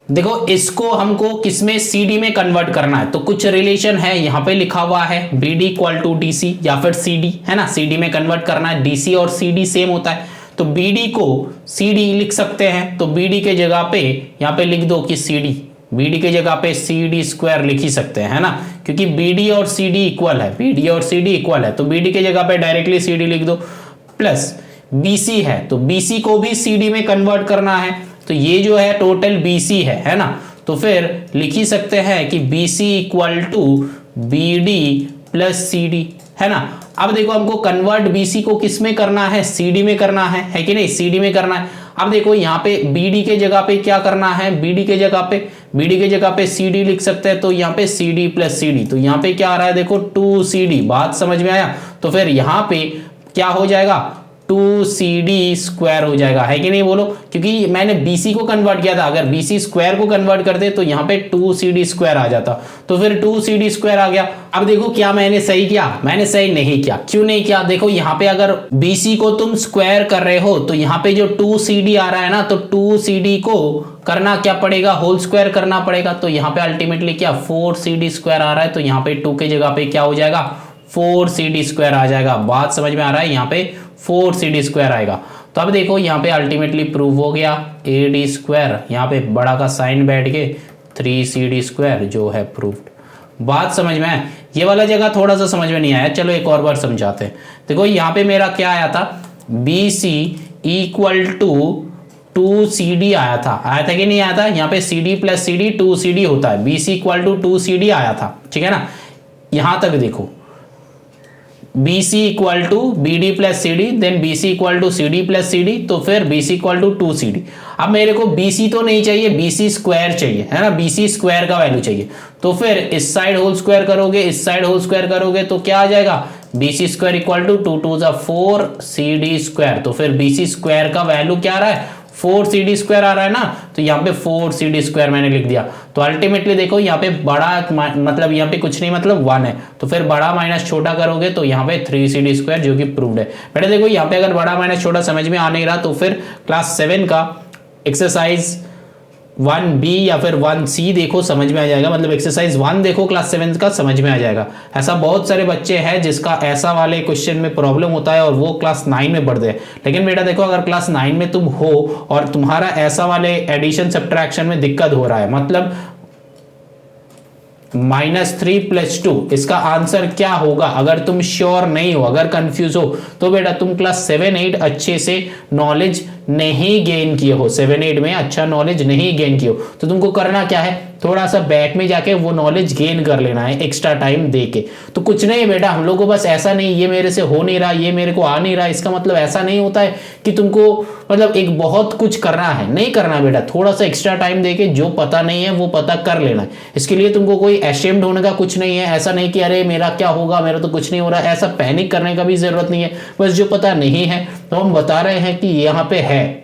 देखो इसको हमको किसमें CD में कन्वर्ट करना है, तो कुछ रिलेशन है यहाँ पे लिखा हुआ है, BD इक्वल टू DC या फिर CD, है ना, CD में कन्वर्ट करना है, DC और CD सेम होता है, तो BD को CD लिख सकते हैं, तो BD के जगह पे यहाँ पे लिख दो कि CD, BD के जगह पे CD² लिख ही सकते हैं, है ना, क्योंकि BD और CD इक्वल है, BD और CD इक्वल है, तो BD के जगह पे डायरेक्टली CD लिख दो, प्लस BC है तो BC को भी CD में कन्वर्ट करना है, तो ये जो है टोटल BC है ना, तो फिर लिख ही सकते हैं कि BC equal to BD plus CD, है ना। अब देखो हमको कन्वर्ट BC को किस में करना है, CD में करना है कि नहीं, CD में करना है। अब देखो यहाँ पे BD के जगह पे क्या करना है, BD के जगह पे CD लिख सकते हैं, तो यहाँ पे CD प्लस CD, तो यहाँ पे क्या आ रहा है देखो 2CD, बात समझ में आया। तो फिर यहाँ पे क्या हो जाएगा 2CD स्क्वायर हो जाएगा, है कि नहीं बोलो, क्योंकि मैंने BC को कन्वर्ट किया था, अगर BC स्क्वायर को कन्वर्ट करते तो यहाँ पे 2CD स्क्वायर आ जाता, तो फिर 2CD स्क्वायर आ गया। अब देखो क्या मैंने सही किया, मैंने सही नहीं किया। क्यों नहीं किया, देखो यहाँ पे अगर BC को तुम स्क्वायर कर रहे हो तो यहाँ पे जो 2CD आ रहा है ना, तो 2CD को करना क्या पड़ेगा, होल स्क्वायर करना पड़ेगा, तो यहाँ पे अल्टीमेटली क्या 4CD स्क्वायर आ रहा है, तो यहाँ पे 2 के जगह पे क्या हो जाएगा 4CD स्क्वायर आ जाएगा। बात समझ में आ रहा है, यहाँ पे 4CD स्क्वायर आएगा। तो अब देखो यहाँ पे अल्टीमेटली प्रूव हो गया AD स्क्वायर, यहाँ पे बड़ा का साइन बैठ के 3CD स्क्वायर जो है प्रूव्ड। बात समझ में आया, ये वाला जगह थोड़ा सा समझ में नहीं आया, चलो एक और बार समझाते हैं। देखो यहाँ पे मेरा क्या आया था, BC इक्वल टू 2CD आया था कि नहीं आया था, यहाँ पे CD प्लस CD 2CD होता है, BC इक्वल टू 2CD आया था, ठीक है ना। यहां तक देखो BC equal to BD plus CD, then BC equal to CD plus CD, तो फिर BC इक्वल टू 2CD। अब मेरे को BC तो नहीं चाहिए, BC स्क्वायर चाहिए, है ना, BC स्क्वायर का वैल्यू चाहिए। तो फिर इस साइड होल स्क्वायर करोगे, इस साइड होल स्क्वायर करोगे, तो क्या आ जाएगा BC square equal to 2 2 4 CD square. तो फिर BC स्क्वायर का वैल्यू क्या आ रहा है 4CD स्क्वायर आ रहा है ना, तो यहाँ पे 4CD स्क्वायर मैंने लिख दिया। तो अल्टीमेटली देखो यहाँ पे बड़ा मतलब यहाँ पे कुछ नहीं मतलब 1 है, तो फिर बड़ा माइनस छोटा करोगे तो यहाँ पे 3CD स्क्वायर जो कि प्रूव्ड है। बेटा देखो यहाँ पे अगर बड़ा माइनस छोटा समझ में आ नहीं रहा, तो फिर क्लास 7 का एक्सरसाइज 1B या फिर 1C देखो समझ में आ जाएगा, मतलब एक्सरसाइज 1 देखो क्लास 7 का समझ में आ जाएगा। ऐसा बहुत सारे बच्चे हैं जिसका ऐसा वाले क्वेश्चन में प्रॉब्लम होता है और वो क्लास 9 में पढ़ते हैं। लेकिन बेटा देखो अगर क्लास 9 में तुम हो और तुम्हारा ऐसा वाले एडिशन सब्ट्रैक्शन में दिक्कत हो रहा है, मतलब -3 + 2, इसका आंसर क्या होगा, अगर तुम श्योर नहीं हो, अगर कंफ्यूज हो, तो बेटा तुम क्लास 7-8 अच्छे से नॉलेज नहीं गेन किए हो, 7-8 में अच्छा नॉलेज नहीं गेन किए हो, तो तुमको करना क्या है, थोड़ा सा बैक में जाके वो नॉलेज गेन कर लेना है एक्स्ट्रा टाइम देके। तो कुछ नहीं है बेटा, हम लोग को बस ऐसा नहीं ये मेरे से हो नहीं रहा, ये मेरे को आ नहीं रहा, इसका मतलब ऐसा नहीं होता है कि तुमको मतलब एक बहुत कुछ करना है, नहीं करना बेटा, थोड़ा सा एक्स्ट्रा टाइम देके जो पता नहीं है वो पता कर लेना है। इसके लिए तुमको कोई अशेम्ड होने का कुछ नहीं है, ऐसा नहीं कि अरे मेरा क्या होगा, मेरा तो कुछ नहीं हो रहा, ऐसा पैनिक करने का भी जरूरत नहीं है। बस जो पता नहीं है तो हम बता रहे हैं कि यहाँ पे है।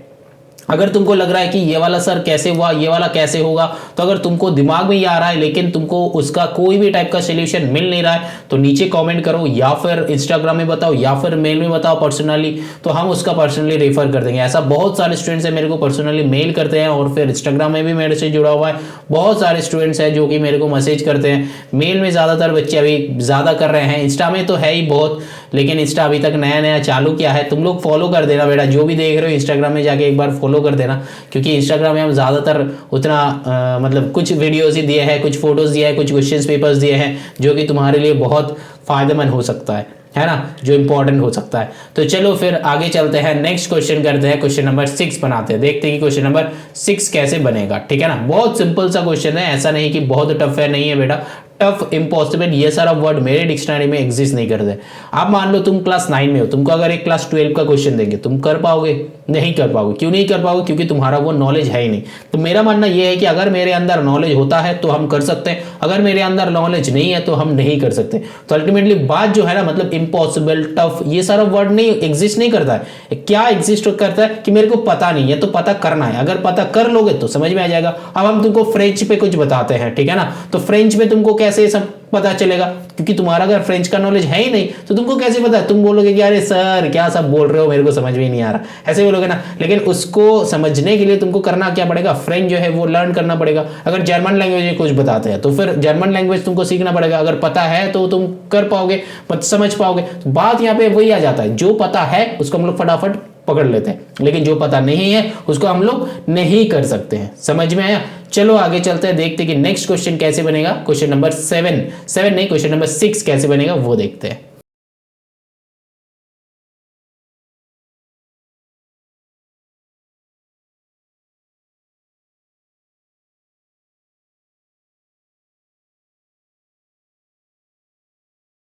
अगर तुमको लग रहा है कि ये वाला सर कैसे हुआ, ये वाला कैसे होगा, तो अगर तुमको दिमाग में ये आ रहा है लेकिन तुमको उसका कोई भी टाइप का सोल्यूशन मिल नहीं रहा है, तो नीचे कमेंट करो या फिर इंस्टाग्राम में बताओ या फिर मेल में बताओ पर्सनली, तो हम उसका पर्सनली रेफर कर देंगे। ऐसा बहुत सारे स्टूडेंट्स हैं मेरे को पर्सनली मेल करते हैं और फिर इंस्टाग्राम में भी मेरे से जुड़ा हुआ है बहुत सारे स्टूडेंट्स हैं जो कि मेरे को मैसेज करते हैं। मेल में ज़्यादातर बच्चे अभी ज़्यादा कर रहे हैं, इंस्टा में तो है ही बहुत, लेकिन इंस्टा अभी तक नया नया चालू किया है। तुम लोग फॉलो कर देना बेटा, जो भी देख रहे हो इंस्टाग्राम में जाके एक बार फॉलो कर देना, क्योंकि इंस्टाग्राम में हम ज़्यादातर उतना मतलब कुछ वीडियोस ही दिए हैं, कुछ फोटोज़ दिए हैं, कुछ क्वेश्चन पेपर्स दिए हैं जो कि तुम्हारे लिए बहुत फ़ायदेमंद हो सकता है ना, जो इंपॉर्टेंट हो सकता है। तो चलो फिर आगे चलते हैं, नेक्स्ट क्वेश्चन करते हैं, क्वेश्चन नंबर 6 बनाते हैं, देखते हैं कि क्वेश्चन नंबर 6 कैसे बनेगा। ठीक है ना, बहुत सिंपल सा क्वेश्चन है, ऐसा नहीं कि बहुत टफ है, नहीं है बेटा, टफ इम्पॉसिबल ये सारा वर्ड मेरे डिक्शनरी में एग्जिस्ट नहीं करते। आप मान लो तुम क्लास 9 में हो, तुमको अगर एक क्लास 12 का क्वेश्चन देंगे, तुम कर पाओगे? नहीं कर पाओगे। क्यों नहीं कर पाओगे? क्योंकि तुम्हारा वो नॉलेज है ही नहीं। तो मेरा मानना ये है कि अगर मेरे अंदर नॉलेज होता है तो हम कर सकते हैं, अगर मेरे अंदर नॉलेज नहीं है तो हम नहीं कर सकते। तो अल्टीमेटली बात जो है ना, मतलब इम्पॉसिबल, टफ, ये सारा वर्ड नहीं एग्जिस्ट नहीं करता है। क्या एग्जिस्ट करता है कि मेरे को पता नहीं है तो पता करना है, अगर पता कर लोगे तो समझ में आ जाएगा। अब हम तुमको फ्रेंच पे कुछ बताते हैं, ठीक है ना, तो फ्रेंच में तुमको कैसे सब पता चलेगा, क्योंकि तुम्हारा अगर फ्रेंच का नॉलेज है ही नहीं तो तुमको कैसे पता है? तुम बोलोगे कि अरे सर क्या सब बोल रहे हो, मेरे को समझ में ही नहीं आ रहा, ऐसे बोलोगे ना। लेकिन उसको समझने के लिए तुमको करना क्या पड़ेगा? फ्रेंच जो है वो लर्न करना पड़ेगा। अगर जर्मन लैंग्वेज में कुछ बताते हैं तो फिर जर्मन लैंग्वेज तुमको सीखना पड़ेगा, अगर पता है तो तुम कर पाओगे, समझ पाओगे। तो बात यहाँ पे वही आ जाता है, जो पता है उसको हम लोग फटाफट पकड़ लेते हैं, लेकिन जो पता नहीं है उसको हम लोग नहीं कर सकते हैं। समझ में आया? चलो आगे चलते हैं, देखते हैं कि नेक्स्ट क्वेश्चन कैसे बनेगा। क्वेश्चन नंबर 7 नहीं, क्वेश्चन नंबर 6 कैसे बनेगा वो देखते हैं।